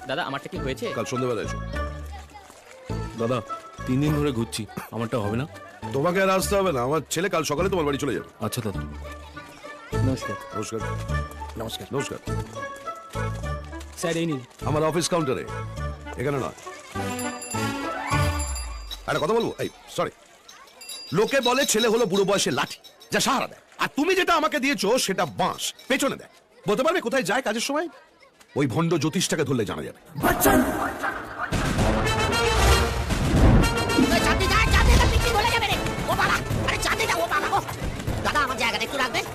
দাদা আমারটা কি হয়েছে? কাল সন্ধ্যাবেলা এসো। দাদা 3 দিন ধরে ঘুরছি, আমারটা হবে না? তোমাকে আর আসতে হবে না, আমার ছেলে কাল সকালে তোমার বাড়ি চলে যাবে। আচ্ছা দাদা, নমস্কার। নমস্কার। নমস্কার নমস্কার। স্যার, এই নিন। আমার অফিস কাউন্টারে, এখানে নয়। একটা কথা বলবো, এই সরি, লোকে বলে ছেলে হলো বুড়ো বয়সে লাঠি যা সাহারা দেয়, আর তুমি যেটা আমাকে দিয়েছো সেটা বাঁশ পেছনে দেয়। বলতে পারবে কোথায় যায় কাজের সময়? ওই ভণ্ড জ্যোতিষটাকে ধরলে জানা যাবে। দাদা আমার জায়গাটা একটু রাখবেন।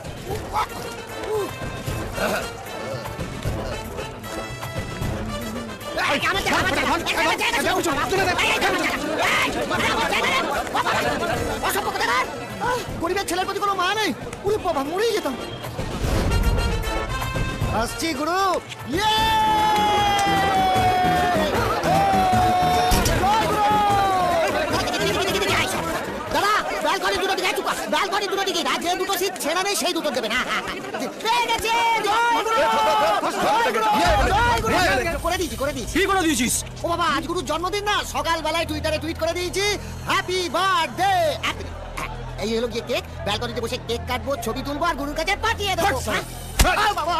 গরিবের ছেলের প্রতি কোনো মা নেই, উড়ে বাবা মরেই যেতাম। আসছি গুরু। দাদা ব্যালকনি দুটো দিকে চুপ ব্যালকনি দুটো দিকে যে দুটো সিট ছেড়া নেই সেই দুটো দেবেন। করে দিয়েছি করে দিয়েছি। কি করে দিয়েছিস? ও বাবা আজ গুরুর জন্মদিন না, সকালবেলায় টুইটারে টুইট করে দিয়েছি হ্যাপি বার্থডে। এই হলো গিয়ে কেক, ব্যালকনিতে বসে কেক কাটবো, ছবি তুলবো আর গুরুর কাছে পাঠিয়ে দেবো। বাবা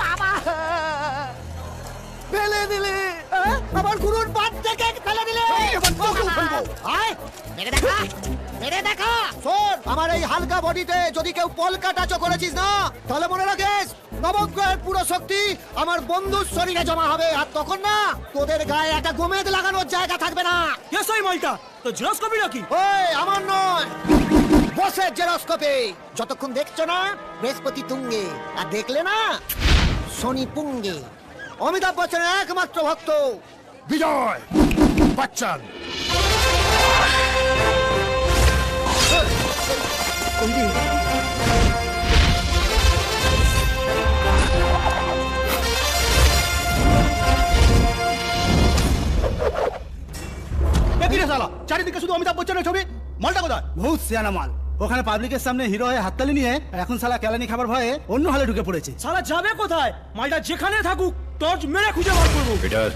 বাবা ফেলে দিলে, আমার গুরুর বার্থডে কেক ফেলে দিলে। আয় মেরে দেখা মেরে দেখা। শোন, আমার এই হালকা বডিতে যদি কেউ পলকা টাচও করেছিস না, তাহলে মনে রাখিস নবগ্রহের পুরো শক্তি আমার বন্ধুর শরীরে জমা হবে, আর তখন না তোদের গায়ে একটা গোমেদ লাগানোর জায়গা থাকবে না। এই মালটা তো জেরক্স কপি নাকি? ওই আমার নয়, বসের জেরক্স কপি। যতক্ষণ দেখছো না বৃহস্পতি তুঙ্গে, আর দেখলে না শনি পুঙ্গে। অমিতাভ বচ্চনের একমাত্র ভক্ত বিজয় বচ্চন। চারিদিকে শুধু অমিতাভ বচ্চনের ছবি, মালটা কোথায়? বহুত সিয়ানা মাল। ওখানে পাবলিকের সামনে হিরো হয়ে হাততালি নিয়ে এখন শালা কেলানি খাবার ভয়ে অন্য হালে ঢুকে পড়েছে। শালা যাবে কোথায়? মালটা যেখানে থাকুক টর্চ মেরে খুঁজে বার করবো। পিটার,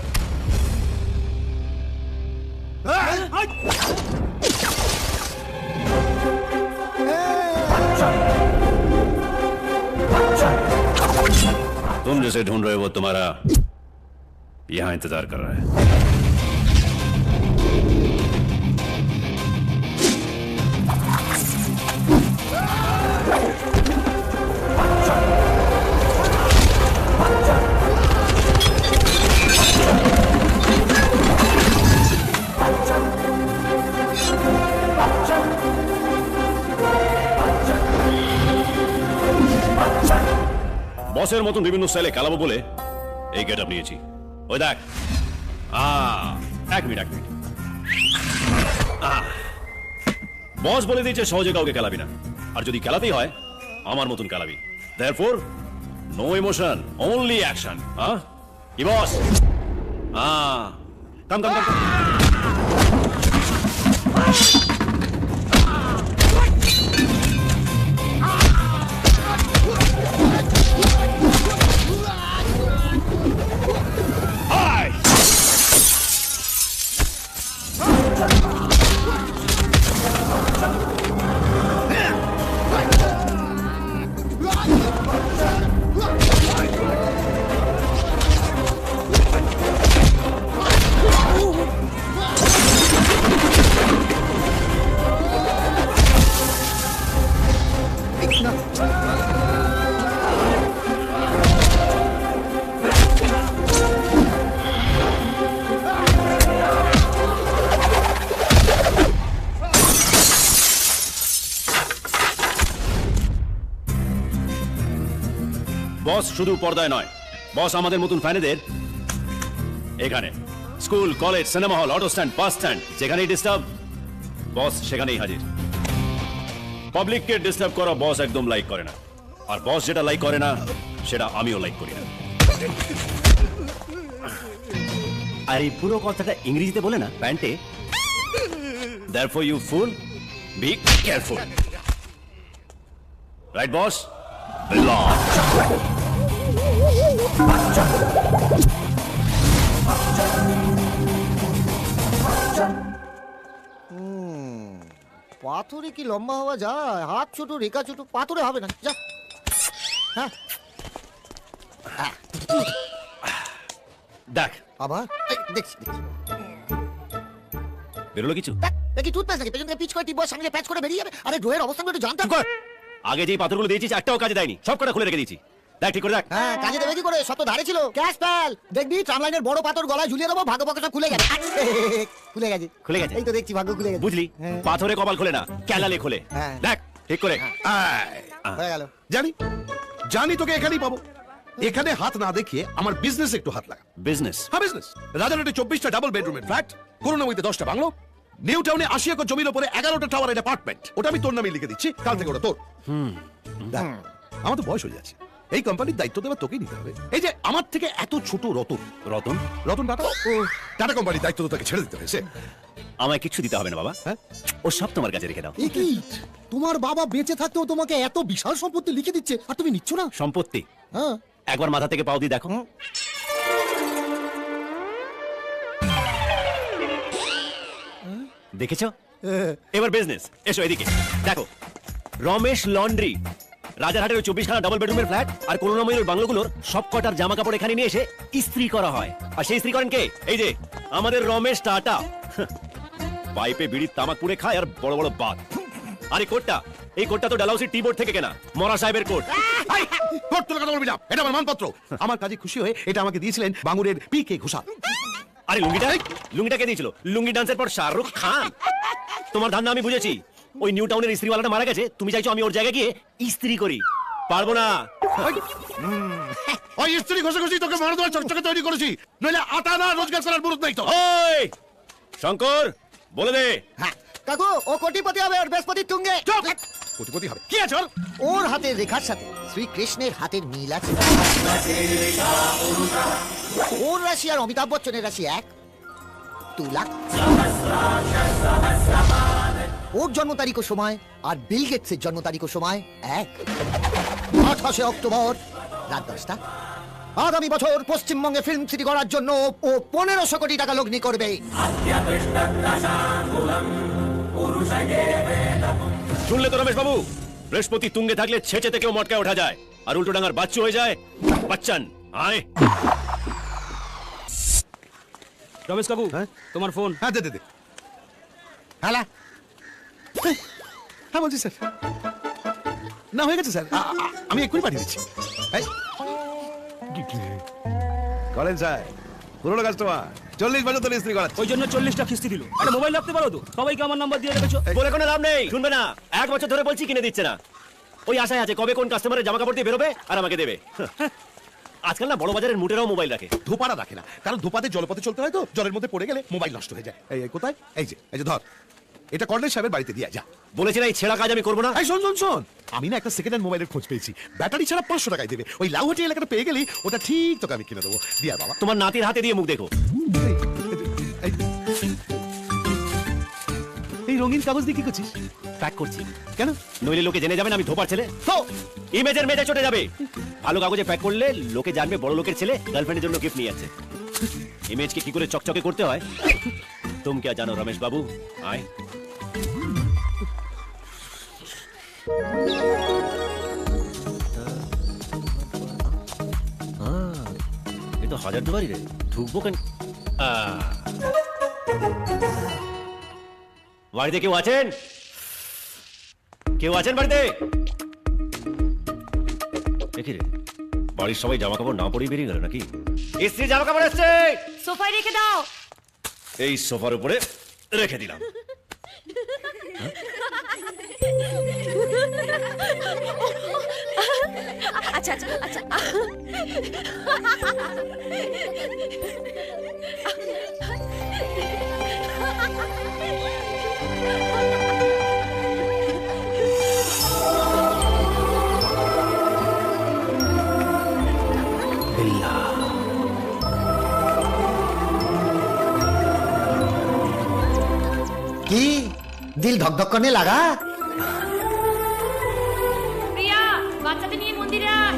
तुम जिसे ढूंढ रहे हो वो तुम्हारा यहां इंतजार कर रहा है। বসের মতন বিভিন্ন স্টাইলে খেলাবো বলে এই গেটআপ নিয়েছি। ওই দেখ, এক মিনিট। বস বলে দিয়েছে সহজে কাউকে খেলাবি না, আর যদি খেলাতেই হয় আমার মতন খেলাবি। Therefore no emotion, only action. কি বস? কাম কাম কাম। বস শুধু পর্দায় নয়, বস আমাদের মতন ফ্যানেদের এখানে school, college, cinema hall, auto stand, bus stand, যেখানেই ডিস্টার্ব বস সেখানেই হাজির। পাবলিককে ডিস্টার্ব করা বস একদম লাইক করে না, আর বস যেটা লাইক করে না সেটা আমিও লাইক করি না। আর এই পুরো কথাটা ইংরেজিতে বলে না প্যান্টে। Therefore you fool, be careful. Right boss? Belong. পাথরে কি লম্বা হওয়া যায়? হাত ছোট, রেখা ছোট, পাথরে হবে না। যা। হ্যাঁ দেখ আবার এই, দেখছি দেখছি। বেরোলো কিছু? দেখ, দেখি টুথপেস্ট নাকি পেছন থেকে পিচ করে টিপবো, সামনে প্যাচ করে বেরিয়ে যাবে। আরে ড্রয়ের অবস্থান একটু জানতাম। চুপ কর। আগে যেই পাথরগুলো দিয়েছিস একটাও কাজে দেয়নি, সব কটা খুলে রেখে দিয়েছি। দেখ ঠিক করে দেখ। হ্যাঁ, কাজে দেবে কি করে? সব তো ধারে ছিল। ক্যাশ প্যাল দেখবি, ট্রামলাইনের বড় পাথর গলায় ঝুলিয়ে দেবো, ভাগ্য পক্ষে সব খুলে গেছে। খুলে গেছে, খুলে গেছে? এই তো দেখছি ভাগ্য খুলে গেছে। বুঝলি, হ্যাঁ। পাথরে কপাল খোলে না, ক্যালালে খোলে। হ্যাঁ। দেখ ঠিক করে। আয়। হয়ে গেল। জানি জানি তোকে এখানেই পাবো। এখানে হাত না দেখিয়ে আমার বিজনেস একটু হাত লাগা। বিজনেস? হ্যাঁ বিজনেস। রাজারহাটে 24টা ডাবল বেডরুমের ফ্ল্যাট, করুণাময়ীতে 10টা বাংলো, নিউ টাউনে 80 একর জমির উপরে 11টা টাওয়ারের অ্যাপার্টমেন্ট। ওটা আমি তোর নামে লিখে দিচ্ছি, কাল থেকে ওটা তোর। দেখ, আমার তো বয়স হয়ে যাচ্ছে, এই কোম্পানির দায়িত্ব দেওয়া তোকেই নিতে হবে। এই যে আমার থেকে এত ছোট রতন, রতন? রতন টাটা, টাটা কোম্পানির দায়িত্ব তো তাকে ছেড়ে দিতে হয়েছে। আমায় কিছু দিতে হবে না বাবা, হ্যাঁ? ও সব তোমার কাছে রেখে দাও। এ কি, তোমার বাবা বেঁচে থাকতেও তোমাকে এত বিশাল সম্পত্তি লিখে দিচ্ছে আর তুমি নিচ্ছ না? সম্পত্তি হ্যাঁ, একবার মাথা থেকে পাও দিয়ে দেখো। দেখেছো? এবার বিজনেস। এসো এদিকে দেখো, রমেশ লন্ড্রি, রাজারহাটের 24খানা ডাবল বেডরুমের ফ্ল্যাট আর করুণাময়ীর বাংলোগুলোর সব কটার জামা কাপড় এখানে নিয়ে এসে ইস্ত্রি করা হয়। আর সেই ইস্ত্রি করেন কে? এই যে আমাদের রমেশ টাটা। পাইপে বিড়ির তামাক পুড়ে খায় আর বড় বড় বাত। আর এই কোটটা তো ডালহাউসির টি বোর্ড থেকে কেনা, মরা সাহেবের কোট। এই, তোর তোর কথা বলবি না, এটা আমার মানপত্র। আমার কাজে খুশি হয়ে এটা আমাকে দিয়েছিলেন বাঙুরের পি.কে. ঘোষাল। আরে লুঙ্গিটা কে দিয়েছিল? লুঙ্গি ডান্সের পর শাহরুখ খান। তোমার ধান্দা আমি বুঝেছি। ওই নিউ টাউনের ইস্ত্রিওয়ালাটা মারা গেছে, তুমি চাইছো আমি ওর জায়গায় গিয়ে ইস্ত্রি করি। পারবো না। ওই স্ত্রী ঘষে ঘষি তোকে মারা দেওয়ার চকচকে তৈরি করেছি, নইলে আটা না রোজগার করার মুরত নাই তো। ওই শঙ্কর, বলে দে। হ্যাঁ কাকু, ও কোটিপতি হবে, ওর বৃহস্পতির তুঙ্গে। চুপ! কোটিপতি হবে কি আছে ওর? ওর হাতের রেখার সাথে শ্রীকৃষ্ণের হাতের মিল আছে। ওর রাশি আর অমিতাভ বচ্চনের রাশি এক, তুলা। ওর জন্ম তারিখ ও সময় আর বিল গেটসের জন্ম তারিখ ও সময় এক। 28 অক্টোবর রাত 10টা। আগামী বছর পশ্চিমবঙ্গে ফিল্ম সিটি করার জন্য ও 1500 কোটি টাকা লগ্নি করবে। শুনলে তো রমেশ বাবু, বৃহস্পতি তুঙ্গে থাকলে ছেঁচে থেকেও মটকায় ওঠা যায়, আর উল্টো ডাঙার বাচ্চু হয়ে যায় বাচ্চান। আয় রমেশ বাবু, হ্যাঁ? তোমার ফোন। হ্যাঁ দে দে দে। হ্যালা, হ্যাঁ বলছি স্যার। না হয়ে গেছে স্যার, আমি এক্ষুনি পাঠিয়ে দিচ্ছি। এই, করেন স্যার, পুরোনো কাস্টমার, 40 বছর ধরে ইস্ত্রি করাচ্ছে। ওই জন্য 40টা কিস্তি দিল। একটা মোবাইল রাখতে পারো তো? সবাইকে আমার নাম্বার দিয়ে রেখেছো। বলে কোনো লাভ নেই, শুনবে না। 1 বছর ধরে বলছি, কিনে দিচ্ছে না। ওই আশায় আছে কবে কোন কাস্টমারের জামা কাপড় দিয়ে বেরোবে আর আমাকে দেবে। আজকাল না বড় বাজারের মুটেরাও মোবাইল রাখে। ধোপারা রাখে না, কারণ ধোপাতে জলপথে চলতে হয় তো, জলের মধ্যে পড়ে গেলে মোবাইল নষ্ট হয়ে যায়। এই কোথায়? এই যে ধর, এটা কর্নেল সাহেবের বাড়িতে দিয়ে যা। বলেছি না এই ছেঁড়া কাজ আমি করবো না। এই শোন, আমি না একটা সেকেন্ড হ্যান্ড মোবাইলের খোঁজ পেয়েছি, ব্যাটারি ছাড়া 500 টাকায় দেবে। ওই লাউহাটি এলাকাটা পেয়ে গেলি ওটা ঠিক তোকে আমি কিনে দেবো। দিয়া বাবা, তোমার নাতির হাতে দিয়ে মুখ দেখো। এই রঙিন কাগজ দিয়ে কি করছিস? প্যাক করছি। কেন? নইলে লোকে জেনে যাবে না আমি ধোপার ছেলে। তো ইমেজের মেজে চটে যাবে। ভালো কাগজে প্যাক করলে লোকে জানবে বড় লোকের ছেলে গার্লফ্রেন্ডের জন্য গিফট নিয়ে যাচ্ছে। ইমেজকে কি করে চকচকে করতে হয় তুমি কি জানো রমেশ বাবু? আয়। এ তো 1000 দুবারই রে, ঢুকবো কেন? বাড়িতে কেউ আছেন? কেউ আছেন বাড়িতে? দেখি রে, বাড়ির সবাই জামা কাপড় না পরেই বেরিয়ে গেল নাকি? স্ত্রী জামা কাপড় আসছে, সোফায় রেখে দাও। এই সোফার উপরে রেখে দিলাম। আচ্ছা আচ্ছা আচ্ছা। কি দিল ধকধক করনে লাগা? প্রিয়া, বাচ্চাদের নিয়ে মন্দিরে আয়।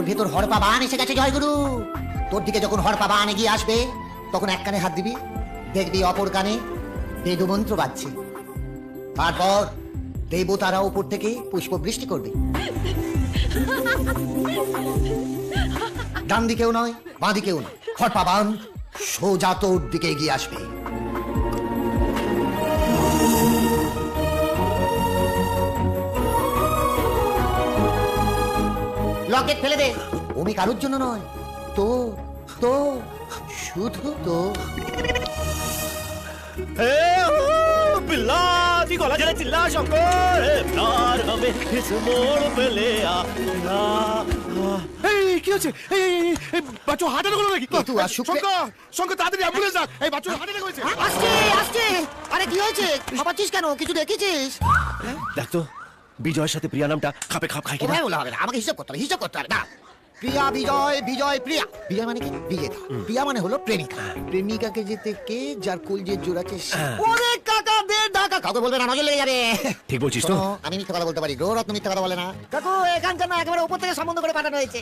ভেতর হড়পা বান এসে গেছে জয়গুরু। তোর দিকে যখন হড়পা বান এগিয়ে আসবে তখন এক কানে হাত দিবি, দেখবি অপর কানে বেদু মন্ত্র বাজছে। তারপর দেবতারা উপর থেকে পুষ্প বৃষ্টি করবে। ডান দিকেও নয়, বাঁ দিকেও নয়, হড়পা বান সোজা তোর দিকে এগিয়ে আসবে। লকেট ফেলে দে। ওমি কারোর জন্য নয়, তো তো শুধু তো। बिल्ला दी गला जले चिल्ला शंकर प्यार हमें इस मोड़ पे ले आ এই কি হচ্ছে? এই বাচ্চা হার্ট অ্যাটাক হলো নাকি? তুই আর শুক্রে- শঙ্কর, শঙ্কর তাড়াতাড়ি অ্যাম্বুলেন্স ডাক। এই বাচ্চা হার্ট অ্যাটাক হয়েছে। আসছে আসছে। আরে কি হয়েছে? ভাবাচ্ছিস কেন? কিছু দেখেছিস? দেখ তো বিজয়ের সাথে প্রিয়া নামটা খাপে খাপ খায় কিনা ওভাবে বলা হবে না, আমাকে হিসাব করতে হবে, হিসাব করতে হবে না। প্রিয়া বিজয়, বিজয় প্রিয়া। বিজয় মানে কি? বিজেতা। প্রিয়া মানে হলো প্রেমিকা। প্রেমিকাকে যেতে কে যার কলজের জোড়াকে ওরে কাকা দে ডাকা। কাউকে বলবে না, নজর লেগে যাবে। ঠিক বলছিস তো? শোনো, আমি মিথ্যে কথা বলতে পারি, রত্ন মিথ্যে কথা বলে না। কাকু এখানকার না, একেবারে উপর থেকে সম্বন্ধ করে পাঠানো হয়েছে।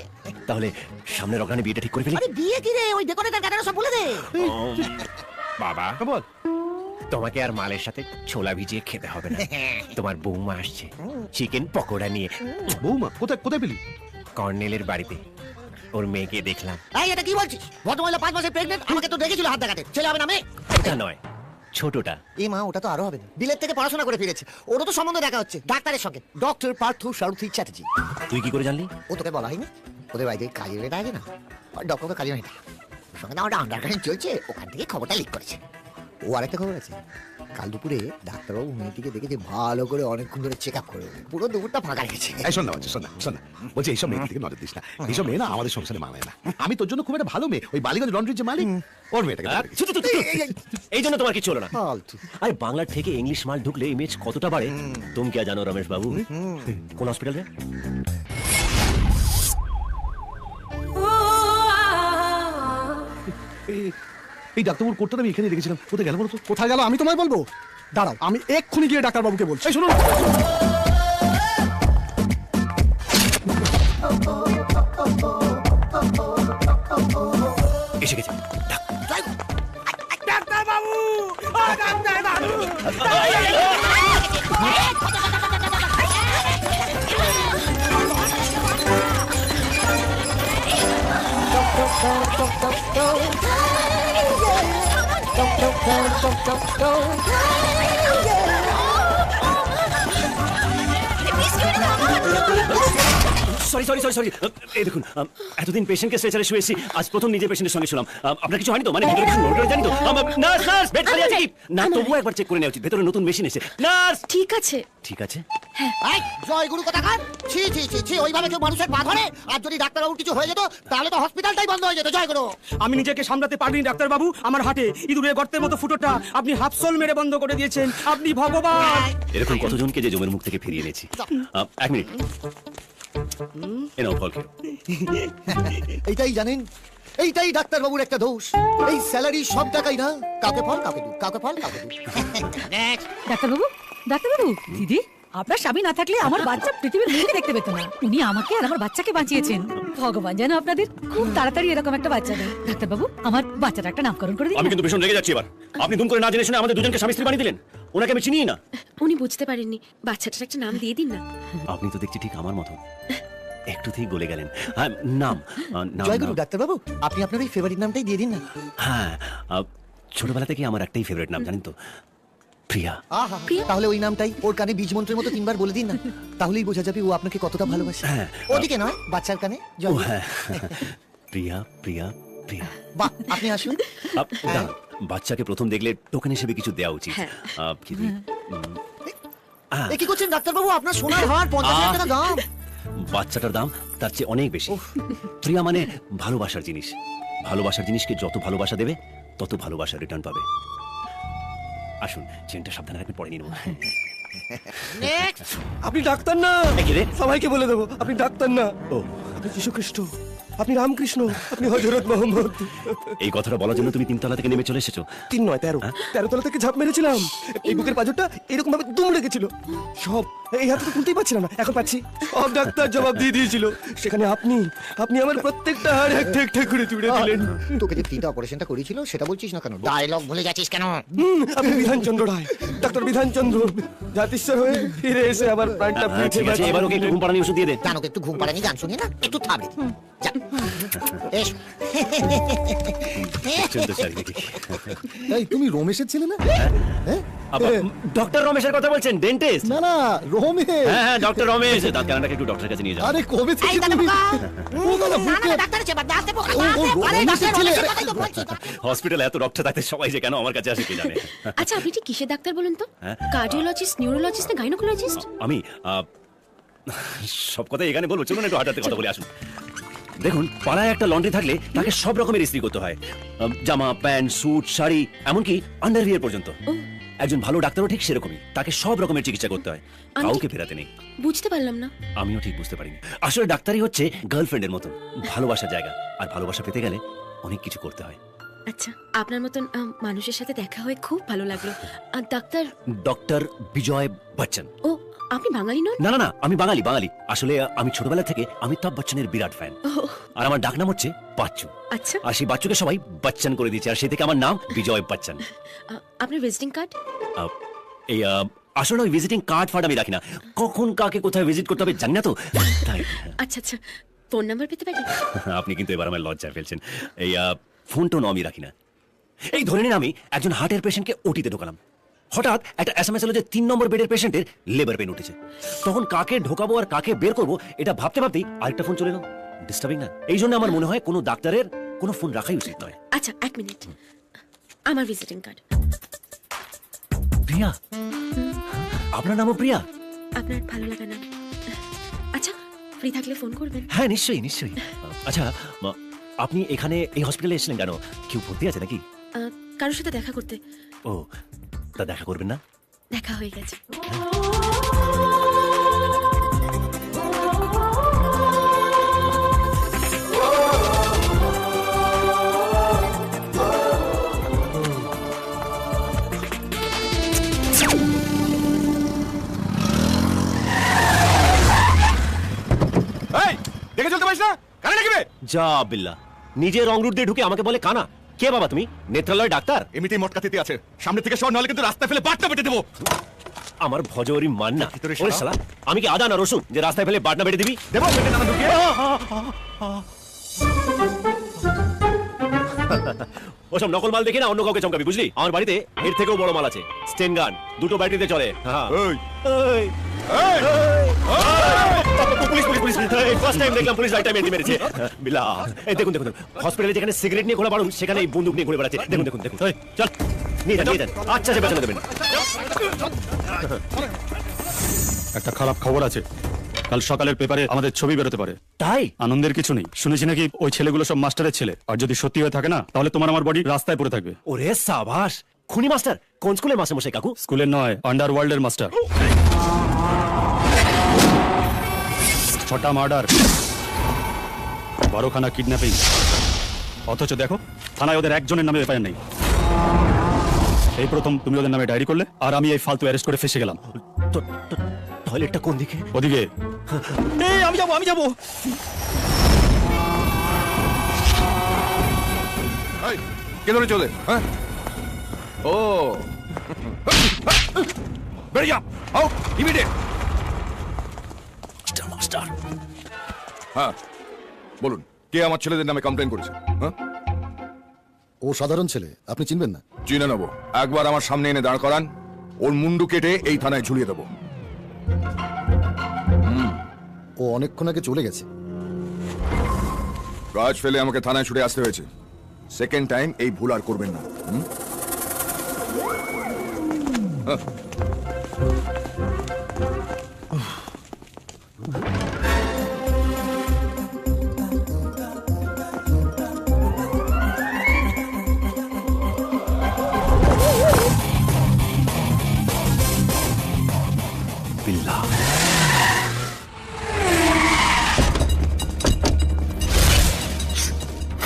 তাহলে সামনের অগ্রাণে বিয়েটা ঠিক করে ফেলি। আরে বিয়ে কি রে? ওই ডেকোরেটর কাটানো সব বলে দে। বাবা বল। তোমাকে আর মালের সাথে ছোলা ভিজিয়ে খেতে হবে না। তোমার বৌমা আসছে চিকেন পকোড়া নিয়ে। বৌমা কোথায় কোথায় পেলি? কর্নেলের বাড়িতে ওর মেয়েকে দেখলাম। এই এটা কি বলছিস? ভদ্রমহিলা 5 মাসের প্রেগনেন্ট, আমাকে তো দেখেছিল হাত দেখাতে। ছেলে হবে না মেয়ে? ওটা নয়, ছোটটা। এই মা, ওটা তো আরো হবে না। বিলেত থেকে পড়াশোনা করে ফিরেছে, ওরও তো সম্বন্ধ দেখা হচ্ছে ডাক্তারের সঙ্গে, ডক্টর পার্থ সারথী চ্যাটার্জি। তুই কি করে জানলি? ও তোকে বলা হয়নি? ওদের বাড়িতে কাজের মেয়েটা আছে না, ডক্টরকে কাজের মেয়েটা, ওর সঙ্গে না ওটা আন্ডারগ্রাউন্ড চলছে, ওখান থেকে খবরটা লিক করেছে। ও আরেকটা খবর আছে, কাল দুপুরে ডাক্তারবাবু মেয়েটিকে দেখেছে ভালো করে অনেকক্ষণ ধরে চেক আপ করে, পুরো দুপুরটা ফাঁকা রেখেছে। এই শোন না বাচ্চা, শোন না, শোন না। বলছি এইসব মেয়ের দিকে নজর দিস না। এইসব মেয়ে না আমাদের সংসারে মানায় না। আমি তোর জন্য খুব একটা ভালো মেয়ে, ওই বালিগঞ্জ লন্ড্রির যে মালিক, ওর মেয়েটাকে দেখে রেখেছি। এই জন্য তোমার কিছু হলো না। ফালতু। আরে বাংলার থেকে ইংলিশ মাল ঢুকলে ইমেজ কতটা বাড়ে তুমি কি জানো রমেশ বাবু? কোন হসপিটালে? এই ডাক্তারবাবুর কোটটা আমি এখানে রেখেছিলাম, কোথায় গেল বলো তো? কোথায় গেল আমি তোমায় বলবো? দাঁড়াও, আমি এক্ষুনি গিয়ে ডাক্তারবাবুকে বলছি। এই শোনো। এসে গেছে। সরি সরি সরি সরি এই দেখুন, এতদিন পেশেন্টকে স্ট্রেচারে শুয়েছি, আজ প্রথম নিজের পেশেন্টের সঙ্গে শুলাম। আপনার কিছু হয়নি তো? মানে ভিতরে কিছু নড়ে জানি তো? নার্স নার্স বেড খালি আছে কি? না তবুও একবার চেক করে নেওয়া উচিত, ভেতরে নতুন মেশিন এসে। নার্স ঠিক আছে। ঠিক আছে। এই জয়গুরু কোথাকার? ছি ছি ছি ছি, ওইভাবে কেউ মানুষের পা ধরে? আর যদি ডাক্তারবাবুর কিছু হয়ে যেত তাহলে তো হসপিটালটাই বন্ধ হয়ে যেত। জয়গুরু, আমি নিজেকে সামলাতে পারিনি ডাক্তার বাবু, আমার হাটে ইঁদুরের গর্তের মতো ফুটোটা আপনি হাফসল মেরে বন্ধ করে দিয়েছেন। আপনি ভগবান। এরকম কতজনকে যে জমের মুখ থেকে ফিরিয়ে এনেছি। এক মিনিট, এনাও ফল খেও। এইটাই জানেন, এইটাই ডাক্তারবাবুর একটা দোষ। এই স্যালারি সব টাকাই না, কাকে ফল কাকে দু, কাকে ফল কাকে দু। ডাক্তারবাবু, ডাক্তারবাবু, দিদি, আপনার স্বামী না থাকলে আমার বাচ্চা পৃথিবীর মুখে দেখতে পেত না। উনি আমাকে আর আমার বাচ্চাকে বাঁচিয়েছেন। ভগবান যেন আপনাদের খুব তাড়াতাড়ি এরকম একটা বাচ্চা দেয়। ডাক্তারবাবু, আমার বাচ্চাটা একটা নামকরণ করে দিন। আমি কিন্তু ভীষণ রেগে যাচ্ছি এবার। আপনি দুম করে না জেনে শুনে আমাদের দুজনকে স্বামী স্ত্রী বানিয়ে দিলেন। ওনাকে আমি চিনি না। উনি বুঝতে পারেননি, বাচ্চাটার একটা নাম দিয়ে দিন না। আপনি তো দেখছি ঠিক আমার মতো, একটুতেই গলে গেলেন। হ্যাঁ, নাম জয়গুরু ডাক্তারবাবু, আপনি আপনার এই ফেভারিট নামটাই দিয়ে দিন না। হ্যাঁ, ছোটবেলা থেকে আমার একটাই ফেভারিট নাম, জানেন তো? প্রিয়া। আহা, তাহলে ওই নামটাই ওর কানে বীজ মন্ত্রের মতো 3 বার বলে দিন না, তাহলেই বোঝা যাবে ও আপনাকে কতটা ভালোবাসে। হ্যাঁ। ওদিকে নয়, বাচ্চার কানে। ও হ্যাঁ, প্রিয়া প্রিয়া প্রিয়া। বাহ, আপনি আসুন। দাঁড়ান, বাচ্চাকে প্রথম দেখলে টোকেন হিসেবে কিছু দেওয়া উচিত। হ্যাঁ। কি দিই? এ কি করছেন ডাক্তারবাবু? আপনার সোনার হার 50,000 টাকা দাম। বাচ্চাটার দাম তার চেয়ে অনেক বেশি। প্রিয়া মানে ভালোবাসার জিনিস। ভালোবাসার জিনিসকে যত ভালোবাসা দেবে তত ভালোবাসা রিটার্ন পাবে। আসুন, চেনটা সাবধানে রাখবেন, পরে নিয়ে নেবো। নেক্সট। আপনি ডাক্তার না, এ কি রে? সবাইকে বলে দেবো আপনি ডাক্তার না। ও আপনি যীশু খ্রিস্ট। আপনি রামকৃষ্ণ, আপনি হযরত মোহাম্মদ। এই কথাটা বলার জন্য তুমি 3 তলা থেকে নেমে চলে এসেছো? 3 নয় 13, 13 তলা থেকে ঝাঁপ মেরেছিলাম। এই বুকের পাঁজরটা এরকম ভাবে দুমড়ে গেছিল, সব এই হাতে তো তুলতেই পারছিলাম না, এখন পাচ্ছি। সব ডাক্তার জবাব দিয়ে দিয়েছিল। সেখানে আপনি আমার প্রত্যেকটা হাড় একটা একটা করে চুড়ে দিলেন। তোকে যে 3টা অপারেশনটা করেছিল সেটা বলছিস না কেন? ডায়লগ ভুলে যাচ্ছিস কেন? আপনি বিধানচন্দ্র রায়, ডাক্তার বিধানচন্দ্র, জাতিস্বর হয়ে ফিরে এসে আবার প্রাণটা ঠিক আছে, এবার ওকে একটু ঘুম পাড়ানি ওষুধ দিয়ে দে। জানো একটু ঘুম পাড়ানি গান শুনিয়ে না, একটু থামড়ে যা। এস চলতে চারিদিকে। এই তুমি রমেশের ছেলে না? হ্যাঁ? ডক্টর রমেশের কথা বলছেন? ডেন্টিস্ট? না না, রমেশ। হ্যাঁ, ডক্টর রমেশ। দাঁত কানাটাকে একটু ডক্টরের কাছে নিয়ে যাও। আরে কবে থেকে এই দাদা তুমি বোকা। ও দাদা না বুকে না ডাক্তার আছে, বাদ দাও বোকা। ও, আরে রমেশের ডাক্তার ছেলে। রমেশের কথাই তো বলছি। হসপিটালে এত ডক্টর থাকতে সবাই যে কেন আমার কাছে আসে কে জানে। আচ্ছা আপনি ঠিক কিসের ডাক্তার বলুন তো? হ্যাঁ? কার্ডিওলজিস্ট, নিউরোলজিস্ট না গাইনোকোলজিস্ট? আমি সব কথা এখানে বলবো, চলুন একটু হাঁটাতে কথা বলে আসুন। দেখুন, পাড়ায় একটা লন্ড্রি থাকলে তাকে সব রকমের ইস্ত্রি করতে হয়। জামা, প্যান্ট, স্যুট, শাড়ি, এমনকি আন্ডারউইয়ার পর্যন্ত। একজন ভালো ডাক্তারও ঠিক সেরকমই, তাকে সব রকমের চিকিৎসা করতে হয়, কাউকে ফেরাতে নেই। বুঝতে পারলাম না। আমিও ঠিক বুঝতে পারিনি। আসলে ডাক্তারই হচ্ছে গার্লফ্রেন্ডের মতো, ভালোবাসার জায়গা। আর ভালোবাসা পেতে গেলে অনেক কিছু করতে হয়। আচ্ছা, আপনার মতন মানুষের সাথে দেখা হয়ে খুব ভালো লাগলো। ডাক্তার? ডক্টর বিজয় বচ্চন। ও, আপনি বাঙালি নন? না না না, আমি বাঙালি। আসলে আমি ছোটবেলা থেকে অমিতাভ বচ্চনের বিরাট ফ্যান। আর আমার ডাকনাম হচ্ছে বাচ্চু। আচ্ছা, আর সেই বাচ্চুকে সবাই বচ্চন করে দিয়েছে, আর সেই থেকে আমার নাম বিজয় বচ্চন। আপনার ভিজিটিং কার্ড? এই আসলে ওই ভিজিটিং কার্ড ফার্ড আমি রাখি না, কখন কাকে কোথায় ভিজিট করতে হবে জানি না তো, তাই। আচ্ছা আচ্ছা, ফোন নাম্বার পেতে পারি? আপনি কিন্তু এবার আমার লজ্জায় ফেলছেন। এই ফোন টোন আমি রাখি না। এই ধরে নিন আমি একজন হার্টের পেশেন্টকে ওটিতে ঢোকালাম, হঠাৎ একটা এসএমএস এলো যে 3 নম্বর বেডের পেশেন্টের লেবার পেন উঠেছে। তখন কাকে ঢোকাবো আর কাকে বের করবো এটা ভাবতে ভাবতেই আরেকটা ফোন চলে এলো। ডিস্টার্বিং না? এই জন্য আমার মনে হয় কোনো ডাক্তারের কোনো ফোন রাখাই উচিত নয়। আচ্ছা, 1 মিনিট। আমার ভিজিটিং কার্ড। প্রিয়া? আপনার নামও প্রিয়া? আপনার ভালো লাগা নাম। আচ্ছা, ফ্রি থাকলে ফোন করবেন। হ্যাঁ, নিশ্চয়ই নিশ্চয়ই। আচ্ছা, আপনি এখানে এই হসপিটালে এসেছিলেন কেন? কেউ ভর্তি আছে নাকি? কারোর সাথে দেখা করতে। ও, তা দেখা করবেন না? দেখা হয়ে গেছে। দেখে চলতে পারিস না? কানে নাকি বে? যা বিল্লা, নিজে রং রুট দিয়ে ঢুকে আমাকে বলে কানা। কে বাবা তুমি? নেত্রালয় ডাক্তার? এমনিতেই মটকাতে আছে, সামনে থেকে সর, নাহলে কিন্তু রাস্তায় ফেলে বাটনা বেটে দেবো। আমার ভজরি মান্না। ওরে শালা, আমি কি আদা না রসুন যে রাস্তায় ফেলে বাটনা বেটে দিবি? দেবো বেটে না ঢুকিয়ে। ওসব নকল মাল দেখে না অন্য কাউকে চমকাবি, বুঝলি? আমার বাড়িতে এর থেকেও বড় মাল আছে। স্টেন গান, 2টো ব্যাটারিতে চলে। হ্যাঁ। Police police police! First time দেখলাম পুলিশ রাইট টাইমে এন্ট্রি মেরেছে। বিলা, এই দেখুন দেখুন, হসপিটালে যেখানে সিগারেট নিয়ে ঘোরা বাড়ুন, সেখানে এই বন্দুক নিয়ে ঘুরে বেড়াচ্ছে। দেখুন দেখুন দেখুন। চল, নিয়ে যান নিয়ে যান। আচ্ছা, সে বেতন দেবেন। একটা খারাপ খবর আছে, কাল সকালের পেপারে আমাদের ছবি বেরোতে পারে। তাই? আনন্দের কিছু নেই, শুনেছি নাকি ওই ছেলেগুলো সব মাস্টারের ছেলে, আর যদি সত্যি হয়ে থাকে না তাহলে তোমার আমার বডি রাস্তায় পড়ে থাকবে। ওরে সাবাস! খুনি মাস্টার? কোন স্কুলের মাস্টার মশাই কাকু? স্কুলের নয়, আন্ডারওয়ার্ল্ডের মাস্টার। 6টা মার্ডার, 12খানা কিডন্যাপিং, অথচ দেখো থানায় ওদের একজনের নামে এফআইআর নেই। এই প্রথম তুমি ওদের নামে ডায়েরি করলে, আর আমি এই ফালতু অ্যারেস্ট করে ফেসে গেলাম। টয়লেটটা কোন দিকে? ওদিকে। আমি যাবো, আমি যাবো। কে ধরে চলে? হ্যাঁ, ও বেরিয়ে যা, আউট ইমিডিয়েট। মাস্টার, হ্যাঁ বলুন, কে আমার ছেলেদের নামে কমপ্লেন করেছে? হ্যাঁ, ও সাধারণ ছেলে, আপনি চিনবেন না। চিনে নেবো। একবার আমার সামনে এনে দাঁড় করান, ওর মুন্ডু কেটে এই থানায় ঝুলিয়ে দেবো। ও অনেকক্ষণ আগে চলে গেছে। কাজ ফেলে আমাকে থানায় ছুটে আসতে হয়েছে। সেকেন্ড টাইম এই ভুল আর করবেন না। বিল্লা,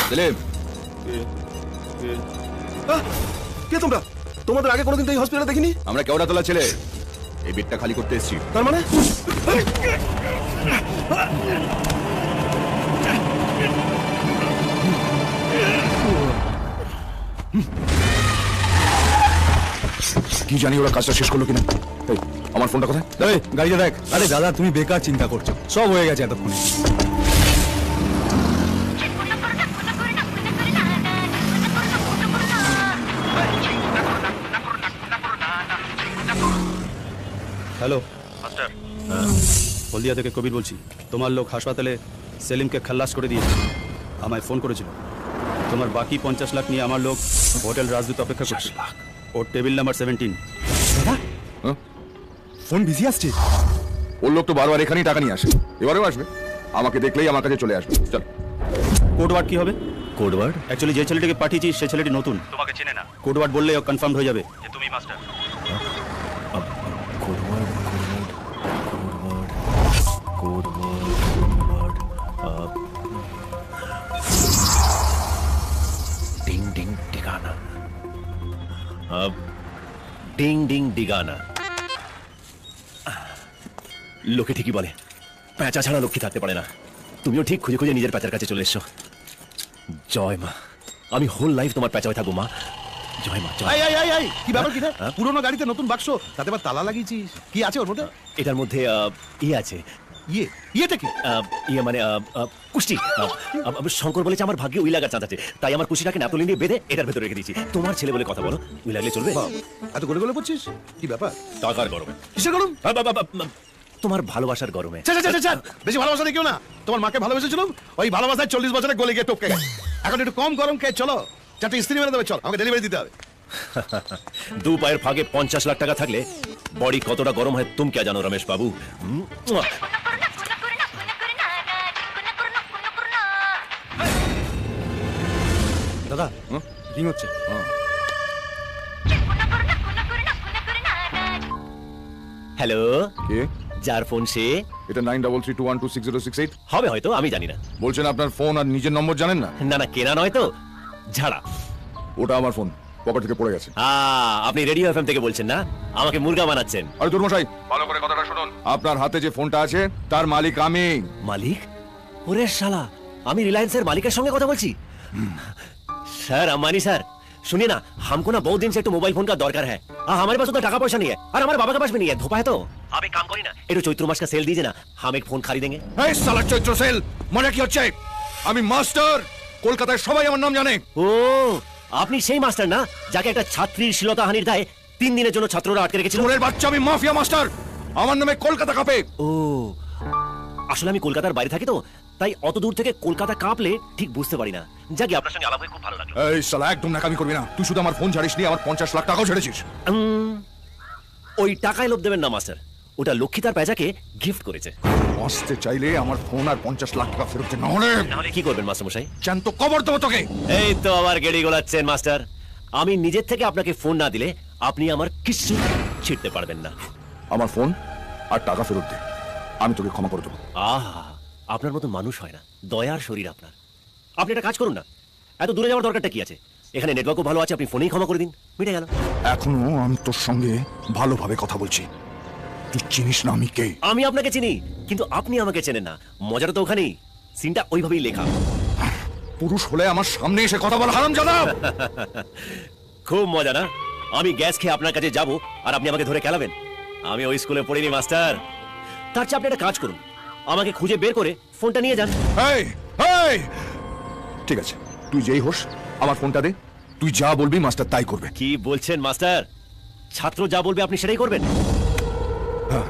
সেলিম, কে তোমরা? তোমাদের আগে কোনোদিন তো এই হসপিটালে দেখিনি। আমরা কেওড়া তোলা ছেলে, এই বেডটা খালি করতে এসেছি। তার মানে কি জানি ওরা কাজটা শেষ করলো কিনা। এই, আমার ফোনটা কোথায়? এই গাড়িটা দেখ। আরে দাদা তুমি বেকার চিন্তা করছো, সব হয়ে গেছে এতক্ষণে। হ্যালো মাস্টার, হলদিয়া থেকে কবির বলছি। তোমার লোক হাসপাতালে সেলিমকে খাল্লাস করে দিয়েছে, আমায় ফোন করেছিল। তোমার বাকি 50 লাখ নিয়ে আমার লোক হোটেল রাজদূত অপেক্ষা করছে। ওর টেবিল নাম্বার 17। ফোন বিজি আসছে। ওর লোক তো বারবার এখানেই টাকা নিয়ে আসে, এবারেও আসবে। আমাকে দেখলেই আমার কাছে চলে আসবে। চল। কোড ওয়ার্ড কি হবে? Code word? অ্যাকচুয়ালি যে ছেলেটাকে পাঠিয়েছি সে ছেলেটি নতুন, তোমাকে চেনে না। কোড ওয়ার্ড বললে ও কনফার্ম হয়ে যাবে যে তুমি master. Code word, code word, ডিং ডিং ডিগানা, ডিং ডিং ডিগানা। লোকে ঠিকই বলে প্যাঁচা ছাড়া লক্ষ্মী থাকতে পারে না। তুমিও ঠিক খুঁজে খুঁজে নিজের প্যাঁচার কাছে চলে এসছো। জয় মা, আমি হোল লাইফ তোমার প্যাঁচা হয়ে থাকবো মা। জয় মা, জয়। কি ব্যাপার কি রে? পুরোনো গাড়িতে নতুন বাক্স, তাতে আবার তালা লাগিয়েছিস। কি আছে ওর মধ্যে? এটার মধ্যে ইয়ে আছে। ইয়েটা কি? ইয়ে মানে কুষ্টি। শঙ্কর বলেছে আমার ভাগ্যে উই লাগার চাঁদ আছে, তাই আমার কুষ্টিটাকে ন্যাপথলিন দিয়ে বেঁধে এটার ভেতরে রেখে দিয়েছি। তোমার ছেলে বলে কথা বলো, উই লাগলে চলবে? এত গলে গলে পড়ছিস, কি ব্যাপার? টাকার গরমে। কিসের গরম? তোমার ভালোবাসার গরমে। বেশি ভালোবাসা দেখিও না। তোমার মাকে ভালোবেসেছিলাম, ওই ভালোবাসায় 40 বছরে গলে গিয়ে টপকে গেছে। এখন একটু কম গরম খেয়ে চলো, চারটে স্ত্রী মেরে দেবে। চল, আমাকে ডেলিভারি দিতে হবে। দু পায়ের ফাঁকে 50 লাখ টাকা থাকলে বডি কতটা গরম হয় তুমি কে জানো রমেশ বাবু? দাদা রিং হচ্ছে। হ্যালো, কে? যার ফোন সে? এটা 9332126068 হবে হয়তো, আমি জানি না। বলছেন আপনার ফোন আর নিজের নম্বর জানেন না? না না, কেনা নয় তো, ঝাড়া। ওটা আমার ফোন, পকেট থেকে পড়ে গেছে। আপনি রেডিও এফএম থেকে বলছেন না? আমাকে মুরগা বানাচ্ছেন। আরে দুর্মশাই, ভালো করে কথাটা শুনুন। আপনার হাতে যে ফোনটা আছে তার মালিক আমি। মালিক? ওরে শালা, আমি রিলায়েন্সের মালিকের সঙ্গে কথা বলছি। सर अंबानी सर, सुनिए ना, हमको ना बहुत दिन से तो मोबाइल फोन का दरकार है। हमारे पास तो टका पैसा नहीं है और हमारे बाबा के पास भी नहीं है। धोपा है तो आप एक काम करिए ना, एक चैत्र मास का सेल दीजिए ना, हम एक फोन खरीदेंगे। এই শালা চৈত্র সেল, মনে কি হচ্ছে? আমি মাস্টার, কলকাতায় সবাই আমার নাম জানে। ও, আপনি সেই মাস্টার না যাকে একটা ছাত্রীর শ্লীলতাহানির দায়ে 3 দিনের জন্য ছাত্ররা আটকে রেখেছিল? চোরের বাচ্চা, আমি মাফিয়া মাস্টার। আমার নামে কলকাতা কাঁপে। ও, আসলে আমি কলকাতার বাইরে থাকি তো, তাই অত দূর থেকে কলকাতা কাঁপলে ঠিক বুঝতে পারি না। যাকে আপনার সঙ্গে আলাপ হয়ে খুব ভালো লাগলো। এই শালা একদম নাকামি করবি না। তুই শুধু আমার ফোন ছাড়িসনি, আমার 50 লাখ টাকাও ছেড়েছিস। ওই টাকায় লোভ দেবেন না মাস্টার, ওটা লক্ষ্মী তার পেঁচাকে গিফট করেছে। আসতে চাইলে আমার ফোন আর 50 লাখ টাকা ফেরত দে, না হলে কি করবেন মাস্টার মশাই? জ্যান্ত কবর দেবো তোকে। এই তো আবার গেড়ি গোলাচ্ছেন মাস্টার। আমি নিজের থেকে আপনাকে ফোন না দিলে আপনি আমার কিছু ছিড়তে পারবেন না। আমার ফোন আর টাকা ফেরত দে, আমি তোকে ক্ষমা করে দেবো। আহা, আপনার মতো মানুষ হয় না, দয়ার শরীর আপনার। আপনি একটা কাজ করুন না, এত দূরে যাওয়ার দরকারটা কি আছে? এখানে নেটওয়ার্কও ভালো আছে, আপনি ফোনেই ক্ষমা করে দিন, মিটে গেল। এখনো আমি তোর সঙ্গে ভালোভাবে কথা বলছি, তুই চিনিস না আমি কে। আমি আপনাকে চিনি, কিন্তু আপনি আমাকে চেনেন না। মজাটা তো ওখানেই, সিনটা ওইভাবেই লেখা। পুরুষ হলে আমার সামনে এসে কথা বলা হারামজাদা। খুব মজা না? আমি গ্যাস খেয়ে আপনার কাছে যাব আর আপনি আমাকে ধরে খেলাবেন? আমি ওই স্কুলে পড়িনি মাস্টার। তার চেয়ে আপনি একটা কাজ করুন, আমাকে খুঁজে বের করে ফোনটা নিয়ে যান। এই, এই, ঠিক আছে, তুই যেই হোস আমার ফোনটা দে। তুই যা বলবি মাস্টার তাই করবে। কি বলছেন মাস্টার? ছাত্র যা বলবে আপনি সেটাই করবেন? হ্যাঁ,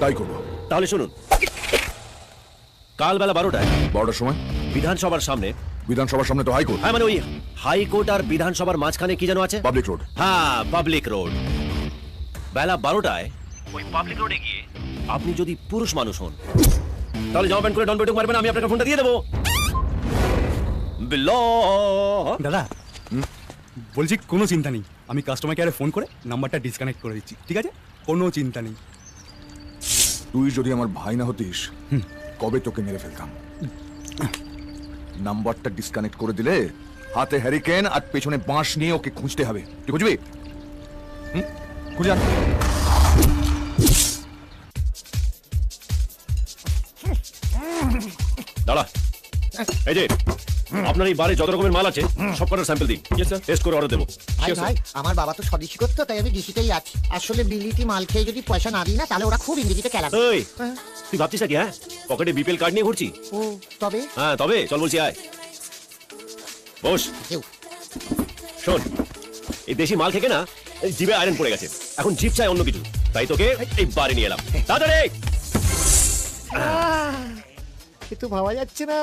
তাই করবো। তাহলে শুনুন, কাল বেলা 12টায় 12টার সময় বিধানসভার সামনে। বিধানসভার সামনে তো হাইকোর্ট। হ্যাঁ, মানে ওই হাইকোর্ট আর বিধানসভার মাঝখানে কি যেন আছে? Public road. হ্যাঁ, পাবলিক রোড। বেলা 12টায় ওই পাবলিক রোডে গিয়ে আপনি যদি পুরুষ মানুষ হন তাহলে জামা প্যান্ট করে ডন বৈঠক মারবেন, আমি আপনাকে ফোনটা দিয়ে দেবো। দাদা বলছি কোনো চিন্তা নেই, আমি কাস্টমার কেয়ারে ফোন করে নাম্বারটা ডিসকানেক্ট করে দিচ্ছি, ঠিক আছে? কোনো চিন্তা নেই। তুই যদি আমার ভাই না হতিস কবে তোকে মেরে ফেলতাম। নাম্বারটা ডিসকানেক্ট করে দিলে হাতে হ্যারিকেন আর পেছনে বাঁশ নিয়ে ওকে খুঁজতে হবে, তুই খুঁজবি? খুঁজে আন। দাঁড়া, এই যে আপনার এই বাড়ি যত রকমের মাল আছে সব কটার স্যাম্পল দিন, টেস্ট করে অর্ডার দেবো। ভাই ভাই আমার বাবা তো স্বদেশি করতো, তাই আমি ডিসিতেই আছি। আসলে বিলিতি মাল খেয়ে যদি পয়সা না দিই না, তাহলে ওরা খুব ইংরেজিতে খেলাবে। এই তুই ভাবছিস নাকি হ্যাঁ পকেটে বিপিএল কার্ড নিয়ে ঘুরছি? ও তবে হ্যাঁ তবে চল বলছি আয় বস। শোন, এই দেশি মাল থেকে না এই জিভে আয়রন পড়ে গেছে, এখন জিভ চাই অন্য কিছু, তাই তোকে এই বাড়ি নিয়ে এলাম। তাড়াতাড়ি। এ তো ভাবা যাচ্ছে না।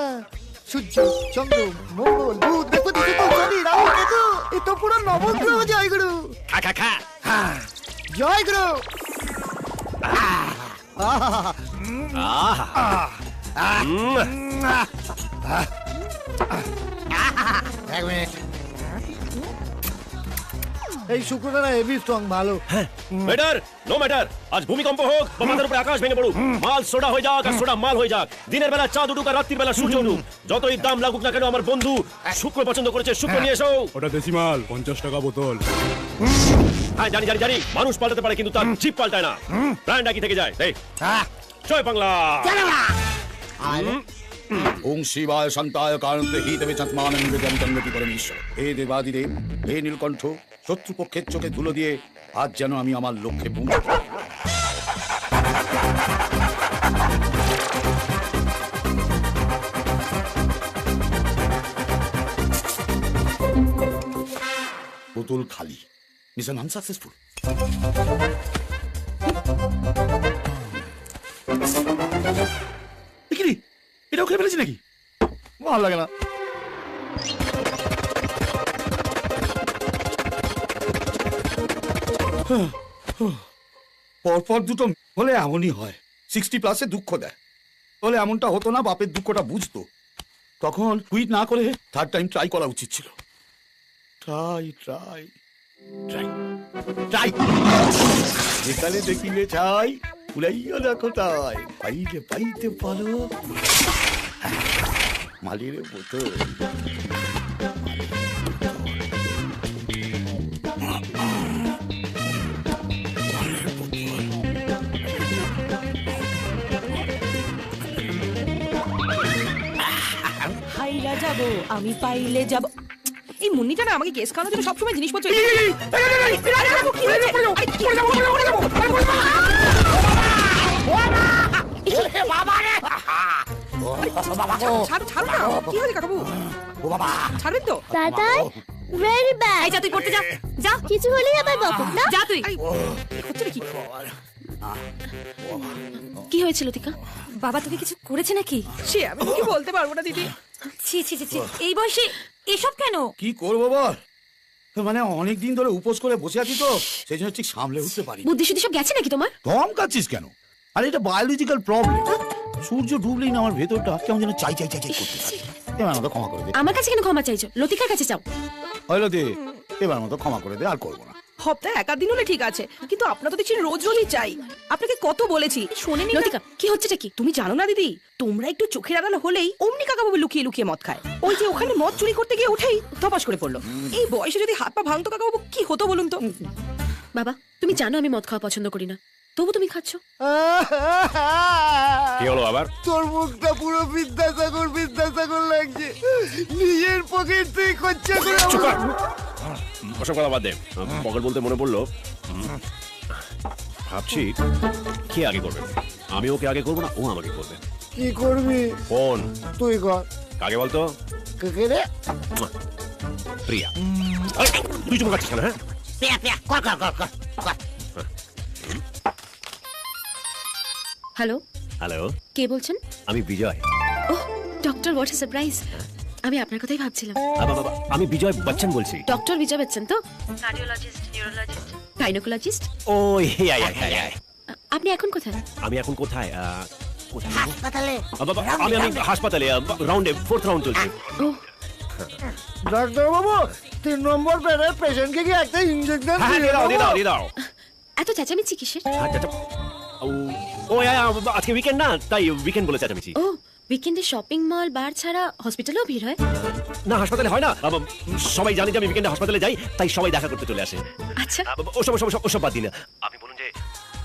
সূর্য, চন্দ্র, মঙ্গল, বুধ, বৃহস্পতি, শুক্র, শনি, রাহু, কেতু, এ তো পুরো নবগ্রহ। জয় গুরু। খা খা খা। জয় গুরু। এক মিনিট, এই শুক্রটা না হেভি স্ট্রং, ভালো। ম্যাটার নো ম্যাটার, আজ ভূমিকম্প হোক বা মাথার উপরে আকাশ ভেঙে পড়ুক, মাল সোডা হয়ে যাক আর সোডা মাল হয়ে যাক, দিনের বেলা চাঁদ উঠুক আর রাত্রির বেলা সূর্য উঠুক, যতই দাম লাগুক না কেন আমার বন্ধু শুক্র পছন্দ করেছে, শুক্র নিয়ে এসো। ওটা দেশি মাল, 50 টাকা বোতল। হ্যাঁ জানি জানি জানি, মানুষ পাল্টাতে পারে কিন্তু তার জিপ পাল্টায় না, ব্র্যান্ড একই থেকে যায়। এই জয় বাংলা। ওং শিবায় শান্তায় কারণতে হিতবে চাঁদমানন্দ জনগতি পরমেশ্বর। হে দেবাদিদেব, হে নীলকণ্ঠ, শত্রুপক্ষের চোখে ধুলো দিয়ে আজ যেন আমি আমার লক্ষ্যে পৌঁছে। বোতল খালি, মিশন আনসাকসেসফুল। এটাও খেয়ে ফেলেছি নাকি? ভালো লাগে না। পরপর দুটো হলে এমনই হয়, 60+ দুঃখ দেয়। বলে এমনটা হতো না, বাপের দুঃখটা বুঝতো, তখন কুইট না করে থার্ড টাইম ট্রাই করা উচিত ছিল। ট্রাই ট্রাই ট্রাই ট্রাই, যেখানে দেখিলে চাই উড়াইয়া দেখো তাই, পাইলে পাইতে পারো মালির বোতল। হাইরা যাবো আমি, পাইলে যাব। এই মুন্নিটা না আমাকে কেস খাওয়ানোর জন্য সবসময় জিনিসপত্র ছাড়বেন তো? Very bad. যা তুই পড়তে যা, যা। কিছু হলেই আবার বকো না, যা তুই। হচ্ছে নাকি? কি হয়েছিল লতিকা? বাবা তোকে কিছু করেছে নাকি? সে আমি কি বলতে পারবো না দিদি। ছি ছি ছি, এই বয়সে এসব কেন? কি করবো বল, মানে অনেকদিন ধরে উপোস করে বসে আছি তো, সেই জন্য ঠিক সামলে উঠতে পারি। বুদ্ধি শুদ্ধি সব গেছে নাকি তোমার? ধমকাচ্ছিস কেন? আরে এটা বায়োলজিক্যাল প্রবলেম। সূর্য ডুবলেই না আমার ভেতরটা কেমন যেন চাই চাই চাই চাই করতে থাকে। এবার আমাকে ক্ষমা করে দে। আমার কাছে কেন ক্ষমা চাইছো? লতিকার কাছে চাও। হইলো দে, এবার আমাকে ক্ষমা করে দে, আর করবো না। সপ্তাহে এক দিন হলে ঠিক আছে, কিন্তু আপনার তো দেখছি রোজ রোজই চাই। আপনাকে কত বলেছি, শোনেনি? লতিকা কি হচ্ছেটা কি? তুমি জানো না দিদি, তোমরা একটু চোখের আড়াল হলেই অমনি কাকাবাবু লুকিয়ে লুকিয়ে মদ খায়। ওই যে ওখানে মদ চুরি করতে গিয়ে উঠেই ধপাস করে পড়লো। এই বয়সে যদি হাত পা ভাঙতো কাকাবাবু, কি হতো বলুন তো? বাবা তুমি জানো আমি মদ খাওয়া পছন্দ করি না, তবু তুমি খাচ্ছ। কি হলো আবার? তোর মুখটা পুরো বিদ্যাসাগর বিদ্যাসাগর লাগছে, নিজের পকেট থেকে খরচা করে। ওসব কথা বাদ দে, পকেট বলতে মনে পড়লো, ভাবছি কে আগে করবে, আমি ওকে আগে করবো না ও আমাকে করবে? কি করবি? ফোন তুই কর। কাকে বলতো? কাকে রে? প্রিয়া। তুই চুপ করছিস কেন? হ্যাঁ প্রিয়া প্রিয়া কর কর কর কর। হ্যালো হ্যালো, কে বলছেন? আমি বিজয়। ওহ ডক্টর, হোয়াট আ সারপ্রাইজ। আমি আপনার কথাই ভাবছিলাম। আমি বিজয় বচ্চন বলছি। ডক্টর বিজয় বচ্চন তো? Cardiologist, neurologist, gynaecologist. Oh yeah. আপনি এখন কোথায়? আমি এখন কোথায়? হাসপাতালে। আমি হাসপাতালে, রাউন্ডে 4th রাউন্ড চলছে। ডাক্তার বাবু 3 নম্বর বেডের পেশেন্টকে কি একটা ইনজেকশন দিয়ে দাও। এত চেঁচামেচি কিসের? ও আজকে উইকেন্ড না, তাই উইকেন্ড বলে চেঁচামেচি। ও উইকেন্ডে শপিং মল বার ছাড়া হসপিটালেও ভিড় হয়? না হাসপাতালে হয় না, সবাই জানে যে আমি উইকেন্ডে হাসপাতালে যাই, তাই সবাই দেখা করতে চলে আসে। আচ্ছা, ওসব বাদ দিন। আপনি বলুন যে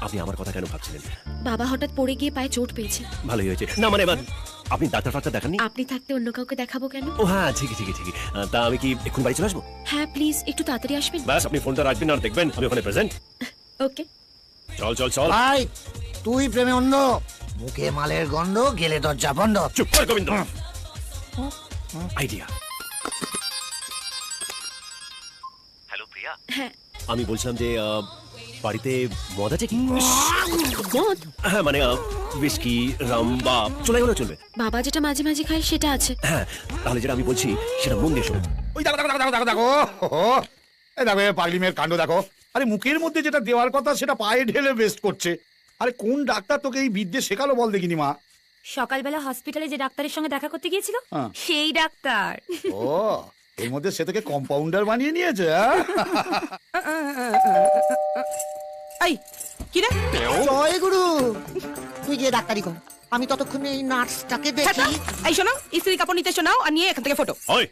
আপনি আমার কথা কেন ভাবছিলেন? বাবা হঠাৎ পড়ে গিয়ে পায়ে চোট পেয়েছে। ভালোই হয়েছে। না মানে আপনি ডাক্তার ফাক্তার দেখাননি? আপনি থাকতে অন্য কাউকে দেখাবো কেন? ও হ্যাঁ, ঠিকই। তা আমি কি এখন বাড়ি চলে আসবো? হ্যাঁ প্লিজ একটু তাড়াতাড়ি আসবেন। ব্যাস, আপনি ফোনটা রাখবেন আর দেখবেন আমি ওখানে প্রেজেন্ট। ওকে। চল। ভাই তুই প্রেমে অন্ধ, মুখে মালের গন্ধ, গেলে দরজা বন্ধ। চুপ কর গোবিন্দ। আইডিয়া। হ্যালো প্রিয়া। হ্যাঁ আমি বলছিলাম যে বাড়িতে মদ আছে কি? মদ? হ্যাঁ মানে উইস্কি, রাম বা চলে গেলেও চলবে। বাবা যেটা মাঝে মাঝে খায় সেটা আছে। হ্যাঁ তাহলে যেটা আমি বলছি সেটা মন দিয়ে শোনো। ওই দেখো এই দেখো পাগলি মেয়ের কাণ্ড দেখো। আরে মুখের মধ্যে যেটা দেওয়ার কথা সেটা পায়ে ঢেলে বেস্ট করছে। আরে কোন ডাক্তার তোকে এই বিদ্যে শেখালো বল দেখিনি মা? সকালবেলা হসপিটালে যে ডাক্তারের সঙ্গে দেখা করতে গিয়েছিল হ্যাঁ। সেই ডাক্তার। ও এর মধ্যে সে তোকে কম্পাউন্ডার বানিয়ে নিয়েছে। এই কি রে? জয় গুরু, তুই গিয়ে ডাক্তারি কর, আমি ততক্ষণে এই নার্সটাকে দেখি। এই শোনো, ইস্ত্রি কাপড় নিতে শোনাও আর নিয়ে এখান থেকে ফটো। ওই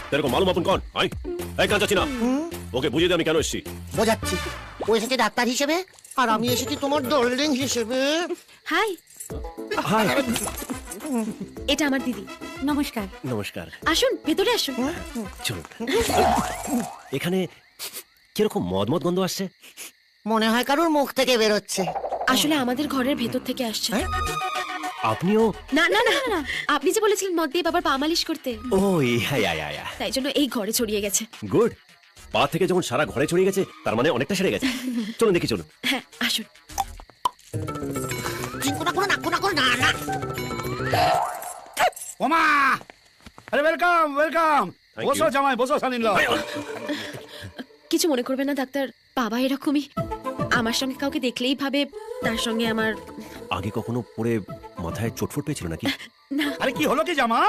তেরে কো মালুম আপন কোন? এই কাজ যাচ্ছি না, ওকে বুঝিয়ে দে আমি কেন এসেছি। বোঝাচ্ছি, ও এসেছে ডাক্তার হিসেবে আর আমি এসেছি তোমার ডার্লিং হিসেবে। হাই। হাই। এটা আমার দিদি। নমস্কার। নমস্কার। আসুন ভেতরে আসুন। চলুন। এখানে কিরকম মদ গন্ধ আসছে? মনে হয় কারোর মুখ থেকে বেরোচ্ছে। আসলে আমাদের ঘরের ভেতর থেকে আসছে। আপনিও? না না না না, আপনি যে বলেছিলেন মদ দিয়ে বাবার পা মালিশ করতে, ও ইয়া। তাই জন্য এই ঘরে ছড়িয়ে গেছে। গুড। পা থেকে যখন সারা ঘরে ছড়িয়ে গেছে তার মানে অনেকটা সেরে গেছে। চলুন দেখি, চলুন। হ্যাঁ আসুন। ওমা, আরে ওয়েলকাম। বসো জামাই, বসো সানিল। কিছু মনে করবেন না ডাক্তার, বাবা এরকমই, আমার সঙ্গে কাউকে দেখলেই ভাবে তার সঙ্গে আমার। আগে কখনো পড়ে মাথায় চোটফোট পেয়েছিল নাকি? না। আরে কি হলো কি জামা?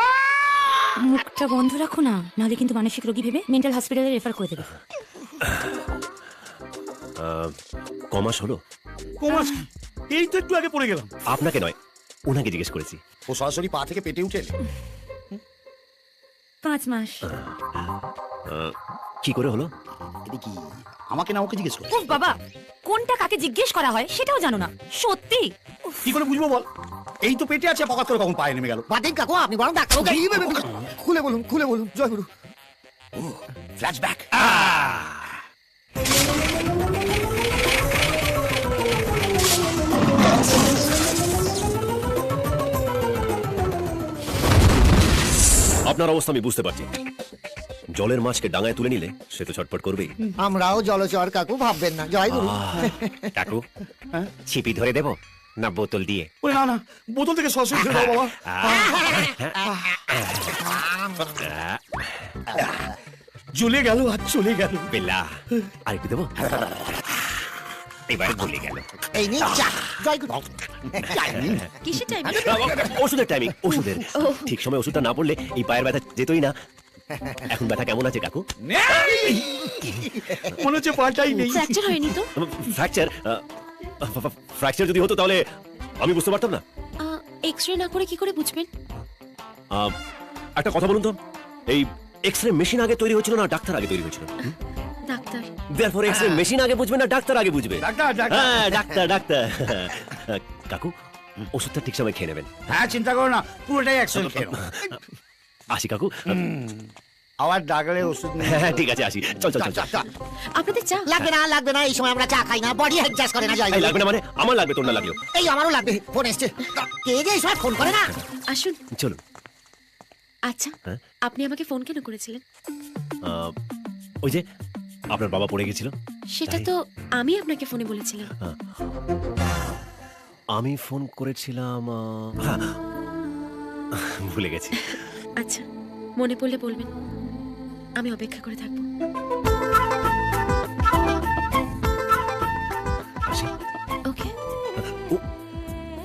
মুখটা বন্ধ রাখো না, নাহলে কিন্তু মানসিক রোগী ভেবে মেন্টাল হসপিটালে রেফার করে দেবে। কমাস হলো? কমাস? এই তো একটু আগে পড়ে গেলাম। আপনাকে নয়, ওনাকে জিজ্ঞেস করেছি। ও সরাসরি পা থেকে পেটে উঠে 5 মাস। কি করে হলো? কি আমাকে না ওকে জিজ্ঞেস করো? উফ বাবা, কোনটা কাকে জিজ্ঞেস করা হয় সেটাও জানো না, সত্যি। কি করে বুঝবো বল? এই তো পেটে আছে, পকাত করে কখন পায়ে নেমে গেল। বাদিক কাকু, আপনি বরং ডাক্তার খুলে বলুন জয় গুরু। ফ্ল্যাশব্যাক। আপনার অবস্থা আমি বুঝতে পারছি। জলের মাছকে ডাঙায় তুলে নিলে সে তো ছটফট করবেই। আমরাও জলচর কাকু, ভাববেন না। জয় গুরু। কাকু, ছিপি ধরে দেব না বোতল দিয়ে? ওই না, বোতল থেকে সরাসরি ধরে দাও বাবা। জ্বলে গেল আর চলে গেল। বেলা আর একটু দেবো? এবার ভুলে গেল। এই নিন চা। জয় গুরু। কিসের টাইম? ওষুধের টাইমিং, ওষুধের। ঠিক সময় ওষুধটা না পড়লে এই পায়ের ব্যথা যেতই না। এখন ব্যথা কেমন আছে কাকু? মনে হচ্ছে পাটাই নেই। ফ্র্যাকচার হয়নি তো? ফ্র্যাকচার যদি হতো তাহলে আমি বুঝতে পারতাম না। এক্সরে না করে কি করে বুঝবেন? একটা কথা বলুন তো, এই এক্সরে মেশিন আগে তৈরি হয়েছিল না ডাক্তার আগে তৈরি হয়েছিল? ডাক্তার। দেয়ারফর এক্সরে মেশিন আগে বুঝবে না ডাক্তার আগে বুঝবে? হ্যাঁ ডাক্তার। কাকু, ওষুধটা ঠিক সময় খেয়ে নেবেন। হ্যাঁ চিন্তা করো না, পুরোটাই একসঙ্গে খেয়ে নাও। আসি কাকু। আবার ডাকলে ওষুধ। হ্যাঁ ঠিক আছে, আসি। চল। আপনাদের চা? লাগবে না, এই সময় আমরা চা খাই না, বডি অ্যাডজাস্ট করে না। জয় গুরু। লাগবে না মানে? আমার লাগবে, তোর না লাগলেও। এই আমারও লাগবে, ফোন এসছে। কে যে এই সময় ফোন করে না? আসুন। চলুন। আচ্ছা, আপনি আমাকে ফোন কেন করেছিলেন? ওই যে আপনার বাবা পড়ে গেছিল। সেটা তো আমি আপনাকে ফোনে বলেছিলাম। আমি ফোন করেছিলাম, হ্যাঁ ভুলে গেছি। আচ্ছা, মনে পড়লে বলবেন, আমি অপেক্ষা করে থাকবো। ওকে।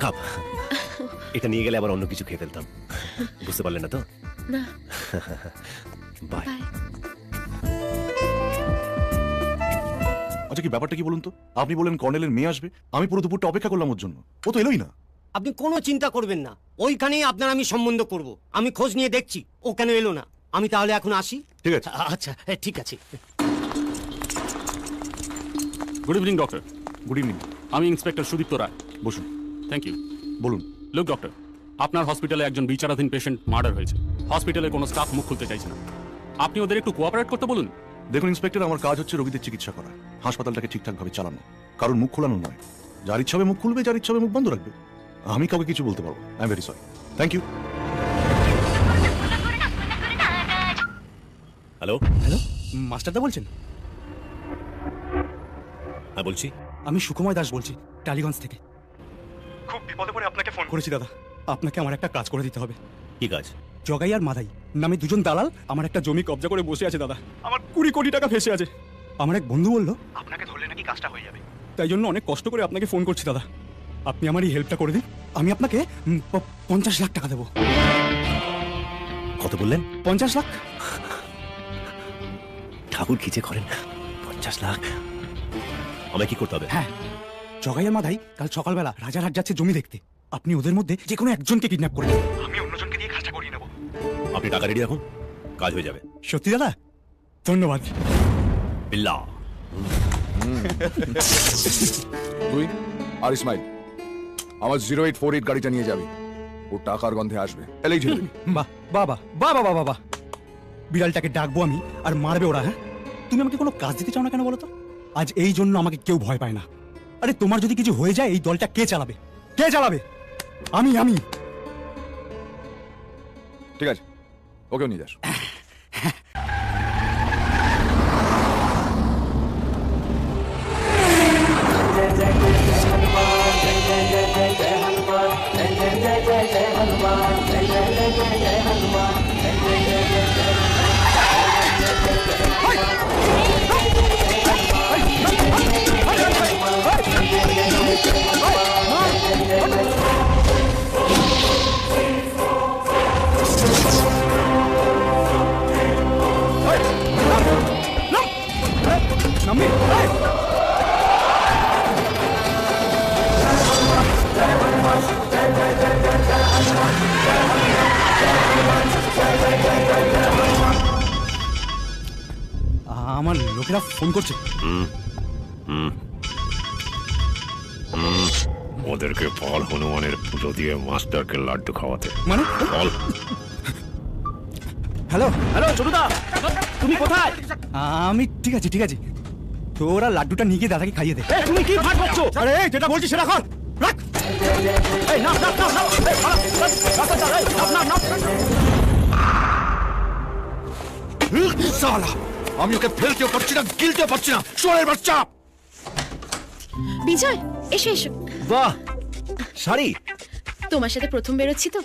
কাপ, এটা নিয়ে গেলে আবার অন্য কিছু খেয়ে ফেলতাম। বুঝতে পারলেন না তো? না। বাই। আচ্ছা কি ব্যাপারটা কি বলুন তো? আপনি বলেন কর্নেলের মেয়ে আসবে, আমি পুরো দুপুরটা অপেক্ষা করলাম ওর জন্য, ও তো এলোই না। আপনি কোনো চিন্তা করবেন না, ওইখানেই আপনার আমি সম্বন্ধ করব। আমি খোঁজ নিয়ে দেখছি ও কেন এলো না। আমি তাহলে এখন আসি। ঠিক আছে। আচ্ছা, ঠিক আছে। Good evening doctor. Good evening. আমি ইন্সপেক্টর সুদীপ্ত রায়। বসুন। Thank you. বলুন। লুক ডক্টর, আপনার হসপিটালে একজন বিচারাধীন পেশেন্ট মার্ডার হয়েছে। হসপিটালের কোনো স্টাফ মুখ খুলতে চাইছে না। আপনি ওদের একটু কোঅপারেট করতে বলুন। দেখুন ইন্সপেক্টর, আমার কাজ হচ্ছে রোগীদের চিকিৎসা করা, হাসপাতালটাকে ঠিকঠাকভাবে চালানো, কারণ মুখ খোলানো নয়। যার ইচ্ছা হবে মুখ খুলবে, যার ইচ্ছা হবে মুখ বন্ধ রাখবে। আমি কাউকে কিছু বলতে পারবো। I am very sorry. Thank you. Hello hello, মাস্টারদা বলছেন? হ্যাঁ বলছি। আমি সুকুমার দাস বলছি, টালিগঞ্জ থেকে। খুব বিপদে পড়ে আপনাকে ফোন করেছি দাদা। আপনাকে আমার একটা কাজ করে দিতে হবে। কি কাজ? জগাই আর মাদাই নামে দুজন দালাল আমার একটা জমি কবজা করে বসে আছে দাদা। আমার 20 কোটি টাকা ফেসে আছে। আমার এক বন্ধু বললো আপনাকে ধরলে নাকি কাজটা হয়ে যাবে, তাই জন্য অনেক কষ্ট করে আপনাকে ফোন করছি দাদা। আপনি আমার এই হেল্পটা করে দিন। আমি আপনাকে 50 লাখ টাকা দেবো। কত বললেন? 50 লাখ। ঠাকুর খিচে করেন 50 লাখ। আমায় কি করতে হবে? হ্যাঁ, জগাই আর মাদাই কাল সকালবেলা রাজারহাট যাচ্ছে জমি দেখতে। আপনি ওদের মধ্যে যে কোনো একজনকে কিডন্যাপ করে দেন। আমি অন্যজনকে দিয়ে কাজটা করিয়ে নেব। আপনি টাকা রেডি রাখুন, কাজ হয়ে যাবে। সত্যি দাদা? ধন্যবাদ। বিল্লাহ। তুই আর ইসমাইল আমার 0848 গাড়িটা নিয়ে যাবি। ও টাকার গন্ধে আসবে, এলেই ঝেলে দিবি। বাহ বাবা বাবা বাবা বাবা, বিড়ালটাকে ডাকবো আমি আর মারবে ওরা। হ্যাঁ, তুমি আমাকে কোনো কাজ দিতে চাও না কেন বলো তো? আজ এই জন্য আমাকে কেউ ভয় পায় না। আরে তোমার যদি কিছু হয়ে যায় এই দলটা কে চালাবে? কে চালাবে? আমি। ঠিক আছে, ওকেও নিয়ে যাস। আমার লোকেরা ফোন করছে। ওদেরকে বল হনুমানের পুজো দিয়ে মাস্টারকে লাড্ডু খাওয়াতে। মানে? বল। হ্যালো হ্যালো, ছোটদা তুমি কোথায়? আমি ঠিক আছে। তোরা লাড্ডুটা নিয়ে গিয়ে দাদাকে খাইয়ে দে। তুমি কি ভাগ করছো? আরে যেটা বলছি সেটা কর। রাখ। এই না। সালা, আমি ওকে ফেলতেও পারছি না, গিলতেও পারছি না। সোরের বাচ্চা। বিজয়, এসো। বাহ, শাড়ি। তোমার সাথে প্রথম বেরোচ্ছি তো,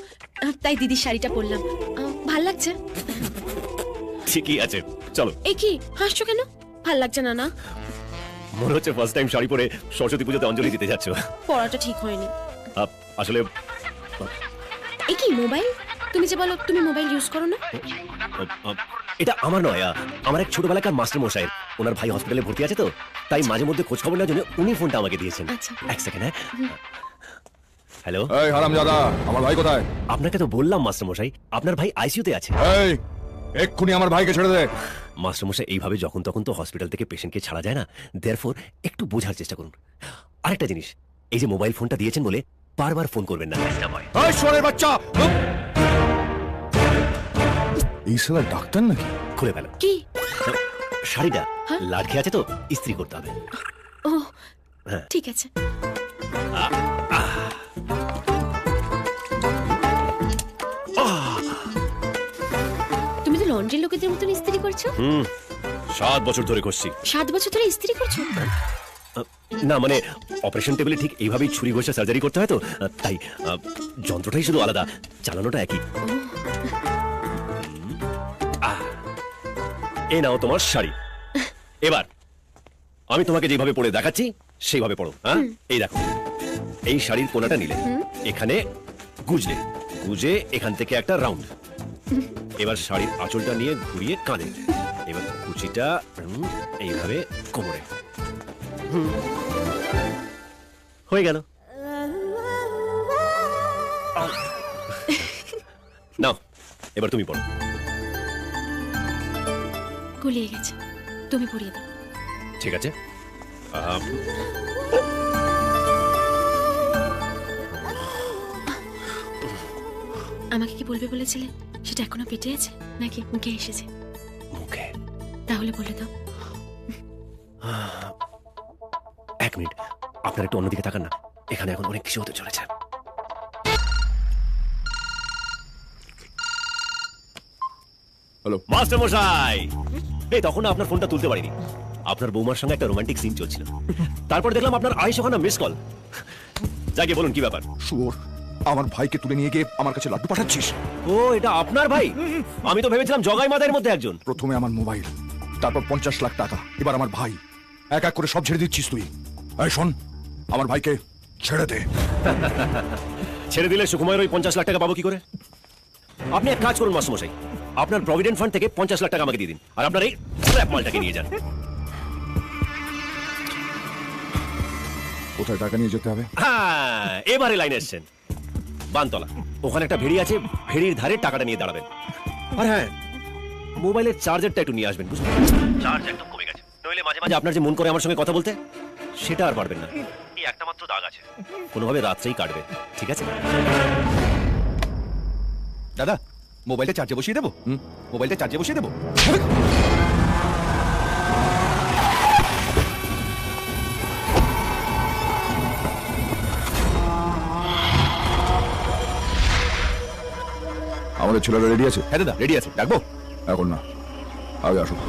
তাই দিদির শাড়িটা পরলাম। ভাল লাগছে? ঠিকই আছে, চলো। এ কি হাসছো কেন? ভাল লাগছে না? না, মনে হচ্ছে ফার্স্ট টাইম শাড়ি পরে সরস্বতী পুজোতে অঞ্জলি দিতে যাচ্ছ। পড়াটা ঠিক হয়নি আসলে। এ কি মোবাইল? তুমি যে বলো তুমি মোবাইল ইউজ করো না। এটা আমার নয়, আমার এক ছোটবেলাকার মাস্টার মশাই। ওনার ভাই হসপিটালে ভর্তি আছে তো, তাই মাঝে মধ্যে খোঁজ খবর নেওয়ার জন্য উনি ফোনটা আমাকে দিয়েছেন। এক সেকেন্ড। হ্যাঁ, হ্যালো। এই হারামজাদা, আমার ভাই কোথায়? আপনাকে তো বললাম মাস্টার মশাই, আপনার ভাই আইসিইউতে আছে। এই এক্ষুনি আমার ভাইকে ছেড়ে দে। মাস্টার মশাই, এইভাবে যখন তখন তো হসপিটাল থেকে পেশেন্টকে ছাড়া যায় না। দেয়ারফর একটু বোঝার চেষ্টা করুন। আরেকটা জিনিস, এই যে মোবাইল ফোনটা দিয়েছেন বলে বারবার ফোন করবেন না। এই সোরের বাচ্চা, এই শালা ডাক্তার নাকি? খুলে ফেলো। কি? শাড়িটা লাট খেয়ে আছে তো, ইস্ত্রি করতে হবে। ও ঠিক আছে। তুমি তো লন্ড্রি লোকেদের মতন ইস্ত্রি করছো। 7 বছর ধরে করছি। 7 বছর ধরে ইস্ত্রি করছো? না মানে অপারেশন টেবিলে ঠিক এইভাবেই ছুরি ঘষে সার্জারি করতে হয় তো, তাই যন্ত্রটাই শুধু আলাদা, চালানোটা একই। এই নাও তোমার শাড়ি। এবার আমি তোমাকে যেভাবে পরে দেখাচ্ছি সেইভাবে পড়ো। হ্যাঁ, এই দেখো, এই শাড়ির কোনাটা নিলে, এখানে গুজে এখান থেকে একটা রাউন্ড। এবার শাড়ির আঁচলটা নিয়ে ঘুরিয়ে কাঁধে, এবার কুচিটা এইভাবে কোমরে। হয়ে গেল। নাও এবার তুমি পড়ো। গুলিয়ে গেছে, তুমি পড়িয়ে দাও। ঠিক আছে। আমাকে কি বলবে বলেছিলে, সেটা এখনো পেটে আছে নাকি মুখে এসেছে? মুখে। তাহলে বলে দাও। এক মিনিট, আপনার একটু অন্যদিকে তাকান না, এখানে এখন অনেক কিছু হতে চলেছে। হ্যালো মাস্টার মশাই, এই তখন না আপনার ফোনটা তুলতে পারিনি, আপনার বৌমার সঙ্গে একটা রোমান্টিক সিন চলছিল। তারপর দেখলাম আপনার আড়াইশো খানা মিস কল। যাকে বলুন কি ব্যাপার? শুয়োর, আমার ভাইকে তুলে নিয়ে গিয়ে আমার কাছে লাড্ডু পাঠাচ্ছিস? ও, এটা আপনার ভাই? আমি তো ভেবেছিলাম জগাই মাদের মধ্যে একজন। প্রথমে আমার মোবাইল, তারপর 50 লাখ টাকা, এবার আমার ভাই। এক এক করে সব ছেড়ে দিচ্ছিস তুই। এই শোন, আমার ভাইকে ছেড়ে দে। ছেড়ে দিলে সুকুমার ওই 50 লাখ টাকা পাবো কি করে? আপনি এক কাজ করুন মাস্টারমশাই, আপনার প্রভিডেন্ট ফান্ড থেকে 50 লাখ টাকা আমাকে দিয়ে দিন, আর আপনার এই স্ল্যাপ মালটাকে নিয়ে যান। কোথায় টাকা নিয়ে যেতে হবে? হ্যাঁ, এবারে লাইনে এসছেন। বানতলা, ওখানে একটা ভেড়ি আছে, ভেড়ির ধারে টাকাটা নিয়ে দাঁড়াবেন। আর হ্যাঁ, মোবাইলের চার্জারটা একটু নিয়ে আসবেন, বুঝলেন? চার্জ একদম কমে গেছে, নইলে মাঝে মাঝে আপনার যে মন করে আমার সঙ্গে কথা বলতে, সেটা আর পারবেন না। এই একটা মাত্র দাগ আছে, কোনোভাবে রাত্রেই কাটবে, ঠিক আছে? দাদা, মোবাইলটা চার্জে বসিয়ে দেবো? মোবাইলটা চার্জে বসিয়ে দেবো? আমাদের ছেলেরা রেডি আছে? হ্যাঁ দাদা, রেডি আছে। ডাকবো? এখন না, আগে আসুক।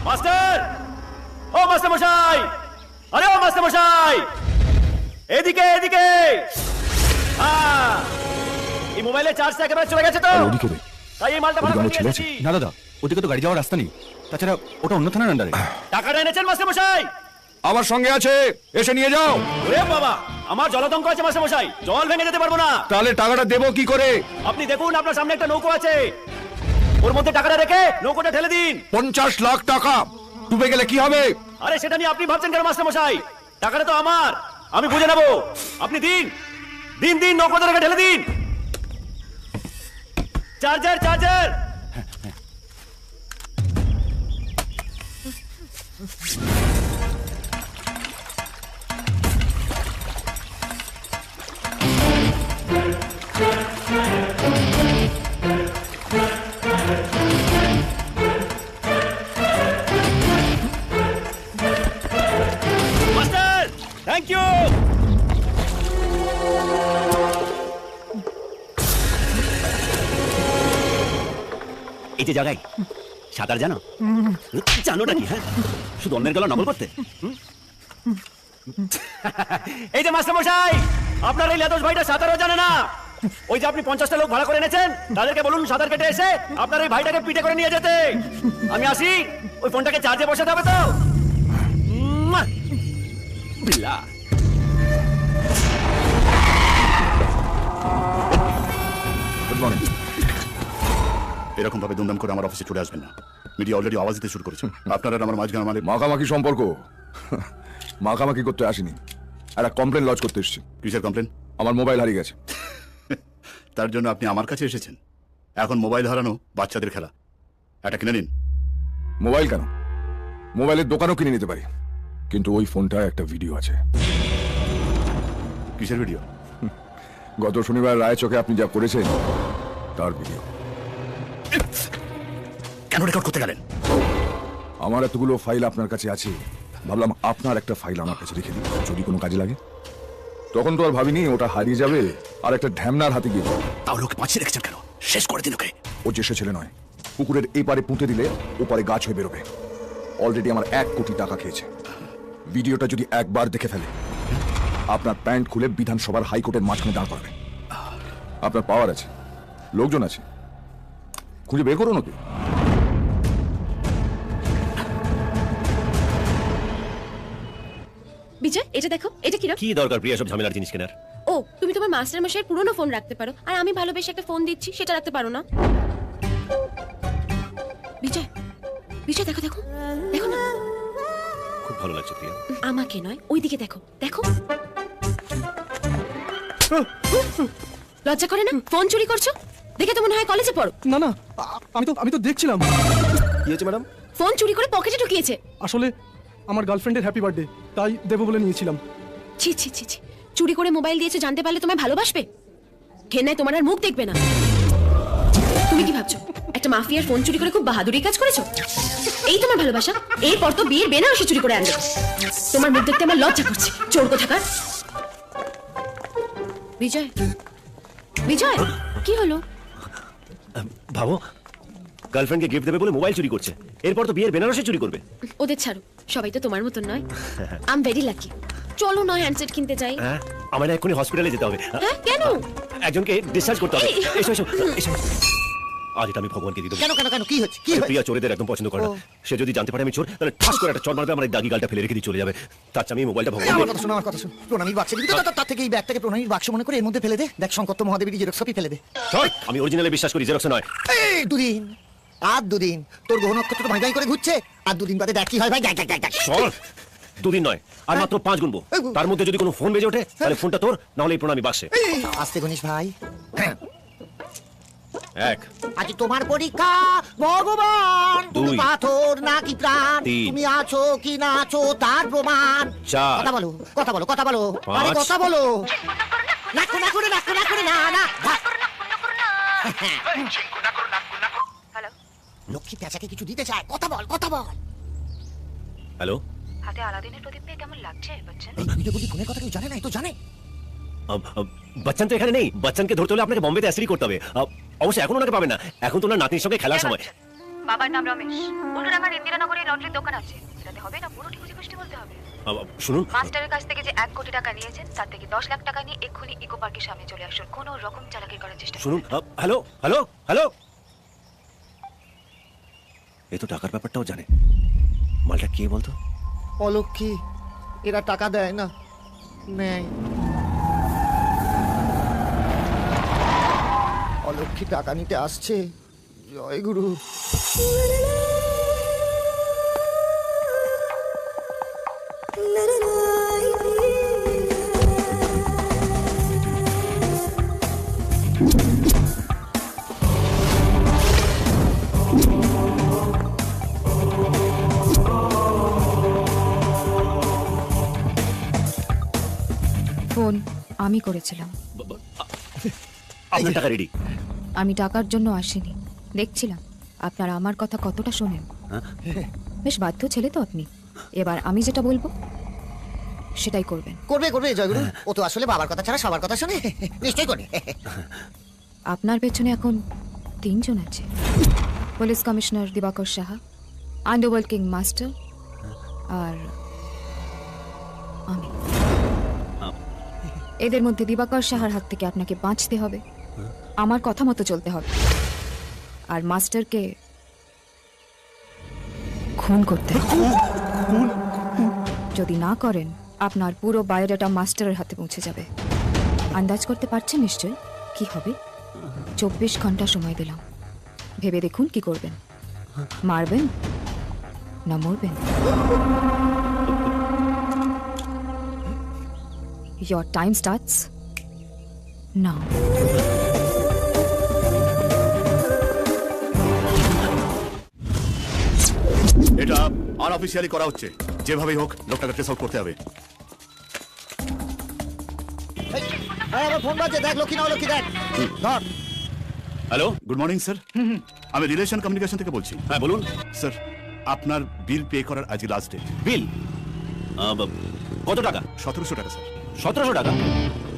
মাস্টার, ও মাস্টার মশাই, আরে ও মাস্টার মশাই, এদিকে এদিকে। এই মোবাইলের চার্জটা একেবারে চলে গেছে তো, ওদিকে রে, তাই এই মালটা ভালো করে নিয়ে এসেছি। না দাদা, ওদিকে তো গাড়ি যাওয়ার রাস্তা নেই, তাছাড়া ওটা অন্য থানার আন্ডারে। টাকাটা এনেছেন মাস্টার মশাই? আমার সঙ্গে আছে, এসে নিয়ে যাও। ওরে বাবা, আমার জলতঙ্ক আছে মাস্টার মশাই, জল ভেঙে যেতে পারবো না। তাহলে টাকাটা দেবো কি করে? আপনি দেখুন, আপনার সামনে একটা নৌকো আছে, ওর মধ্যে টাকাটা রেখে নৌকোটা ঠেলে দিন। 50 লাখ টাকা ডুবে গেলে কি হবে? আরে সেটা নিয়ে আপনি ভাবছেন কেন মাস্টার মশাই? টাকাটা তো আমার, আমি বুঝে নেবো। আপনি দিন দিন দিন, নৌকোটা রেখে ঠেলে দিন। Charger charger. Master, thank you. এই যে জায়গায় সাঁতার জানো? জানো নাকি? হ্যাঁ, শুধু অন্যের গলা নকল করতে। এই যে মাস্টার মশাই, আপনার এই লেদোস ভাইটা সাঁতারও জানে না। ওই যে আপনি 50টা লোক ভাড়া করে এনেছেন, তাদেরকে বলুন সাঁতার কেটে এসে আপনার এই ভাইটাকে পিঠে করে নিয়ে যেতে। আমি আসি, ওই ফোনটাকে চার্জে বসাতে হবে তো। বিল্লা। Good morning. এরকম ভাবে দুমদাম করে আমার অফিসে চলে আসবেন না। মিডিয়া অলরেডি আওয়াজ দিতে শুরু করেছে। আপনারা আর আমার মাঝখানে মানে মাখামাখি সম্পর্ক মাখামাখি করতে আসিনি, একটা কমপ্লেন লজ করতে এসেছি। কিসের কমপ্লেন? আমার মোবাইল হারিয়ে গেছে। তার জন্য আপনি আমার কাছে এসেছেন? এখন মোবাইল হারানো বাচ্চাদের খেলা, একটা কিনে নিন। মোবাইল কেন, মোবাইলের দোকানও কিনে নিতে পারি, কিন্তু ওই ফোনটায় একটা ভিডিও আছে। কিসের ভিডিও? গত শনিবার রায় চোখে আপনি যা করেছেন তার ভিডিও। কেন রেকর্ড করতে গেলেন? আমার এতগুলো ফাইল আপনার কাছে আছে, ভাবলাম আপনার একটা ফাইল আমার কাছে রেখে দিই, যদি কোনো কাজে লাগে। তখন তো আর ভাবিনি ওটা হারিয়ে যাবে আর একটা ঢ্যামনার হাতে গিয়ে যাবে। তাহলে ওকে বাঁচিয়ে রেখেছেন কেন? শেষ করে দিন ওকে। ও যে সে ছেলে নয়, পুকুরের এই পারে পুঁতে দিলে ওপারে গাছ হয়ে বেরোবে। অলরেডি আমার 1 কোটি টাকা খেয়েছে। ভিডিওটা যদি একবার দেখে ফেলে, আপনার প্যান্ট খুলে বিধানসভার হাইকোর্টের মাঝখানে দাঁড় করাবে। আপনার পাওয়ার আছে, লোকজন আছে, খুঁজে বের করুন ওকে। বিজয়, এটা দেখো, এটা কিরকম? কি দরকার প্রিয়া সব ঝামেলার জিনিস কেনার? ও, তুমি তোমার মাস্টার মশাইয়ের পুরনো ফোন রাখতে পারো, আর আমি ভালোবেসে একটা ফোন দিচ্ছি, সেটা রাখতে পারো না? বিজয়, বিজয় দেখো দেখো দেখো না। খুব ভালো লাগছে প্রিয়া। আমাকে নয়, ওইদিকে দেখো দেখো। লজ্জা করে না? ফোন চুরি করছো? দেখে তো মনে হয় কলেজে পড়ো। না না, আমি তো দেখছিলাম। কি হয়েছে ম্যাডাম? ফোন চুরি করে পকেটে ঢুকিয়েছে। আসলে আমার গার্লফ্রেন্ডের হ্যাপি বার্থডে, তাই দেবো বলে নিয়েছিলাম। ছি ছি ছি ছি, চুরি করে মোবাইল দিয়েছে, জানতে পারলে তোমায় ভালোবাসবে? ঘেন্নায় তোমার আর মুখ দেখবে না। তুমি কি ভাবছো একটা মাফিয়ার ফোন চুরি করে খুব বাহাদুরি কাজ করেছো? এই তোমার ভালোবাসা? এরপর তো বিয়ের বেনারসি চুরি করে আনবে। তোমার মুখ দেখতে আমার লজ্জা করছে, চোর কোথাকার। বিজয়, বিজয়, কি হলো? ভাবো, গার্লফ্রেন্ডকে গিফট দেবে বলে মোবাইল চুরি করছে, এরপর তো বিয়ের বেনারসি চুরি করবে। ওদের ছাড়ো, সবাই তো তোমার মতন নয়। I am very lucky. চলো নয় হ্যান্ডসেট কিনতে যাই। হ্যাঁ, আমার না এক্ষুনি হসপিটালে যেতে হবে। হ্যাঁ, কেন? একজনকে ডিসচার্জ করতে হবে। এসো এসো এসো। আজ এটা আমি ভগবানকে দিয়ে দেবো। কেন কেন কেন কি হচ্ছে? কি হচ্ছে? প্রিয়া চোরেদের একদম পছন্দ করে না। সে যদি জানতে পারে আমি চোর, তাহলে ঠাস করে একটা চড় মারবে, আমার এই দাগি গালটা ফেলে রেখে দিয়ে চলে যাবে। তার চেয়ে আমি মোবাইলটা আমার ভগবান। কথা শোনো, আমার কথা শোনো। প্রণামীর বাক্সে দিবি তো, তার থেকে এই ব্যাগটাকে প্রণামীর বাক্স মনে করে এর মধ্যে ফেলে দে। দেখ, শঙ্কর মহাদেবের জেরক্স কপি ফেলে দে। আমি অরিজিনালে বিশ্বাস করি, জেরক্স নয়। এই দুদিন আর দুদিন তোর গ্রহ নক্ষত্র ভাই ভাই করে ঘুরছে, আর দুদিন বাদে দেখ কি হয় ভাই। সর, দুদিন নয়, আর মাত্র 5 গুনবো। তার মধ্যে যদি কোনো ফোন বেজে ওঠে, তাহলে ফোনটা তোর, না হলে এই প্রণামী বাক্সে। আসতে গণেশ ভাই। 1 আজ তোমার পরীক্ষা ভগবান। তুমি 2 পাথর নাকি প্রাণ, 3 তুমি আছো কি না আছো তার প্রমাণ। 4 কথা বলো, কথা বলো, কথা বলো, 5 আরে কথা বলো। না করে না করে না করে না করে না না। হ্যালো, লক্ষ্মী পেঁচাকে কিছু দিতে চায়, কথা বল, কথা বল। হ্যালো, হাতে আলাদিনের প্রদীপ পেয়ে কেমন লাগছে বচ্চন? এই তুই যে বলছি ফোনের কথা কেউ জানে না, তো জানে। বচ্চন তো এখানে নেই। বচ্চনকে ধরতে হলে আপনাকে বোম্বেতে অ্যাসিডি করতে হবে। অবশ্যই এখন ওনাকে পাবেন না, এখন তো ওনার নাতনির সঙ্গে খেলার সময়। বাবার নাম রমেশ, উল্টোডাঙ্গার ইন্দিরানগরে লটারির দোকান আছে। সেটাতে হবে না, পুরো ঠিকুজি কুষ্টি বলতে হবে। শুনুন, মাস্টারের কাছ থেকে যে 1 কোটি টাকা নিয়েছেন, তার থেকে 10 লাখ টাকা নিয়ে এক্ষুনি ইকো পার্কের সামনে চলে আসুন। কোনো রকম চালাকি করার চেষ্টা শুনুন। হ্যালো হ্যালো হ্যালো, এই তো টাকার ব্যাপারটাও জানে। মালটা কে বলতো? অলক্ষী, এরা টাকা দেয় না, নেয়। অলক্ষী টাকা নিতে আসছে। জয় গুরু। ফোন আমি করেছিলাম। আপনার টাকা রেডি। আমি টাকার জন্য আসিনি, দেখছিলাম আপনারা আমার কথা কতটা শোনেন। বেশ বাধ্য ছেলে তো আপনি। এবার আমি যেটা বলবো সেটাই করবেন। করবে করবে জয়গুরু। ও তো আসলে বাবার কথা ছাড়া সবার কথা শোনে, নিশ্চয়ই করবে। আপনার পেছনে এখন 3 জন আছে। পুলিশ কমিশনার দিবাকর সাহা, আন্ডারওয়ার্ল্ড কিং মাস্টার, আর আমি। এদের মধ্যে দিবাকর সাহার হাত থেকে আপনাকে বাঁচতে হবে, আমার কথা মতো চলতে হবে, আর মাস্টারকে খুন করতে হবে। যদি না করেন, আপনার পুরো বায়োডাটা মাস্টারের হাতে পৌঁছে যাবে। আন্দাজ করতে পারছেন নিশ্চয় কি হবে? 24 ঘন্টা সময় দিলাম, ভেবে দেখুন কি করবেন। মারবেন না মরবেন? Your time starts now. এটা আনঅফিশিয়ালি করা হচ্ছে, যেভাবেই হোক লোকটাকে ট্রেস আউট করতে হবে। আমার ফোন বাজে, দেখ লক্ষ্মী না লক্ষ্মী, দেখ ধর। Hello, good morning sir. আমি রিলেশন কমিউনিকেশন থেকে বলছি। হ্যাঁ বলুন স্যার, আপনার বিল পে করার আজকে লাস্ট ডেট। বিল কত টাকা? 1700 টাকা স্যার। 1700 টাকা?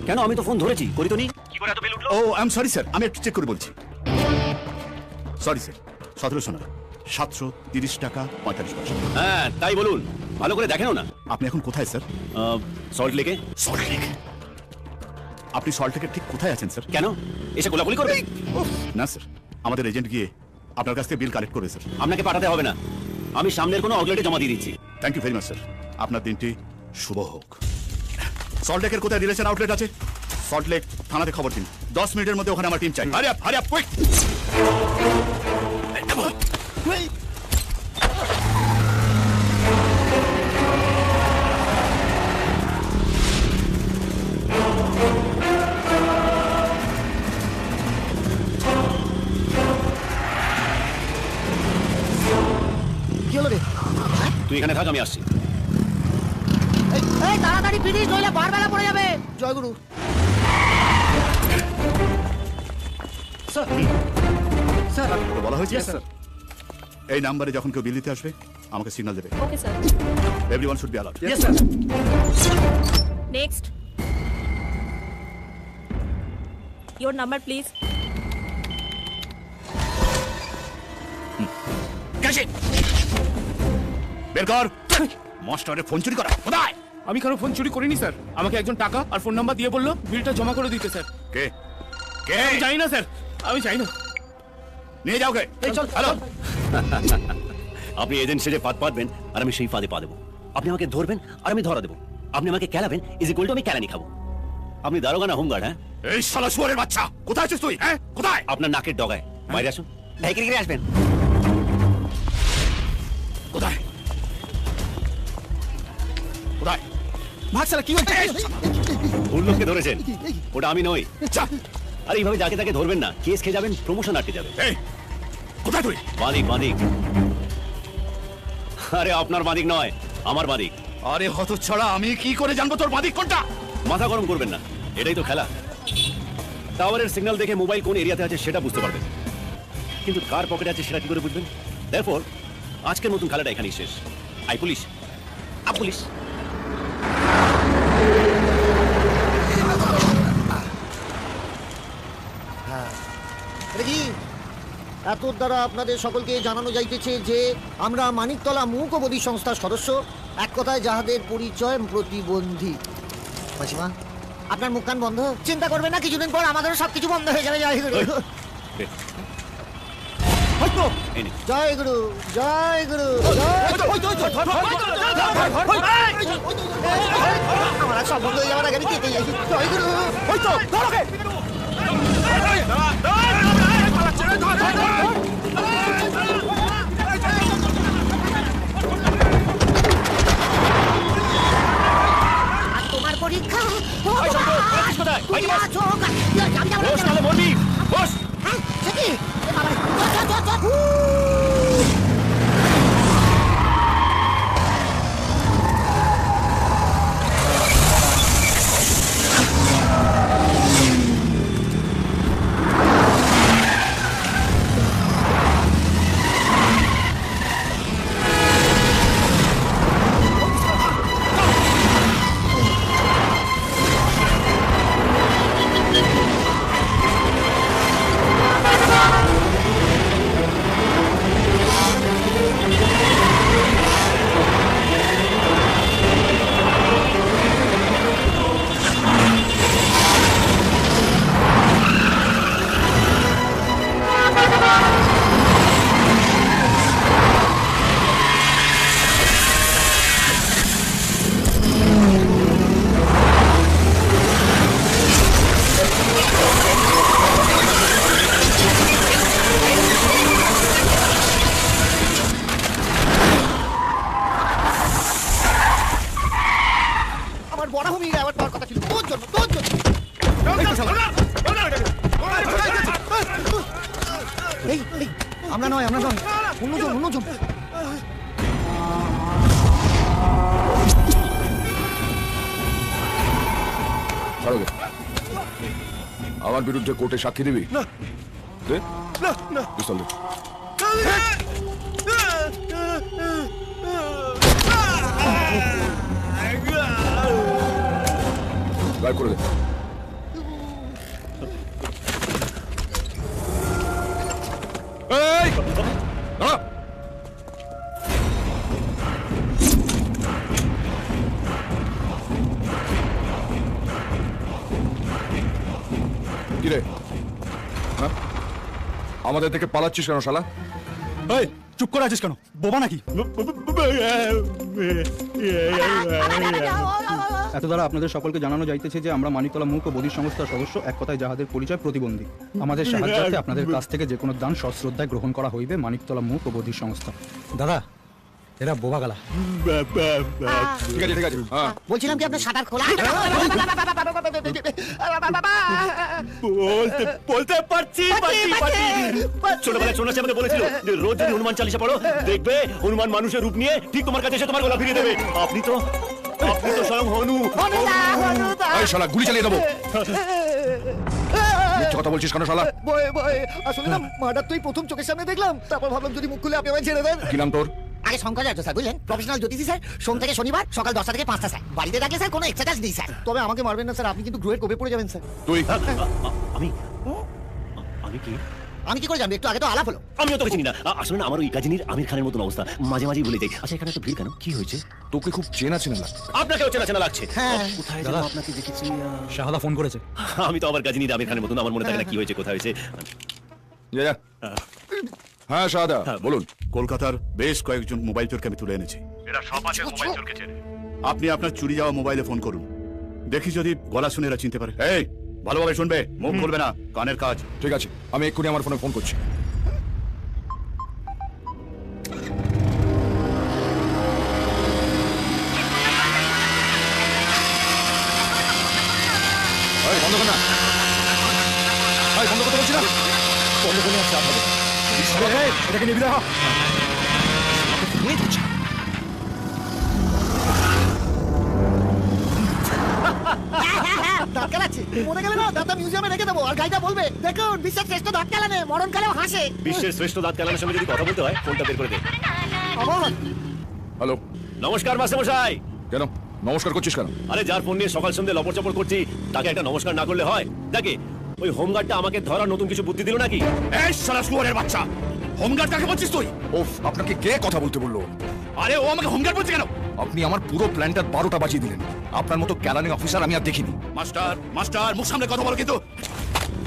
কেন, আমি তো ফোন ধরেছি, করি তো নি। কি করে এত বিল উঠলো? ও আই এম সরি স্যার, আমি একটু চেক করে বলছি। সরি স্যার, 1700 না, 730 টাকা 45 পয়সা। হ্যাঁ তাই বলুন, ভালো করে দেখেনও না। আপনি এখন কোথায় স্যার? সল্ট লেকে। Salt lake? আপনি সল্ট লেকের ঠিক কোথায় আছেন স্যার? কেন, এসে গোলাগুলি করবে? না স্যার, আমাদের এজেন্ট গিয়ে আপনার কাছ থেকে বিল কালেক্ট করবে স্যার। আপনাকে পাঠাতে হবে না, আমি সামনের কোনো আউটলেটে জমা দিয়ে দিচ্ছি। Thank you very much sir, আপনার দিনটি শুভ হোক। সল্ট লেকের কোথায় রিলেশন আউটলেট আছে? সল্ট লেক থানাতে খবর দিন, 10 মিনিটের মধ্যে ওখানে আমার টিম চাই। Hurry up quick. তুই এখানে থাক, আমি আসছি। এই তাড়াতাড়ি ফিরিস, নইলে বারবেলা পড়ে যাবে। জয়গুরু। স্যার বলা হয়েছে স্যার, এই নাম্বারে যখন কেউ বিল দিতে আসবে আমাকে সিগন্যাল দেবে। Okay sir. Everyone should be alert. Yes sir. Next, your number please. ক্যাশে বের কর। মাস্টারের ফোন চুরি করা কোথায়? আমি কারো ফোন চুরি করিনি স্যার, আমাকে একজন টাকা আর ফোন নাম্বার দিয়ে বললো বিলটা জমা করে দিতে স্যার। কে কে? আমি জানি না স্যার, আমি জানি না। নিয়ে যাও কে? চল হ্যালো। আপনি এজেন্ট সেজে ফাঁদ পাতবেন আর আমি সেই ফাঁদে পা দেবো। আপনি আমাকে ধরবেন আর আমি ধরা দেবো। আপনি আমাকে কেলাবেন, ইজ ইকুয়াল টু আমি কেলানি খাবো। আপনি দারোগা না হোমগার্ড? হ্যাঁ, এই শালা শুয়োরের বাচ্চা, কোথায় আছিস তুই? হ্যাঁ কোথায়? আপনার নাকের ডগায়। বাইরে আসুন, ঢাইকে আসবেন। কোথায় কোথায়? ভাগ শালা, কি হচ্ছে? ভুল লোককে ধরেছেন, ওটা আমি নই। আর এইভাবে যাকে তাকে ধরবেন না, কেস খেয়ে যাবেন, প্রমোশন আটকে যাবে। কোথায় তুই? মালিক মালিক। আরে আপনার মালিক নয়, আমার মালিক। আরে হতচ্ছাড়া, আমি কি করে জানবো তোর মালিক কোনটা? মাথা গরম করবেন না, এটাই তো খেলা। টাওয়ারের সিগন্যাল দেখে মোবাইল কোন এরিয়াতে আছে সেটা বুঝতে পারবেন, কিন্তু কার পকেটে আছে সেটা কি করে বুঝবেন? দেয়ারফর আজকের মতন খেলাটা এখানেই শেষ। I police, up police. এটা কি? এত দ্বারা আপনাদের সকলকে জানানো যাইতেছে যে আমরা মানিকতলা মূকবধি সংস্থার সদস্য, এক কথায় যাহাদের পরিচয় প্রতিবন্ধী। মাসিমা, আপনার মুখ কান বন্ধ, চিন্তা করবেন না, কিছুদিন পর আমাদের সবকিছু বন্ধ হয়ে যাবে। জয় গুরু, জয় গুরু, জয় গুরু। আমার সব বন্ধ হয়ে যাওয়ার আগে আমি কেটে যাই। জয় গুরু। তোমার পরীক্ষা আমরা নয়, আমরা নয়, অন্যজন, অন্যজন। আমার বিরুদ্ধে কোর্টে সাক্ষী দিবি? না দে না না পিস্তল দে। গায়েব করে দে। এই দাঁড়া। কিরে, হ্যাঁ? আমাদের থেকে পালাচ্ছিস কেন শালা? এই চুপ করে আছিস কেন, বোবা নাকি? এত দ্বারা আপনাদের সকলকে জানানো যাইতেছে যে আমরা মানিকতলা মূক ও বধির সংস্থার সদস্য, এক কথায় যাহাদের পরিচয় প্রতিবন্ধী। আমাদের সাহায্যার্থে আপনাদের কাছ থেকে যে কোনো দান সশ্রদ্ধায় গ্রহণ করা হইবে মানিকতলা মূক ও বধির সংস্থা। দাদা, এরা বোবা গালা। ঠিক আছে ঠিক আছে, হ্যাঁ বলছিলাম কি আপনার শাটার খোলা? বলতে পারছি, ছোটবেলায় সোনাচি আমাকে বলেছিল যে রোজ যদি হনুমান চালিশা পড়ো দেখবে হনুমান মানুষের রূপ নিয়ে ঠিক তোমার কাছে এসে তোমার গলা ফিরিয়ে দেবে। আপনি তো স্বয়ং হনু। এই শালা গুলি চালিয়ে দেবো। মিথ্যে কথা বলছিস কেন শালা? বয় বয় আসলে না মার্ডার তুই প্রথম চোখের সামনে দেখলাম, তারপর ভাবলাম যদি মুখ খুলে আপনি আমায় ছেড়ে দেন। কি নাম তোর? আগে শঙ্করাচার্য স্যার, বুঝলেন, প্রফেশনাল জ্যোতিষী স্যার, সোম থেকে শনিবার সকাল 10টা থেকে 5টা স্যার। বাড়িতে থাকলে স্যার কোনো এক্সট্রা চার্জ নেই স্যার। তবে আমাকে মারবেন না স্যার, আপনি কিন্তু গ্রহের কোপে পড়ে যাবেন স্যার। তুই আমি কি আমি কি করে জানবো? একটু আগে তো আলাপ হলো। আমিও তোকে চিনি না। আসলে না আমার ওই কাজিনীর আমির খানের মতন অবস্থা, মাঝে মাঝে ভুলে যাই। আচ্ছা এখানে তো ভিড় কেন, কি হয়েছে? তোকে খুব চেনা চেনা লাগছে। আপনাকেও চেনা চেনা লাগছে। হ্যাঁ কোথায় যেন আপনাকে দেখেছি। শাহাদা ফোন করেছে। আমি তো আবার কাজিনীর আমির খানের মতন, আমার মনে থাকে না কি হয়েছে, কোথায় হয়েছে। হ্যাঁ শাহাদা বলুন। কলকাতার বেশ কয়েকজন মোবাইল চোরকে আমি তুলে এনেছি। এরা সব আছে মোবাইল চোরকে চেনে। আপনি আপনার চুরি যাওয়া মোবাইলে ফোন করুন, দেখি যদি গলা শুনে এরা চিনতে পারে। এই ভালোভাবে শুনবে, মুখ খুলবে না, কানের কাজ। ঠিক আছে, আমি এক্ষুনি আমার ফোনে ফোন করছি। বন্ধ কর না, বন্ধ করতে বলছি না। বন্ধ করলে চাপ হবে। এটাকে নিবি না। দাঁত কালাচ্ছি, মনে গেলে না দাঁতটা মিউজিয়ামে রেখে দেবো, আর গাইটা বলবে দেখুন বিশ্বের শ্রেষ্ঠ দাঁত কালানে, মরণকালেও হাসে। বিশ্বের শ্রেষ্ঠ দাঁত কালানের সঙ্গে যদি কথা বলতে হয় ফোনটা বের করে দে। হ্যালো, নমস্কার মাস্টারমশাই। কেন নমস্কার করছিস কেন? আরে যার ফোন নিয়ে সকাল সন্ধ্যে লপড় চপড় করছি তাকে একটা নমস্কার না করলে হয়? দেখে ওই হোমগার্ডটা আমাকে ধরার নতুন কিছু বুদ্ধি দিল নাকি? এই শালা শুয়োরের বাচ্চা, হোমগার্ড কাকে বলছিস তুই? ওফ, আপনাকে কে কথা বলতে বললো? আরে ও আমাকে হোমগার্ড বলছে কেন? আপনি আমার পুরো প্ল্যানটার 12টা বাজিয়ে দিলেন। আপনার মতো ক্যালানি অফিসার আমি আর দেখিনি। মাস্টার মাস্টার মুখ সামনে কথা বলো কিন্তু।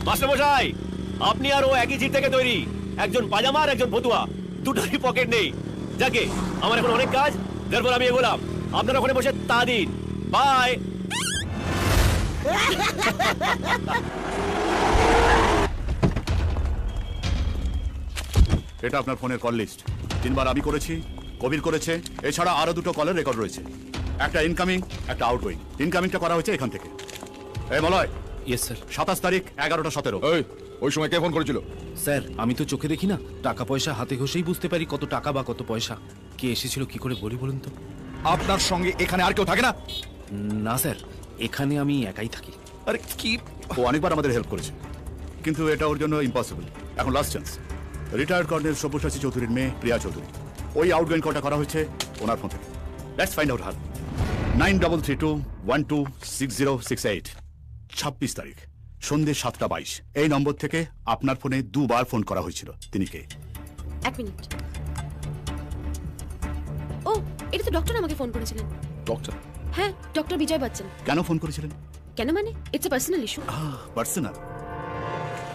মাস্টারমশাই আপনি আর ও একই জিট থেকে তৈরি, একজন পাজামা আর একজন ফতুয়া, দুটোরই পকেট নেই। যাকে আমার এখন অনেক কাজ, তারপর আমি এগোলাম। আপনারা ওখানে বসে তা দিন। বাই। এটা আপনার ফোনের কল লিস্ট। 3বার আমি করেছি, কবির করেছে, এছাড়া আরো 2টো কলের রেকর্ড রয়েছে। একটা ইনকামিং, একটা আউটগোয়িং। ইনকামিংটা করা হয়েছে এখান থেকে। এই মলয়। Yes sir. 27 তারিখ 11:17। ওই সময় কে ফোন করেছিল? স্যার আমি তো চোখে দেখি না, টাকা পয়সা হাতে ঘষেই বুঝতে পারি কত টাকা বা কত পয়সা। কে এসেছিল কি করে বলি বলুন তো? আপনার সঙ্গে এখানে আর কেউ থাকে না? না স্যার, এখানে আমি একাই থাকি। আরে কি, ও অনেকবার আমাদের হেল্প করেছে, কিন্তু এটা ওর জন্য ইম্পসিবল। এখন last chance. Retired colonel Sabyasachi চৌধুরীর মেয়ে প্রিয়া চৌধুরী, ওই আউটগোয়িং কলটা করা হয়েছে ওনার ফোন থেকে। লেটস ফাইন্ড আউট হার। 9332126068। 26 তারিখ সন্ধ্যে 7:22 এই নম্বর থেকে আপনার ফোনে 2বার ফোন করা হয়েছিল। তিনি কে? এক মিনিট। ও, এটা তো ডক্টর আমাকে ফোন করেছিলেন। ডক্টর? হ্যাঁ, ডক্টর বিজয় বচ্চন। কেন ফোন করেছিলেন? কেন মানে? It's a personal issue. Personal?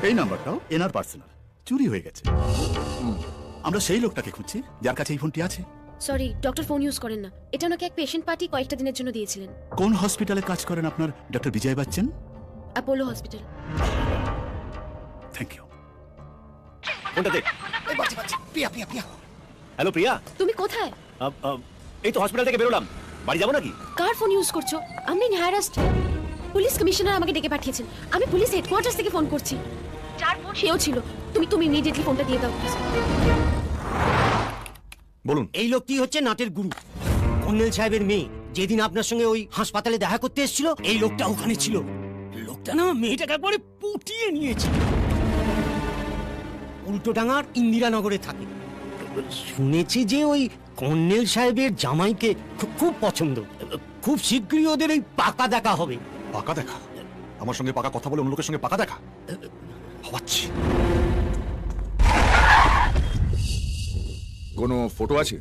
এই নাম্বারটাও এনার পার্সোনাল, চুরি হয়ে গেছে। আমরা সেই লোকটাকে খুঁজছি যার কাছে এই ফোনটি আছে। সরি, ডক্টর ফোন ইউজ করেন না। এটা ওনাকে এক পেশেন্ট পার্টি কয়েকটা দিনের জন্য দিয়েছিলেন। কোন হসপিটালে কাজ করেন আপনার doctor Bijoy Bachchan? Apollo hospital. Thank you. ফোনটা দে। এই বাচ্চা প্রিয়া প্রিয়া প্রিয়া। হ্যালো প্রিয়া। তুমি কোথায়? এই তো হসপিটাল থেকে বেরোলাম, বাড়ি যাবো নাকি? কার ফোন ইউজ করছো? আমি হ্যারাস্ট। পুলিশ কমিশনার আমাকে ডেকে পাঠিয়েছেন। আমি পুলিশ হেডকোয়ার্টার্স থেকে ফোন করছি। যার ফোন সেও ছিল। তুমি ইমিডিয়েটলি ফোনটা দিয়ে দাও প্লিজ। বলুন। এই লোকটি হচ্ছে নাটের গুরু, কর্নেল সাহেবের মেয়ে। যেদিন আপনার সঙ্গে ওই হাসপাতালে দেখা করতে এসেছিল এই লোকটা ওখানে ছিল। লোকটা না মেয়েটাকে একবারে পুটিয়ে নিয়েছে। উল্টোডাঙ্গার ইন্দিরানগরে থাকে। শুনেছি যে ওই কর্নেল সাহেবের জামাইকে খুব পছন্দ। খুব শীঘ্রই ওদের ওই পাকা দেখা হবে। পাকা দেখা? আমার সঙ্গে পাকা কথা বলে অন্য লোকের সঙ্গে পাকা দেখা? হওয়াচ্ছি। কোনো ফটো আছে?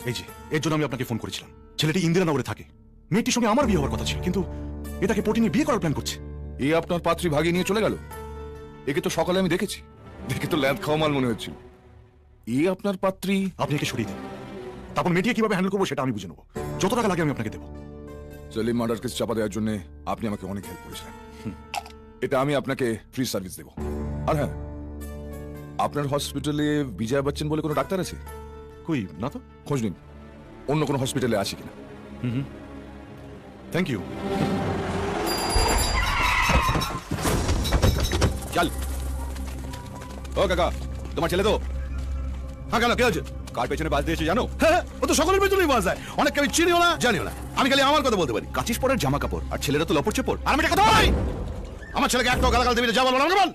এই যে, এর জন্য আমি আপনাকে ফোন করেছিলাম। ছেলেটি ইন্দিরানগরে থাকে। মেয়েটির সঙ্গে আমার বিয়ে হওয়ার কথা ছিল, কিন্তু এটাকে পটি নিয়ে বিয়ে করার প্ল্যান করছে। এ আপনার পাত্রী ভাগিয়ে নিয়ে চলে গেল। একে তো সকালে আমি দেখেছি, দেখে তো ল্যাদ খাওয়া মাল মনে হচ্ছিল। এ আপনার পাত্রী? আপনি একে সরিয়ে দিন, তারপর মেয়েটিকে কিভাবে হ্যান্ডেল করবো সেটা আমি বুঝে নেবো। যত টাকা লাগে আমি আপনাকে দেবো। সেলিম মার্ডার কেস চাপা দেওয়ার জন্য আপনি আমাকে অনেক হেল্প করেছিলেন। এটা আমি আপনাকে ফ্রি সার্ভিস দেবো। আর হ্যাঁ, আপনার হসপিটালে বিজয় বচ্চন বলে কোনো ডাক্তার আছে? কই না তো, খোঁজ নিন অন্য কোনো হসপিটালে আছে কিনা। Thank you. চল। ও কাকা, তোমার ছেলে তো? হ্যাঁ, কেন, কে হচ্ছে? কার পেছনে বাজ দিয়েছে জানো? হ্যাঁ, ও তো সকলের পেছনেই বাজ দেয়। অনেককে আমি চিনিও না, জানিও না। আমি খালি আমার কথা বলতে পারি। কাচিস পরের জামা কাপড়, আর ছেলেরা তো লপট চেপড়। আর আমি এটা কথা বলি, আমার ছেলেকে একটাও গালাগাল দেবে না, যা বলবো আমাকে বল।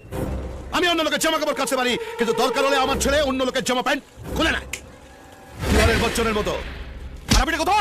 আমি অন্য লোকের জামা কাপড় কাচতে পারি, কিন্তু দরকার হলে আমার ছেলে অন্য লোকের জামা প্যান্ট খুলে নেয়, ঘরের বচ্চনের মতো। আর আমি এটা কথা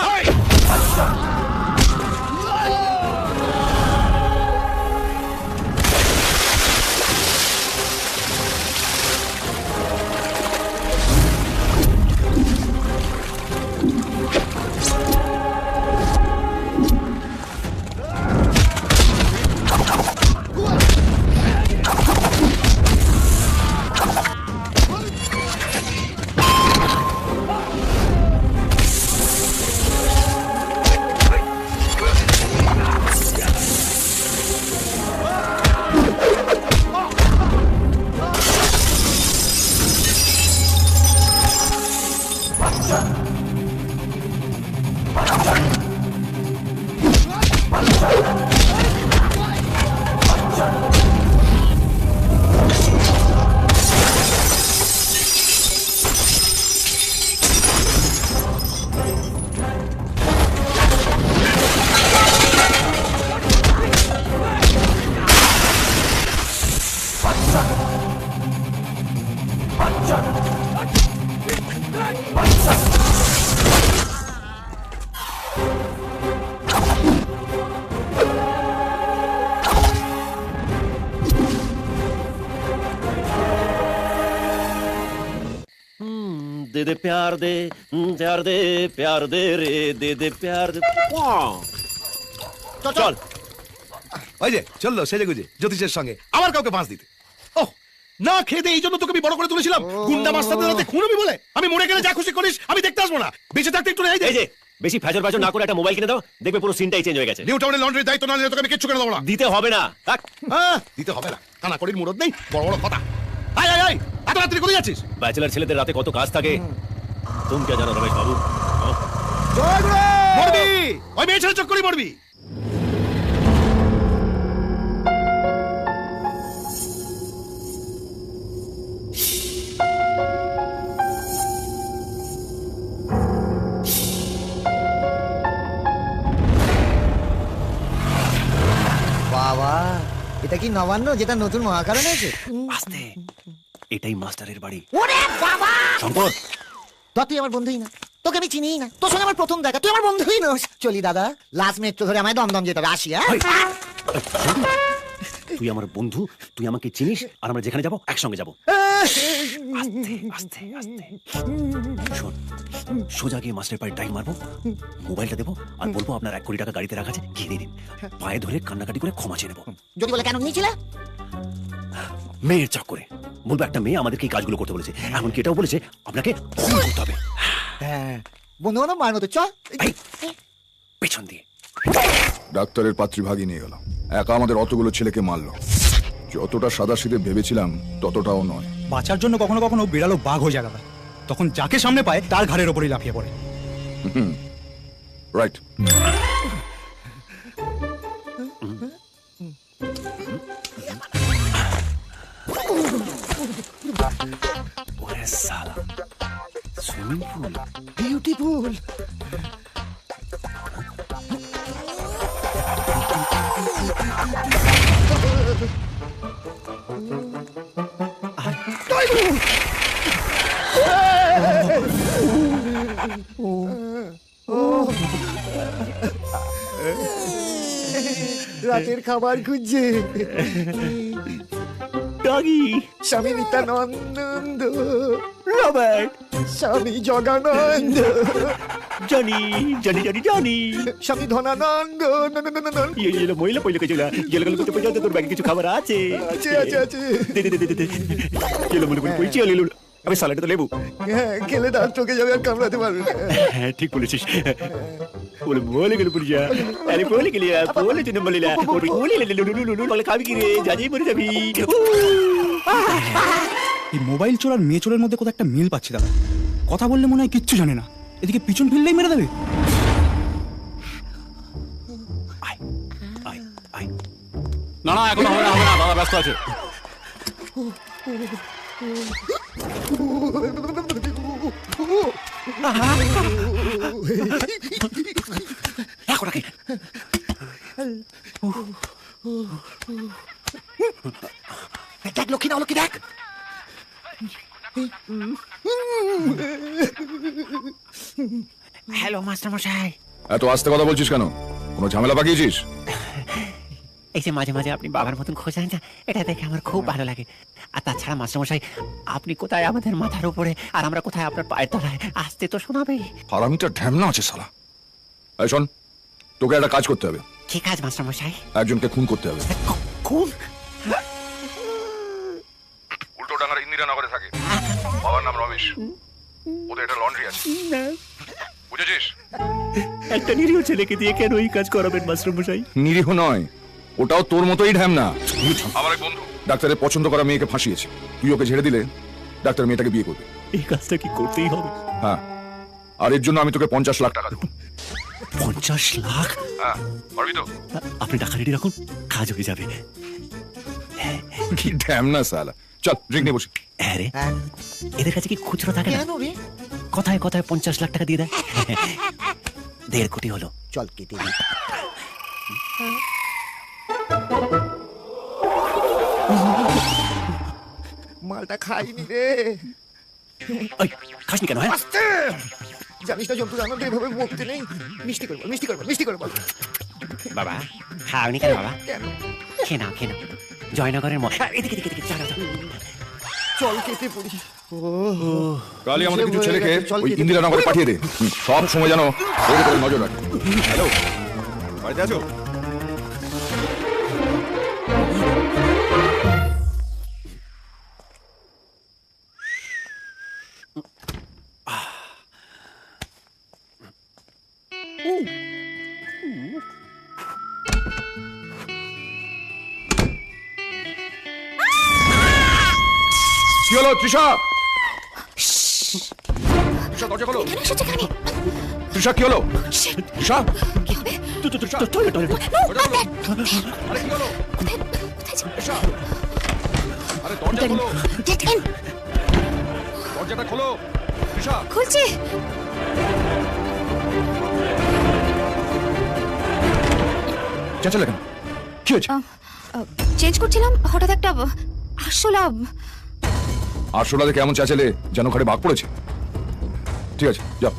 दे दे प्यार दे प्यार दे रे दे प्यार दे চল। ওই যে চললো সেজে গুজে জ্যোতিষের সঙ্গে আমার কাউকে বাঁশ দিতে। ওহ, না খেতে এই জন্য তোকে আমি বড় করে তুলেছিলাম, গুন্ডা মাস্টারদের হাতে খুন হবি বলে। আমি মরে গেলে যা খুশি করিস, আমি দেখতে আসবো না। বেঁচে থাকতে একটু এই যে বেশি ফ্যাজর ফ্যাজর না করে একটা মোবাইল কিনে দাও, দেখবে পুরো সিনটাই চেঞ্জ হয়ে গেছে। নিউ টাউনের লন্ড্রির দায়িত্ব না নিলে তোকে আমি কিচ্ছু করে দেবো না। দিতে হবে না, থাক। হ্যাঁ, দিতে হবে না, কানা করির মুরদ নেই, বড় বড় কথা। আয় আয় আয়, এত রাত্রি করে যাচ্ছিস? ব্যাচেলার ছেলেদের রাতে কত কাজ থাকে, তুমি কে জানো রমেশ বাবু? মরবি, ওই মেয়ে ছেলে চক্করই মরবি। বাবা, এটা কি নবান্ন যেটা নতুন মহাকারণ হয়েছে? আস্তে, এটাই মাস্টারের বাড়ি। ওরে বাবা, শঙ্কর, তুই আমার বন্ধুই না, তোকে আমি চিনিই না, তোর সঙ্গে আমার প্রথম দেখা, তুই আমার বন্ধুই না। চলি দাদা, লাস্ট মেট্রো ধরে আমায় দমদম যেতে হবে, আসি। তুই আমার বন্ধু, তুই আমাকে চিনিস, আর আমরা যেখানে যাবো একসঙ্গে যাবো। আস্তে আস্তে আস্তে, শোন, সোজা গিয়ে মাস্টারের বাড়ি টাইম মারবো, মোবাইলটা দেবো, আর বলবো আপনার 1 কোটি টাকা গাড়িতে রাখা আছে, গিয়ে দিয়ে দিন। পায়ে ধরে কান্নাকাটি করে ক্ষমা চেয়ে নেবো। যদি বলে কেন নিয়েছিলে? মেয়ের চক্করে বলবো একটা মেয়ে আমাদেরকে এই কাজগুলো করতে বলেছে, এমনকি এটাও বলেছে আপনাকে খুন করতে হবে। হ্যাঁ, বন্ধু বান্ধব মার মতো, চ পেছন দিয়ে। ডাক্তারের পাত্রী ভাগিয়ে নিয়ে গেল, একা আমাদের অতগুলো ছেলেকে মারলো। যতটা সাদাসিধে ভেবেছিলাম ততটাও নয়। বাঁচার জন্য কখনো কখনো বিড়ালও বাঘ হয়ে যায় দাদা, তখন যাকে সামনে পায় তার ঘাড়ের ওপরেই লাফিয়ে পড়ে। রাইট। ওরে সালা, সুইমিং পুল, বিউটিফুল। রাতের খাবার খুঁজছে ডগি, স্বামী নিত্যানন্দ, রবার্ট, স্বামী জগানন্দ, জনি জনি জনি জনি, স্বামী ধনানন্দ, ইয়ে মহিলা পইলে কে চলা গেল গেল করতে পর্যন্ত তোর ব্যাগে কিছু খাবার আছে। আছে আছে আছে, দে দে দে দে, চলো মনে করে কইছি আলে লুল। আমি সালাডটা তো লেবু। হ্যাঁ, খেলে দাঁত চোখে যাবে আর কামড়াতে পারবে না। হ্যাঁ, ঠিক বলেছিস। বলে বলে গেল পুরিয়া, আরে বলে গেলি, বলে জন্য বলিলা, বলে লুলু বলে খাবি কি রে, যাই মরে যাবি। এই মোবাইল চোর আর মেয়ে চোরের মধ্যে কোথাও একটা মিল পাচ্ছি দাদা। কথা বললে মনে হয় কিচ্ছু জানে না, এদিকে পিছন ফিরলেই মেরে দেবে। না না, এখন হবে না, হবে না, দাদা ব্যস্ত আছে। এখন রাখে দেখ লক্ষ্মী না লক্ষ্মী দেখ হ্যালো মাস্টার মশাই। এত আস্তে কথা বলছিস কেন? কোনো ঝামেলা পাকিয়েছিস? এই যে মাঝে মাঝে আপনি বাবার মতন খোঁজেন না, এটা দেখে আমার খুব ভালো লাগে। আর তাছাড়া মাস্টার মশাই, আপনি কোথায় আমাদের মাথার উপরে আর আমরা কোথায় আপনার পায়ের তলায়, আসতে তো শোনাবেই। হারামিটা ঢ্যামনা আছে শালা। এই শোন, তোকে একটা কাজ করতে হবে। কি কাজ মাস্টার মশাই? একজনকে খুন করতে হবে। খুন? উল্টোডাঙ্গার ইন্দিরানগরে থাকে, বাবার নাম রমেশ। ওদের একটা লন্ড্রি আছে, বুঝেছিস? একটা নিরীহ ছেলেকে দিয়ে কেন এই কাজ করাবেন মাস্টার মশাই? নিরীহ নয়, ওটাও তোর মতোই ঢ্যামনা। আমার এক বন্ধু ডাক্তারের পছন্দ করা মেয়েকে ফাঁসিয়েছে। তুই ওকে ঝেড়ে দিলে ডাক্তার মেয়েটাকে বিয়ে করবে। এই কাজটা কি করতেই হবে? হ্যাঁ, আর এর জন্য আমি তোকে 50 লাখ টাকা দেবো। 50 লাখ? হ্যাঁ, পারবি তো? আপনি টাকা রেডি রাখুন, কাজ হয়ে যাবে। কি ঢ্যামনা শালা। চল ড্রিঙ্ক নিয়ে বসি। হ্যাঁ রে, এদের কাছে কি খুচরো থাকে না? কথায় কথায় 50 লাখ টাকা দিয়ে দেয়। 1.5 কোটি হলো। চল কেটে দিই। মালটা খাইনি রে। খাসনি কেন? হ্যাঁ, আস্তে জানিস না জন্তু জানো এভাবে মুখতে নেই। মিষ্টি করবো মিষ্টি করবো মিষ্টি করবো। বাবা খাওনি কেন বাবা? কেন? খেয়ে নাও খেয়ে নাও। জয়নগরের এদিকে এদিকে এদিকে, চলো চলো। চল কেটে পড়ি। কালি আমাদের কিছু ছেলেকে ওই ইন্দিরানগরে পাঠিয়ে দে। সব সময় যেন ওর উপরে নজর রাখে। হ্যালো, বাড়িতে আছো? কি হলো তৃষা? তৃষা দরজা খোলো। তৃষা কি হলো? তৃষা আরে কি হলো? তৃষা আরে দরজা খোলো। দরজাটা খোলো তৃষা। খুলছি। চেঁচালে কেন? কি হয়েছে? চেঞ্জ করছিলাম, হঠাৎ একটা আরশোলা। আরশোলা দেখে এমন চেঁচালে যেন ঘরে বাঘ পড়েছে। ঠিক আছে যাও।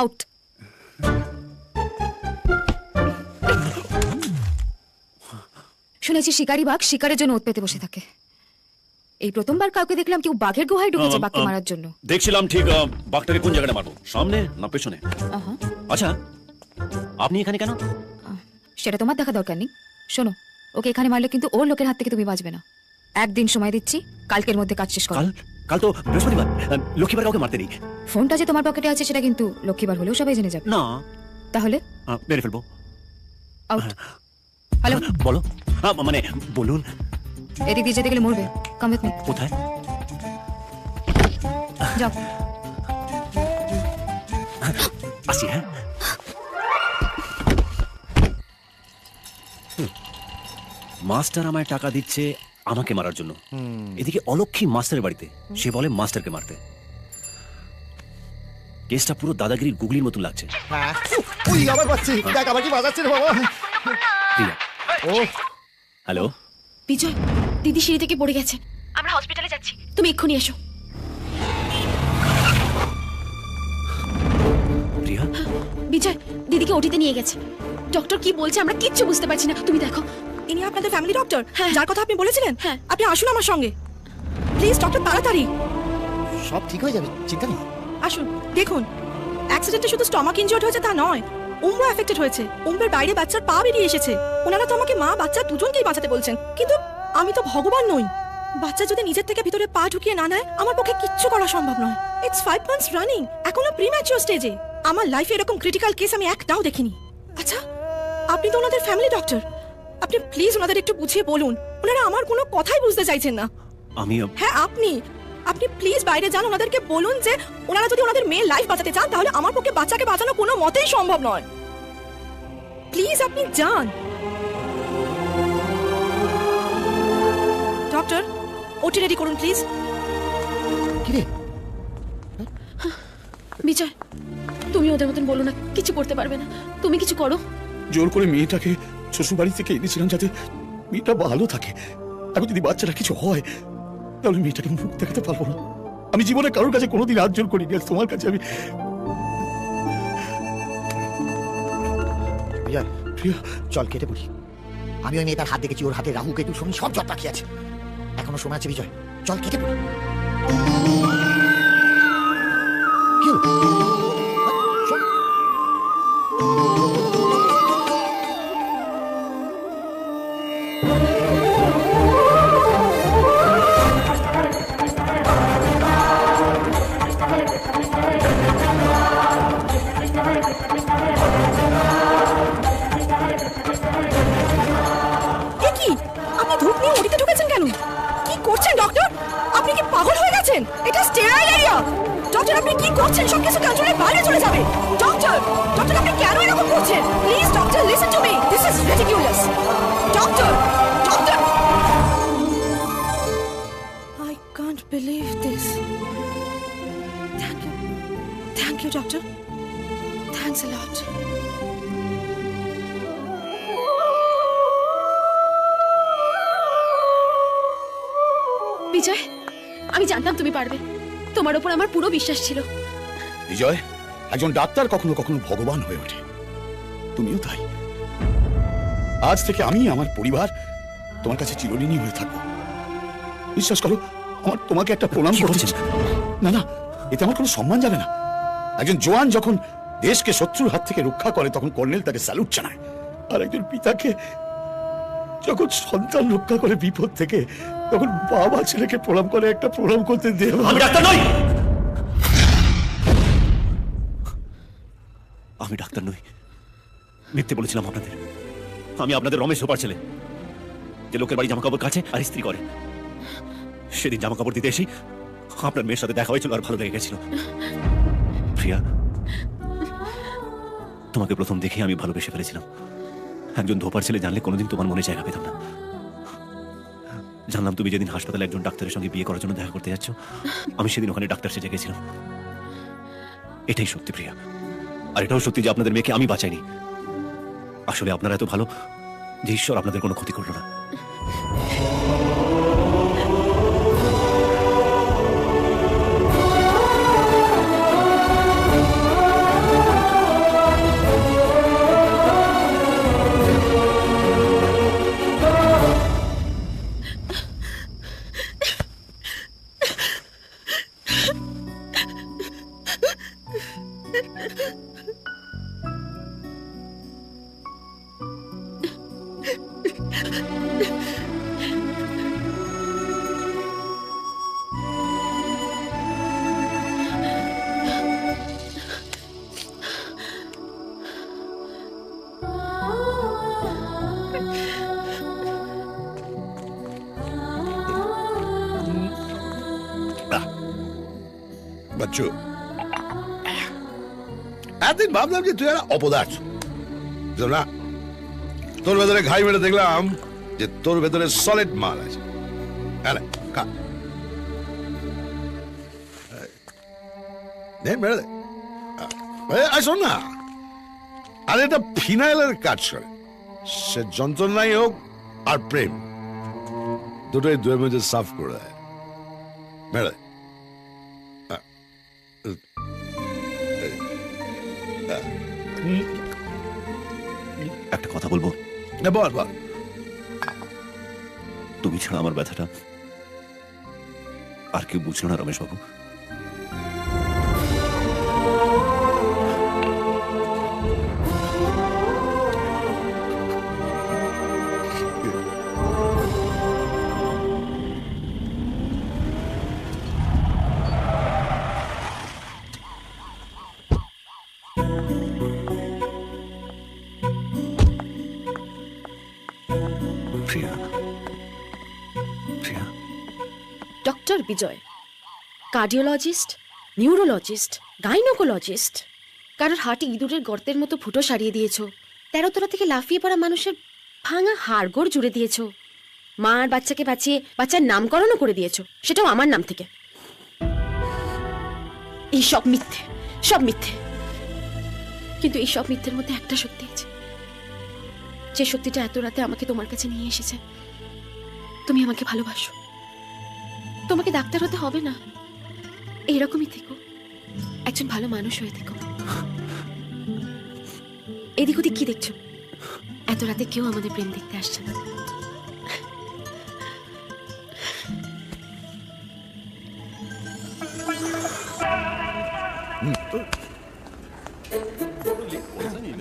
আউট। শুনেছি শিকারি বাঘ শিকারের জন্য ওত পেতে বসে থাকে। এই প্রথমবার কাউকে দেখলাম কেউ বাঘের গুহায় ঢুকেছে বাঘকে মারার জন্য। দেখছিলাম ঠিক বাঘটাকে কোন জায়গাটা মারবো, সামনে না পেছনে? আচ্ছা, আপনি এখানে কেন? সেটা তোমার দেখা দরকার নেই। শোনো, ওকে এখানে মারলে কিন্তু ওর লোকের হাত থেকে তুমি বাঁচবে না। একদিন সময় দিচ্ছি, কালকের মধ্যে কাজ শেষ করো। কাল তো বৃহস্পতিবার, লক্ষ্মীবার কাউকে মারতে নেই। ফোনটা যে তোমার পকেটে আছে সেটা কিন্তু লক্ষ্মীবার হলেও সবাই জেনে যাবে। না তাহলে মেরে ফেলবো। আউট। হ্যালো, বলো। মানে বলুন। এদিক দিয়ে যেতে গেলে মরবে। Come with me. কোথায়? যাও। আসি। হ্যাঁ, মাস্টার আমায় টাকা দিচ্ছে আমাকে মারার জন্য। এদিকে অলক্ষী মাস্টারের বাড়িতে, সে বলে মাস্টারকে মারতে। কেসটা পুরো দাদাগিরির গুগলির মতো লাগছে। হ্যাঁ, ওই আবার পাচ্ছি। দেখ আবার কি বাজাচ্ছে রে বাবা। ও হ্যালো বিজয়, দিদি সিঁড়ি থেকে পড়ে গেছে, আমরা হসপিটালে যাচ্ছি, তুমি এক্ষুনি এসো। প্রিয়া? বিজয়, দিদিকে ওটিতে নিয়ে গেছে। ডক্টর কি বলছে আমরা কিচ্ছু বুঝতে পারছি না, তুমি দেখো। ইনি আপনাদের ফ্যামিলি ডক্টর, যার কথা আপনি বলেছিলেন? হ্যাঁ, আপনি আসুন আমার সঙ্গে প্লিজ ডক্টর, তাড়াতাড়ি। সব ঠিক হয়ে যাবে, চিন্তা নেই। আসুন, দেখুন অ্যাক্সিডেন্টে শুধু স্টমাক ইনজিওর্ড হয়েছে তা নয়, উম্ব এফেক্টেড হয়েছে। উম্বের বাইরে বাচ্চার পা বেরিয়ে এসেছে। ওনারা তো আমাকে মা বাচ্চা দুজনকেই বাঁচাতে বলছেন, কিন্তু আমি তো ভগবান নই। বাচ্চা যদি নিজের থেকে ভিতরে পা ঢুকিয়ে না নেয়, আমার পক্ষে কিচ্ছু করা সম্ভব নয়। ইটস 5 মান্থস রানিং, এখনো প্রিম্যাচিওর স্টেজে। আমার লাইফে এরকম ক্রিটিক্যাল কেস আমি একটাও দেখিনি। আচ্ছা, আপনি তো ওনাদের ফ্যামিলি ডক্টর, আপনি প্লিজ ওনাদের একটু বুঝিয়ে বলুন। ওনারা আমার কোনো কথাই বুঝতে চাইছেন না। হ্যাঁ, আপনি প্লিজ বাইরে যান, ওনাদেরকে বলুন যে ওনারা যদি ওনাদের মেয়ের লাইফ বাঁচাতে চান তাহলে আমার পক্ষে বাচ্চাকে বাঁচানো কোনো মতেই সম্ভব নয়। প্লিজ আপনি যান। ডক্টর, ওটি রেডি করুন প্লিজ। বিজয়, তুমি ওদের মতন বলো না, কিছু করতে পারবে না। তুমি কিছু করো। জোর করে মেয়েটাকে শ্বশুর বাড়ি থেকে এনেছিলাম যাতে মেয়েটা ভালো থাকে। এখন যদি বাচ্চাটা কিছু হয় তাহলে মেয়েটাকে মুখ দেখাতে পারবো না। আমি জীবনে কারোর কাছে কোনোদিন হাত জোর করিনি, আজ তোমার কাছে আমি। বিজয়, চল কেটে পড়ি। আমি ওই মেয়েটার হাত দেখেছি, ওর হাতে রাহু কেতু শনি সব জট পাখি আছে। এখনো সময় আছে বিজয়, চল কেটে পড়ি। কি হলো? শোন। এ কি, আপনি ধূপ নিয়ে ওটিতে ঢুকেছেন কেন? কি করছেন ডক্টর? আপনি কি পাগল হয়ে গেছেন? এটা স্টেরাইল এরিয়া। ডক্টর, আপনি কি করছেন? সবকিছু কন্ট্রোলের বাইরে চলে যাবে। ডক্টর, ডক্টর, আপনি কেন এরকম করছেন? Please doctor, listen to me, this is ridiculous. Doctor, doctor, I can't believe this. Thank you, doctor. Thanks a lot. বিজয়, আমি জানতাম তুমি পারবে। তোমার উপর আমার পুরো বিশ্বাস ছিল। বিজয়, একজন ডাক্তার কখনো কখনো ভগবান হয়ে ওঠে, তুমিও তাই। আজ থেকে আমি, আমার পরিবার তোমার কাছে চিরঋণী হয়ে থাকবো। বিশ্বাস করো, আমার তোমাকে একটা প্রণাম করতে। না না, এতে আমার কোনো সম্মান যাবে না। একজন জওয়ান যখন দেশকে শত্রুর হাত থেকে রক্ষা করে তখন কর্নেল তাকে স্যালুট জানায়, আর একজন পিতাকে যখন সন্তান রক্ষা করে বিপদ থেকে তখন বাবা ছেলেকে প্রণাম করে। একটা প্রণাম করতে দেব। আমি ডাক্তার নই, আমি ডাক্তার নই। মিথ্যে বলেছিলাম আপনাদের। আমি আপনাদের রমেশ সোপার ছেলে, যে লোকের বাড়ি জামা কাপড় কাছে আর ইস্ত্রি করে। সেদিন জামা কাপড় দিতে এসে আপনার মেয়ের সাথে দেখা হয়েছিল আর ভালো লেগে গেছিল। প্রিয়া, তোমাকে প্রথম দেখে আমি ভালোবেসে ফেলেছিলাম। একজন ধোপার ছেলে জানলে কোনোদিন তোমার মনে জায়গা পেতাম না। জানলাম তুমি যেদিন হাসপাতালে একজন ডাক্তারের সঙ্গে বিয়ে করার জন্য দেখা করতে যাচ্ছ, আমি সেদিন ওখানে ডাক্তার সেজে গেছিলাম। এটাই সত্যি প্রিয়া, আর এটাও সত্যি যে আপনাদের মেয়েকে আমি বাঁচাইনি। আসলে আপনারা এত ভালো যে ঈশ্বর আপনাদের কোনো ক্ষতি করলো না। বাচ্চু, এতদিন ভাবলাম যে তুই একটা অপদার্থ না। তোর ভেতরে ঘাই মেরে দেখলাম যে তোর ভেতরে সলিড মাল আছে। শোন না, আর এটা ফিনাইলের কাজ করে। সে যন্ত্রণাই হোক আর প্রেম, দুটোই দুয়ের মধ্যে সাফ করে দেয়। মেরে একটা কথা বলবো? বল বল। তুমি ছাড়া আমার ব্যথাটা আর কেউ বুঝলো না রমেশ বাবু। ডক্টর বিজয়, কার্ডিওলজিস্ট, নিউরোলজিস্ট, গাইনোকোলজিস্ট, কারোর হার্টে ইঁদুরের গর্তের মতো ফুটো সারিয়ে দিয়েছো, 13 তলা থেকে লাফিয়ে পড়া মানুষের ভাঙা হাড়গোড় জুড়ে দিয়েছো। মা আর বাচ্চাকে বাঁচিয়ে বাচ্চার নামকরণও করে দিয়েছো, সেটাও আমার নাম থেকে। এই সব মিথ্যে, সব মিথ্যে। কিন্তু এই সব মিথ্যের মধ্যে একটা সত্যি আছে, যে সত্যিটা এত রাতে আমাকে তোমার কাছে নিয়ে এসেছে। তুমি আমাকে ভালোবাসো। তোমাকে ডাক্তার হতে হবে না, এইরকমই থেকো, একজন ভালো মানুষ হয়ে থেকো। এদিক ওদিক কি দেখছো? এত রাতে কেউ আমাদের প্রেম দেখতে আসছে না।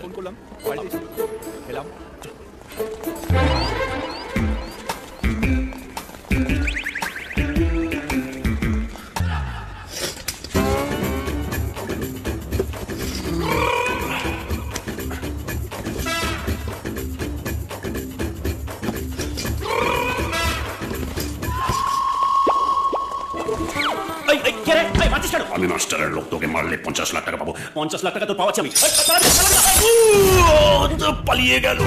ফোন করলাম, বাড়িতে এলাম। আমি মাস্টারের লোক, তোকে মারলে 50 লাখ টাকা পাবো। 50 লাখ টাকা তো পাওয়াচ্ছি আমি। পালিয়ে গেল।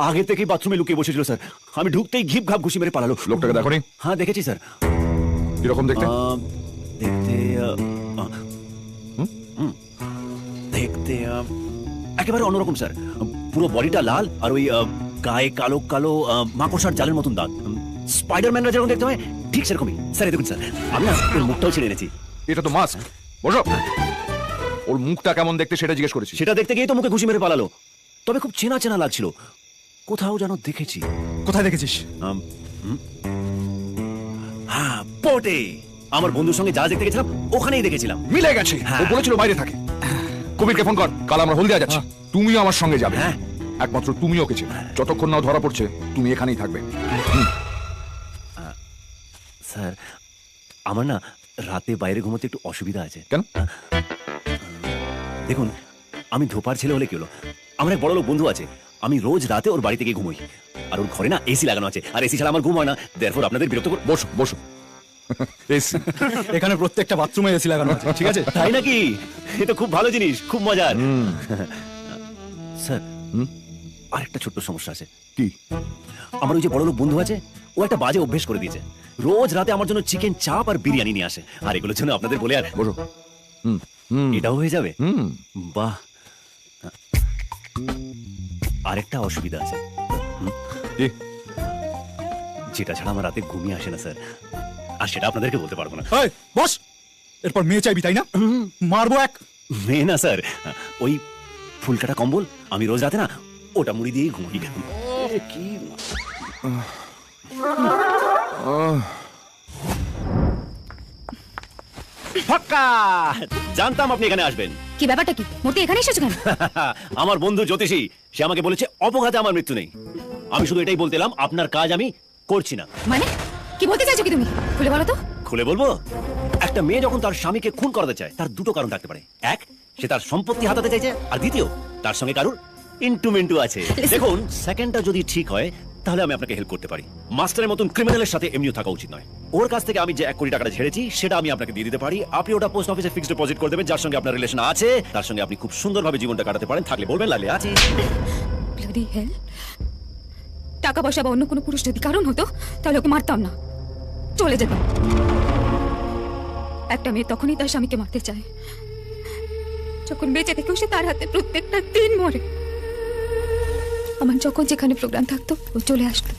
আগে থেকেই বাথরুমে লুকিয়ে বসেছিল স্যার, আমি ঢুকতেই ঘিপ ঘাপ ঘুষি মেরে পালালো। লোকটাকে দেখোনি? হ্যাঁ দেখেছি স্যার। কিরকম দেখতে? দেখতে দেখতে একেবারে অন্যরকম স্যার। পুরো বডিটা লাল আর ওই গায়ে কালো কালো মাকড়সার জালের মতন দাঁত। স্পাইডারম্যানরা যেরকম দেখতে হয় ঠিক সেরকমই স্যার। দেখুন স্যার, আমি না ওর মুখটাও ছেড়ে এনেছি। এটা তো মাস্ক। বসো। ওর মুখটা কেমন দেখতে সেটা জিজ্ঞেস করেছি। সেটা দেখতে গিয়ে তো মুখে ঘুষি মেরে পালালো। তবে খুব চেনা চেনা লাগছিল, কোথাও যেন দেখেছি। কোথায় দেখেছিস? হ্যাঁ পোর্টে, আমার বন্ধুর সঙ্গে যা দেখতে গেছিলাম ওখানেই দেখেছিলাম। মিলে গেছে। ও বলেছিল বাইরে থাকে। কবিরকে ফোন কর, কাল আমরা হলদিয়া যাচ্ছি। তুমিও আমার সঙ্গে যাবে। একমাত্র তুমি ওকে চেনো। যতক্ষণ না ধরা পড়ছে তুমি এখানেই থাকবে। স্যার, আমার না রাতে বাইরে ঘুমোতে একটু অসুবিধা আছে। কেন? দেখুন, আমি ধোপার ছেলে হলে কি হলো, আমার এক বড় লোক বন্ধু আছে, আমি রোজ রাতে ওর বাড়ি থেকে ঘুমোই। আর ওর ঘরে না এসি লাগানো আছে, আর এসি ছাড়া আমার ঘুম হয় না। দেয়ারফর আপনাদের বিরক্ত করে। বসো বসো। এখানে প্রত্যেকটা বাথরুমে এসি লাগানো আছে, ঠিক আছে? তাই নাকি? এটা খুব ভালো জিনিস, খুব মজার। স্যার, আরেকটা ছোট্ট সমস্যা আছে। কি? আমার ওই যে বড় লোক বন্ধু আছে, ও একটা বাজে অভ্যেস করে দিয়েছে। রোজ রাতে আমার জন্য চিকেন চাপ আর বিরিয়ানি নিয়ে আসে, আর এগুলোর জন্য আপনাদের বলে আর বসো। এটাও হয়ে যাবে? বাহ। আরেকটা অসুবিধা আছে, যেটা ছাড়া আমার রাতে ঘুমিয়ে আসে না স্যার, আর সেটা আপনাদেরকে বলতে পারবো না। বস, এরপর মেয়ে চাইবি তাই না? মারবো এক। মেয়ে না স্যার, ওই ফুলকাটা কম্বল, আমি রোজ রাতে না ওটা মুড়ি দিয়েই ঘুমাই। কি ফাক্কা! জানতাম আপনি এখানে আসবেন। কি ব্যাপারটা কি? মূর্তি এখানে এসেছো কেন? আমার বন্ধু জ্যোতিষী, সে আমাকে বলেছে অপঘাতে আমার মৃত্যু নেই। আমি শুধু এটাই বলতে এলাম, আপনার কাজ আমি করছি না। মানে কি বলতে চাইছো কি তুমি? খুলে বলো তো। খুলে বলবো? একটা মেয়ে যখন তার স্বামীকে খুন করাতে চায়, তার দুটো কারণ থাকতে পারে। এক, সে তার সম্পত্তি হাতাতে চাইছে, আর দ্বিতীয়, তার সঙ্গে কারুর ইন্টুমেন্টু আছে। দেখুন, সেকেন্ডটা যদি ঠিক হয় তাহলে আমি আপনাকে হেল্প করতে পারি। মাস্টারের মতন ক্রিমিনালের সাথে এমনিও থাকা উচিত নয়। ওর কাছ থেকে আমি যে 1 কোটি টাকাটা ঝেড়েছি সেটা আমি আপনাকে দিয়ে দিতে পারি। আপনি ওটা পোস্ট অফিসে ফিক্সড ডিপোজিট করে দেবেন। যার সঙ্গে আপনার রিলেশন আছে তার সঙ্গে আপনি খুব সুন্দরভাবে জীবনটা কাটাতে পারেন। থাকলে বলবেন, লাগলে আছি। ব্লাডি হেল! টাকা পয়সা বা অন্য কোনো পুরুষ যদি কারণ হতো তাহলে ওকে মারতাম না, চলে যেতাম। একটা মেয়ে তখনই তার স্বামীকে মারতে চায় যখন বেঁচে থেকেও সে তার হাতে প্রত্যেকটা দিন মরে। আমার যখন যেখানে প্রোগ্রাম থাকতো ও চলে আসতো।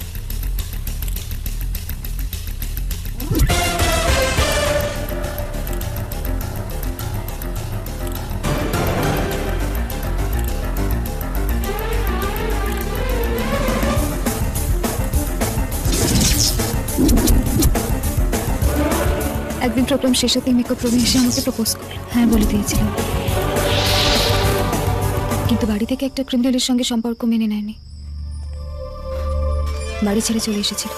একদিন প্রোগ্রাম শেষ হতে মেকআপ রুমে এসে আমাকে প্রপোজ করল। হ্যাঁ বলে দিয়েছিলাম, কিন্তু বাড়ি থেকে একটা ক্রিমিনালের সঙ্গে সম্পর্ক মেনে নেয়নি, বাড়ি ছেড়ে চলে এসেছিল।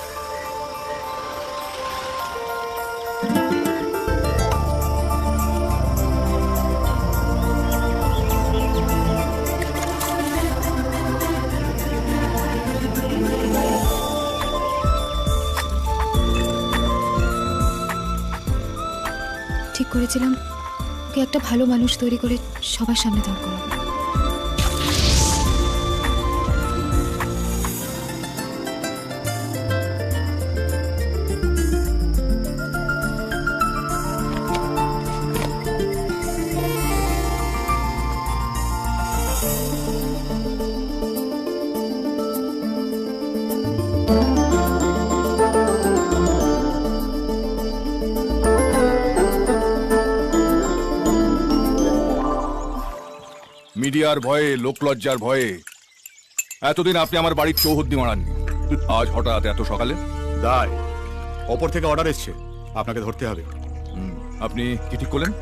ঠিক করেছিলাম ওকে একটা ভালো মানুষ তৈরি করে সবার সামনে দাঁড় করাবো। মিডিয়ার ভয়ে, লোকলজ্জার ভয়ে এতদিন আপনি আমার বাড়ির চৌহদ্দি মারাননি। আজ হঠাৎ এত সকালে? দায় ওপর থেকে অর্ডার এসছে, আপনাকে ধরতে হবে। আপনি কি ঠিক করলেন?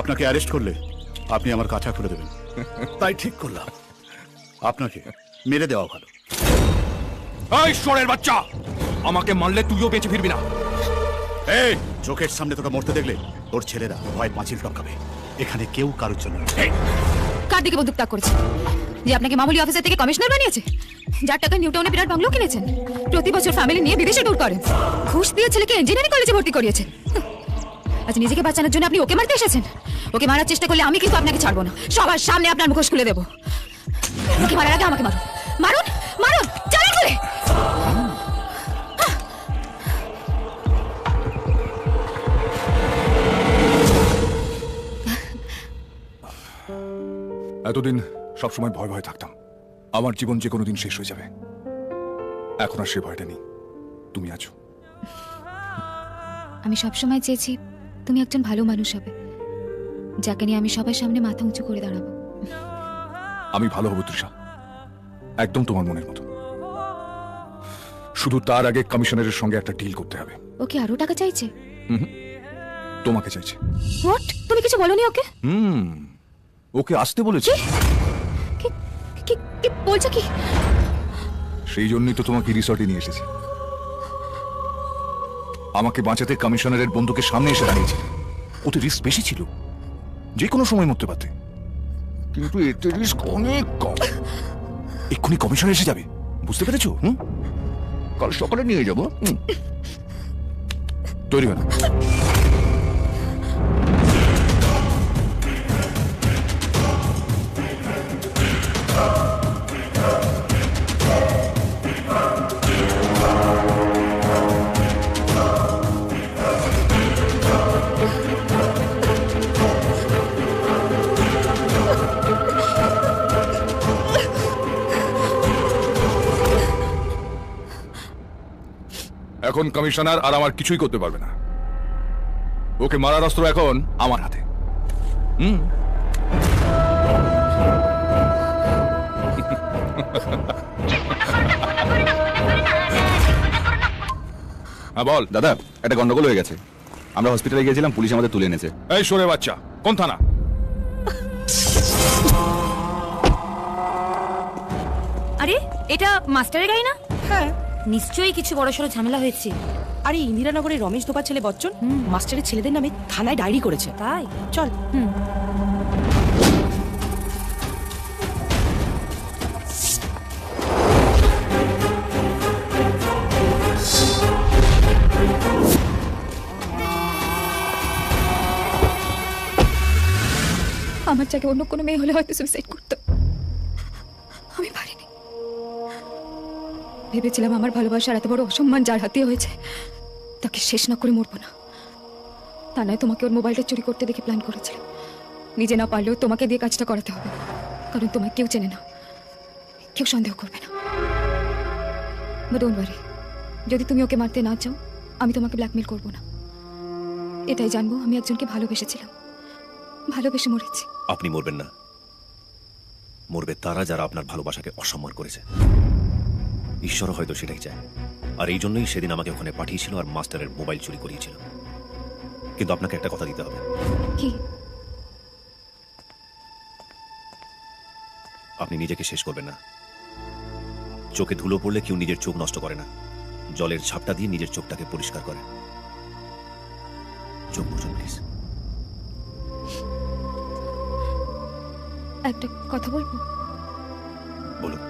আপনাকে অ্যারেস্ট করলে আপনি আমার কাছা খুলে দেবেন। তাই ঠিক করলাম আপনাকে মেরে দেওয়া ভালো। এই ঈশ্বরের বাচ্চা, আমাকে মারলে তুইও বেঁচে ফিরবি না। এই চোখের সামনে তোকে মরতে দেখলে তোর ছেলেরা ভয় পাঁচিল টপকাবে। এখানে কেউ কারোর জন্য নেই। কার দিকে বন্দুক তাক করেছে? যে আপনাকে মামুলি অফিসার থেকে কমিশনার বানিয়েছে, যার টাকা নিউটাউনে বিরাট বাংলো কিনেছেন, প্রতি বছর ফ্যামিলি নিয়ে বিদেশে ট্যুর করেন, ঘুষ দিয়ে ছেলেকে ইঞ্জিনিয়ারিং কলেজে ভর্তি করিয়েছেন। আজ নিজেকে বাঁচানোর জন্য আপনি ওকে মারতে এসেছেন। ওকে মারার চেষ্টা করলে আমি কিন্তু আপনাকে ছাড়বো না, সবার সামনে আপনার মুখোশ খুলে দেবো। ওকে মারার আগে আমাকে মারুন, মারুন, মারুন, চালান করে। এতদিন সবসময় ভয় ভয় থাকতাম, আমার জীবন যে কোনো দিন শেষ হয়ে যাবে। এখন আর সে ভয়টা নেই, তুমি আছো। আমি সবসময় চেয়েছি তুমি একজন ভালো মানুষ হবে, যাকে নিয়ে আমি সবার সামনে মাথা উঁচু করে দাঁড়াবো। আমি ভালো হব তৃষা, একদম তোমার মনের মতো। শুধু তার আগে কমিশনারের সঙ্গে একটা ডিল করতে হবে। ওকে আরো টাকা চাইছে? তোমাকে চাইছে। হোয়াট? তুমি কিছু বলনি ওকে? ওকে আসতে বলেছে। কি বলছো কি? সেই জন্যই তো তোমাকে রিসর্টে নিয়ে এসেছি। আমাকে বাঁচাতে কমিশনারের বন্ধুকে সামনে এসে দাঁড়িয়েছে। ওতে রিস্ক বেশি ছিল, যে কোনো সময় মরতে পারতে, কিন্তু এতে রিস্ক অনেক কম। এক্ষুনি কমিশনার এসে যাবে, বুঝতে পেরেছো? কাল সকালে নিয়ে যাবো। তৈরি হয় না? এখন কমিশনার আর আমার কিছুই করতে পারবে না। ওকে মারার অস্ত্র এখন আমার হাতে। হ্যাঁ বল। দাদা, একটা গন্ডগোল হয়ে গেছে। আমরা হসপিটালে গিয়েছিলাম, পুলিশ আমাদের তুলে এনেছে। এই সরে বাচ্চা, কোন থানা? আরে এটা মাস্টারের গাড়ি না? হ্যাঁ, নিশ্চয়ই কিছু বড়সড় ঝামেলা হয়েছে। আরে ইন্দিরানগরের রমেশ ধোপার ছেলে বচ্চন মাস্টারের ছেলেদের নামে থানায় ডায়েরি করেছে। তাই চল। আমার জায়গায় অন্য কোনো মেয়ে হলে হয়তো সুইসাইড করতো, আমি পারিনি। ভেবেছিলাম আমার ভালোবাসার এত বড় অসম্মান যার হাতে হয়েছে তাকে শেষ না করে মরবো না। তা নয় তোমাকে ওর মোবাইলটা চুরি করতে দেখে প্ল্যান করেছিলাম। নিজে না পারলেও তোমাকে দিয়ে কাজটা করাতে হবে, কারণ তোমায় কেউ চেনে না, কেউ সন্দেহ করবে না। ডোন্ট ওয়ারি, যদি তুমি ওকে মারতে না চাও আমি তোমাকে ব্ল্যাকমেল করবো না। এটাই জানবো আমি একজনকে ভালোবেসেছিলাম, ভালোবেসে মরেছি। আপনি মরবেন না, মরবে তারা যারা আপনার ভালোবাসাকে অসম্মান করেছে। ঈশ্বর হয়তো সেটাই চায়, আর এই জন্যই সেদিন আমাকে ওখানে পাঠিয়েছিল আর মাস্টারের মোবাইল চুরি করিয়েছিল। কিন্তু আপনাকে একটা কথা দিতে হবে। কি? আপনি নিজেকে শেষ করবেন না। চোখে ধুলো পড়লে কেউ নিজের চোখ নষ্ট করে না, জলের ঝাপটা দিয়ে নিজের চোখটাকে পরিষ্কার করে। চোখ বুঝুন প্লিজ। একটা কথা বলবো? বলুন।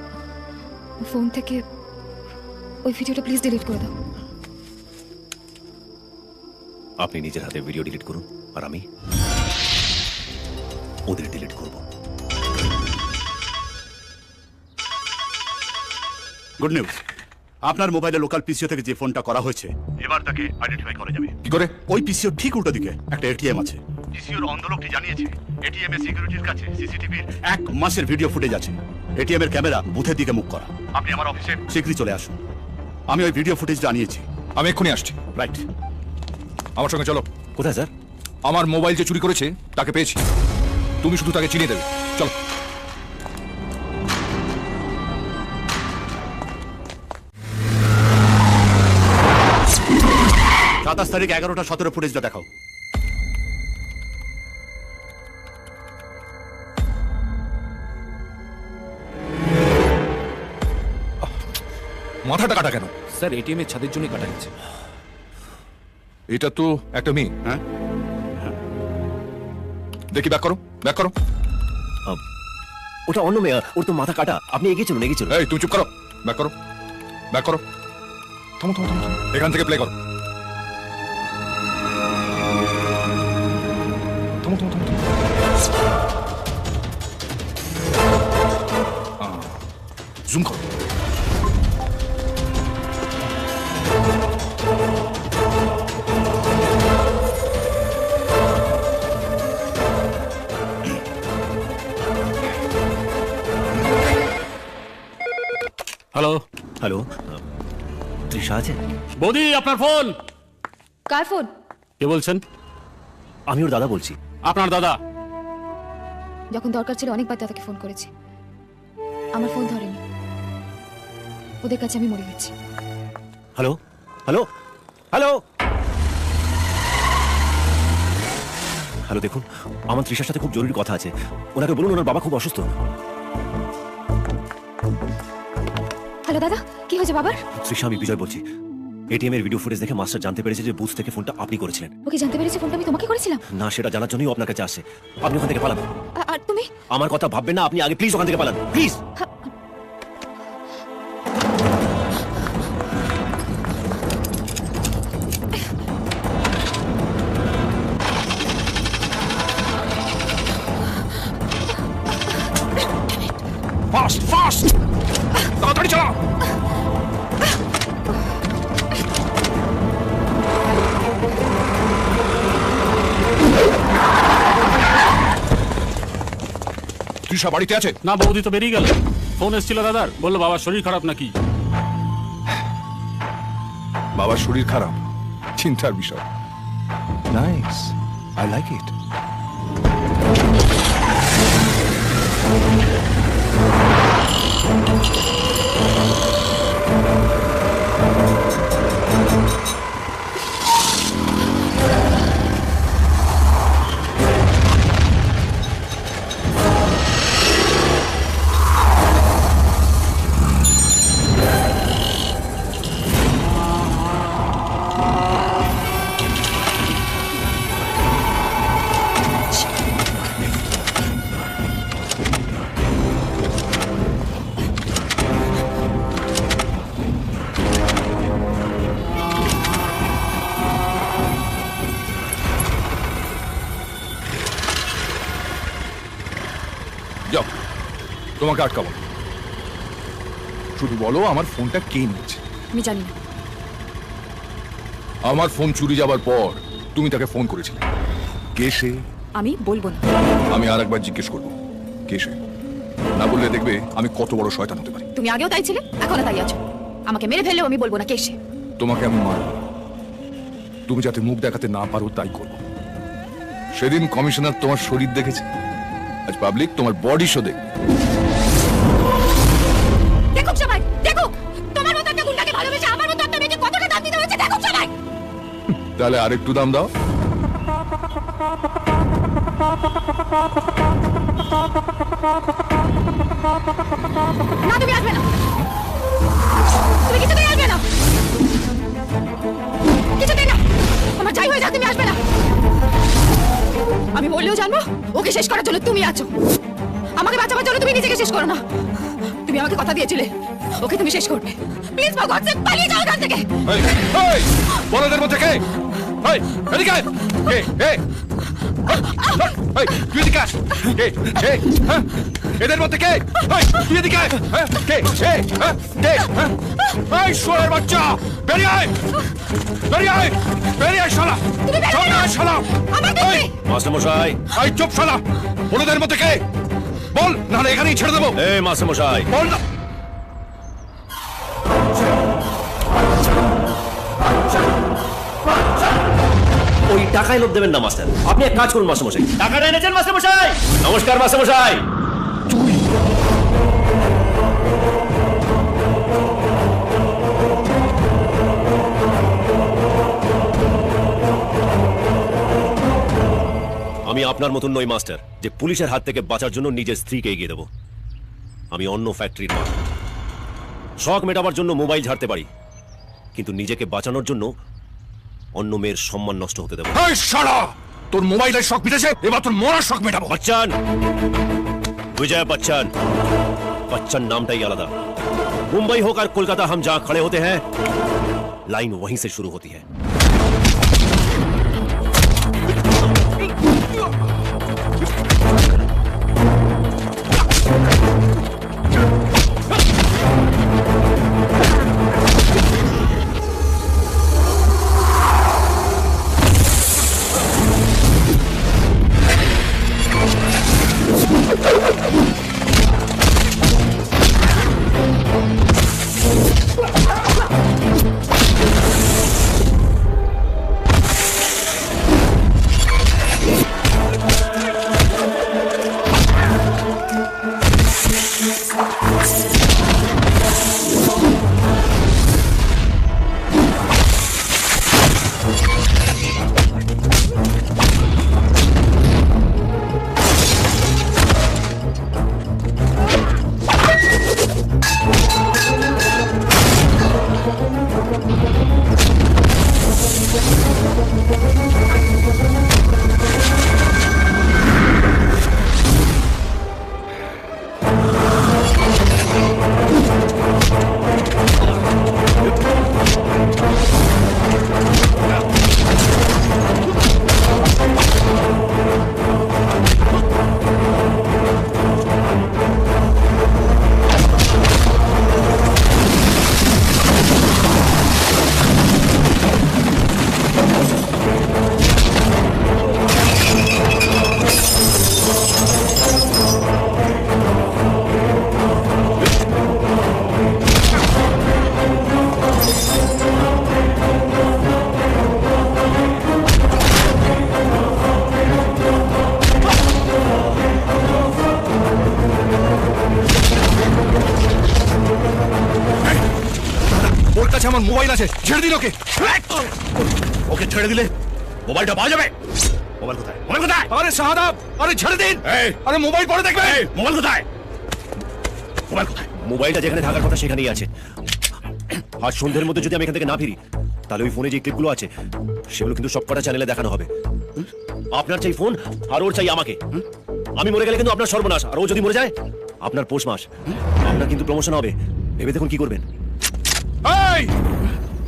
ফোন থেকে ওই ভিডিওটা প্লিজ ডিলিট করে দাও। আপনি নিজের হাতে ভিডিও ডিলিট করুন, আর আমি ওদের ডিলিট করব। গুড নিউজ, আপনার মোবাইলে লোকাল পিসিও থেকে যে ফোনটা করা হয়েছে এবার তাকে আইডেন্টিফাই করা যাবে। কি করে? ওই পিসিও ঠিক উল্টো দিকে একটা এটিএম আছে। পিসিওর অন্ধলোকটি জানিয়েছে এটিএম এর সিকিউরিটির কাছে সিসিটিভির 1 মাসের ভিডিও ফুটেজ আছে। এটিএম এর ক্যামেরা বুথের দিকে মুখ করা। আপনি আমার অফিসে শীঘ্রই চলে আসুন, আমি ওই ভিডিও ফুটেজটা আনিয়েছি। আমি এক্ষুনি আসছি। রাইট, আমার সঙ্গে চলো। কোথায় স্যার? আমার মোবাইল যে চুরি করেছে তাকে পেয়েছি, তুমি শুধু তাকে চিনিয়ে দেবে। চলো। 27 তারিখ 11:17 ফুটেজটা দেখাও। মাথাটা কাটা কেন? স্যার এটিএম এর ছাদের জন্য কাটা গেছে। এটা তো একটা মেয়ে। হ্যাঁ, দেখি ব্যাক করো, ব্যাক করো। ওটা অন্য মেয়ে, ওর তো মাথা কাটা। আপনি এগিয়ে চলুন, এগিয়ে চলুন। এই তুমি চুপ করো, ব্যাক করো, ব্যাক করো। থামো থামো থামো, এখান থেকে প্লে করো। থামো থামো থামো। জুম করো। হ্যালো হ্যালো, তৃষা আছে? বৌদি আপনার ফোন। কার ফোন? কে বলছেন? আমি ওর দাদা বলছি। আপনার দাদা? যখন দরকার ছিল অনেকবার দাদাকে ফোন করেছি, আমার ফোন ধরেনি। ওদের কাছে আমি মরে গেছি। হ্যালো হ্যালো হ্যালো হ্যালো, দেখুন আমার তৃষার সাথে খুব জরুরি কথা আছে। ওনাকে বলুন ওনার বাবা খুব অসুস্থ। হ্যালো দাদা, কি হয়েছে বাবার? তৃষা, আমি বিজয় বলছি। এটিএম এর ভিডিও ফুটেজ দেখে মাস্টার জানতে পেরেছে যে বুথ থেকে ফোনটা আপনি করেছিলেন। ওকে জানতে পেরেছে ফোনটা আমি তোমাকে করেছিলাম? না, সেটা জানার জন্যই ও আপনার কাছে আসে। আপনি ওখান থেকে পালান। আর তুমি? আমার কথা ভাববেন না, আপনি আগে প্লিজ ওখান থেকে পালান, প্লিজ। ফাস্ট ফাস্ট, তাড়াতাড়ি চালাও। তৃষা বাড়িতে আছে? না, বৌদি তো বেরিয়ে গেল। ফোন এসেছিল দাদার, বললো বাবার শরীর খারাপ নাকি। বাবার শরীর খারাপ, চিন্তার বিষয়। Nice, I like it. যাও, তোমাকে আটকাবো। শুধু বলো আমার ফোনটা কে নিয়েছে। আমি জানি না। আমার ফোন চুরি যাবার পর তুমি তাকে ফোন করেছিলে। কে সে? আমি বলবো না। আমি আর একবার জিজ্ঞেস করবো, কে সে? না বললে দেখবে আমি কত বড় শয়তান হতে পারি। তুমি আগেও তাই ছিলে, এখনো তাই আছো। আমাকে মেরে ফেললেও আমি বলবো না কে সে। তোমাকে আমি মারব, তুমি যাতে মুখ দেখাতে না পারো তাই করবো। সেদিন কমিশনার তোমার শরীর দেখেছে, আজ পাবলিক তোমার বডি শো দেখবে। দেখুক সবাই, দেখুক তোমার মতো একটা গুন্ডাকে ভালোবেসে আমার মতো একটা মেয়েকে কতটা দাম দিতে হয়েছে, দেখুক সবাই। তাহলে আরেকটু দাম দাও। না, তুমি আসবে না, তুমি কিছুতেই আসবে না, কিছুতেই না। আমার যাই হয়ে যাক, তুমি আসবে না। আমি বললেও জানবো ওকে শেষ করার জন্য তুমি আছো। আমাকে বাঁচাবার জন্য তুমি নিজেকে শেষ করো না। তুমি আমাকে কথা দিয়েছিলে ওকে তুমি শেষ করবে। প্লিজ ফর গড সেক পালিয়ে যাও এখান থেকে। বড়দের মধ্যে কে? এই, এদিকে আয়। তুই এদিকে আয়। এদের মধ্যে কে? তুই এদিকে আয়। কে? এই শোয়ের বাচ্চা, বেরিয়ে আয়, বেরিয়ে আয়, বেরিয়ে আয় শালা, বেরিয়ে আয় শালা। মাস্টার মশাই, এই চুপ শালা। বড়দের মধ্যে কে? বল, নাহলে এখানেই ছেড়ে দেবো। এই মাস্টার মশাই, বল না। ওই টাকায় লোভ দেবেন না মাস্টার। আপনি এক কাজ করুন মাস্টার মশাই। টাকাটা এনেছেন মাস্টার মশাই? নমস্কার মাস্টার মশাই। আমি আপনার মতন নই মাস্টার, যে পুলিশের হাত থেকে বাঁচার জন্য নিজের স্ত্রীকে এগিয়ে দেব। আমি অন্য ফ্যাক্টরির মাল। শখ মেটাবার জন্য মোবাইল ঝাড়তে পারি, কিন্তু নিজেকে বাঁচানোর জন্য অন্য মেয়ের সম্মান নষ্ট হতে দেব। এই শালা, তোর মোবাইলের শখ মিটেছে, এবার তোর মরার শখ মেটাবো। बच्चन, विजय बच्चन। बच्चन नामटाई आलादा। मुंबई होकर कोलकाता हम जहां खड़े होते हैं, लाइन वहीं से शुरू होती है। আমার মোবাইল আছে, ছেড়ে দিন ওকে। ওকে ছেড়ে দিলে মোবাইলটা পাওয়া যাবে। মোবাইল কোথায়? মোবাইল কোথায়? আরে শাহাদাব, আরে ছেড়ে দিন। আরে মোবাইল পরে দেখবে। মোবাইল কোথায়? মোবাইল কোথায়? মোবাইলটা যেখানে থাকার কথা সেখানেই আছে। আজ সন্ধ্যের মধ্যে যদি আমি এখান থেকে না ফিরি, তাহলে ওই ফোনে যে ক্লিপগুলো আছে সেগুলো কিন্তু সবকটা চ্যানেলে দেখানো হবে। আপনার চাই ফোন, আর ওর চাই আমাকে। আমি মরে গেলে কিন্তু আপনার সর্বনাশ, আর ও যদি মরে যায় আপনার পৌষ মাস। আপনার কিন্তু প্রমোশন হবে, ভেবে দেখুন কি করবেন। এই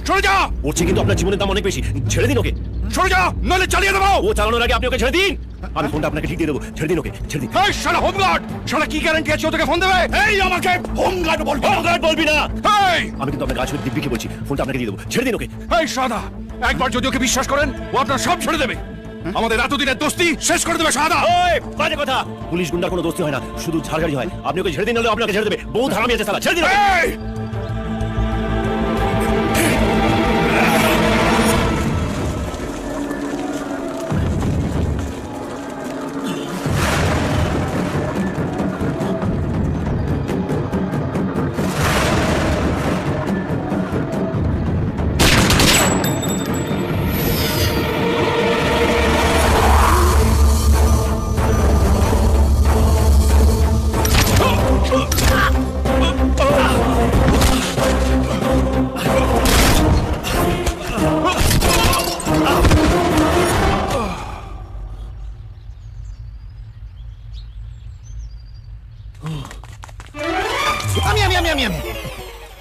সরে যা। ওর চেয়ে কিন্তু আপনার জীবনের দাম অনেক বেশি। ছেড়ে দিন ওকে। সরে যা, নইলে চালিয়ে দেবো। ও চালানোর আগে আপনি ওকে ছেড়ে দিন। আমি ফোনটা আপনাকে ঠিক দিয়ে দেবো। ছেড়ে দিন ওকে, ছেড়ে দিন। এই শালা হোমগার্ড, শালা কি গ্যারান্টি আছে ও তোকে ফোন দেবে? এই আমাকে হোমগার্ড বলবি? হোমগার্ড বলবি না। এই আমি কিন্তু আপনার কাজ করে দিব্যিকে বলছি, ফোনটা আপনাকে দিয়ে দেবো। ছেড়ে দিন ওকে। এই শাদা, একবার যদি ওকে বিশ্বাস করেন ও আপনার সব ছেড়ে দেবে। আমাদের এতদিনের দোস্তি শেষ করে দেবে শাদা। ওই বাজে কথা। পুলিশ গুন্ডার কোনো দোস্তি হয় না, শুধু ঝাড়ঝাড়ি হয়। আপনি ওকে ছেড়ে দিন, নাহলে আপনাকে ছেড়ে দেবে। বহুত হারামি আছে শালা। ছেড়ে দিন ওকে।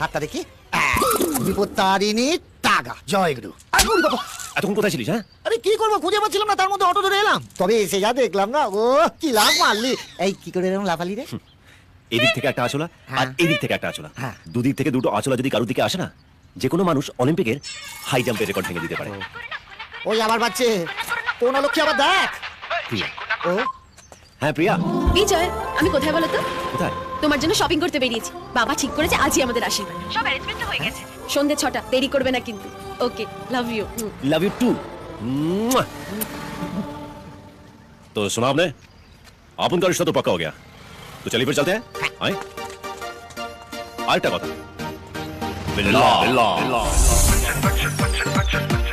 হাতটা দেখি। বিপত্তারিণী টাগা, জয়গুরু। এতক্ষণ কোথায় ছিলিস? হ্যাঁ, আরে কি করবো, খুঁজে পাচ্ছিলাম না, তার মধ্যে অটো ধরে এলাম। তবে এসে যা দেখলাম না, ও কি লাভ মারলি। এই কি করে এরকম লাফালি রে? এদিক থেকে একটা আঁচলা আর এদিক থেকে একটা আঁচলা, দুদিক থেকে দুটো আঁচলা যদি কারোর দিকে আসে না, যে কোনো মানুষ অলিম্পিকের হাই জাম্পের রেকর্ড ভেঙে দিতে পারে। ওই আবার বাচ্চে কোন লক্ষ্যে আবার দেখ। প্রিয়া। ও হ্যাঁ প্রিয়া। বিজয়, আমি কোথায় বলো তো? কোথায়? তোমার জন্য শপিং করতে বেরিয়েছি। বাবা ঠিক করেছে আজই আমাদের আশীর্বাদ। সব অ্যারেঞ্জমেন্ট হয়ে গেছে। সন্ধ্যে 6টা, দেরি করবে না কিন্তু। Okay, love you. Love you too. तो सुना आपने, आप उनका रिश्ता तो पक्का हो गया, तो चलिए फिर चलते हैं। आए आरेकटा কথা। बिल्ला बिल्ला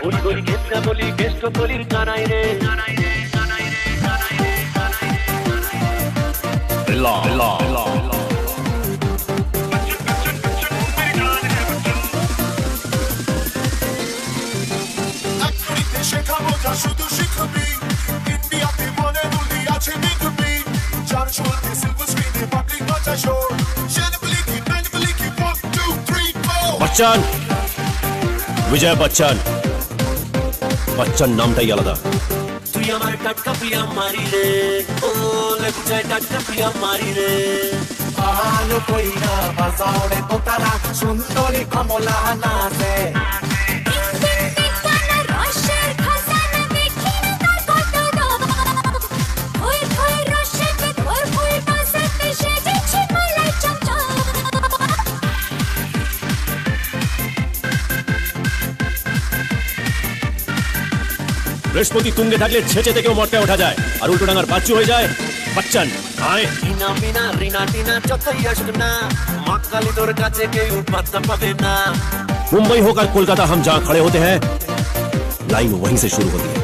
বলি বলি কেসটা বলি কেষ্ট বলির কানাই রে কানাই রে কানাই রে কানাই শেখাবো যা শুধু শিখবি ইন্ডিয়াতে মনে দুলি আছে মিখবি যার চলতে সিলভার স্ক্রিনে পাবলিক বাজা শো শেনবলি কি ম্যানবলি কি 1 2 3 4 বচ্চন বিজয় বচ্চন বচ্চন নামটাই আলাদা। তুই আমার টাটকা প্রিয়া মারি রে ও লেবুচাই টাটকা প্রিয়া মারি রে আলো কইরা বাজাওরে তোতারা সুন্দরী কমলা নাচে বৃহস্পতি তুঙ্গে থাকলে ছেঁচে থেকেও মটকায় ওঠা যায়, আর উল্টো ডাঙার বাচ্চু হয়ে যায় বচ্চন। আয় টিনা মিনা রিনা টিনা যতই আসুক না মা কালী তোর কাছে কেউ পাত্তা পাবে না। मुंबई होकर कोलकाता हम जहाँ खड़े होते हैं लाइन वहीं से शुरू होती है।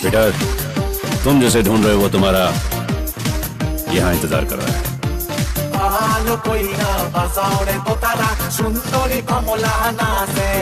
पीटर, तुम जिसे ढूंढ रहे हो वो तुम्हारा यहाँ इंतजार कर रहा है। আলো কইরা বাজাওরে তোতারা সুন্দরী কমলা নাচে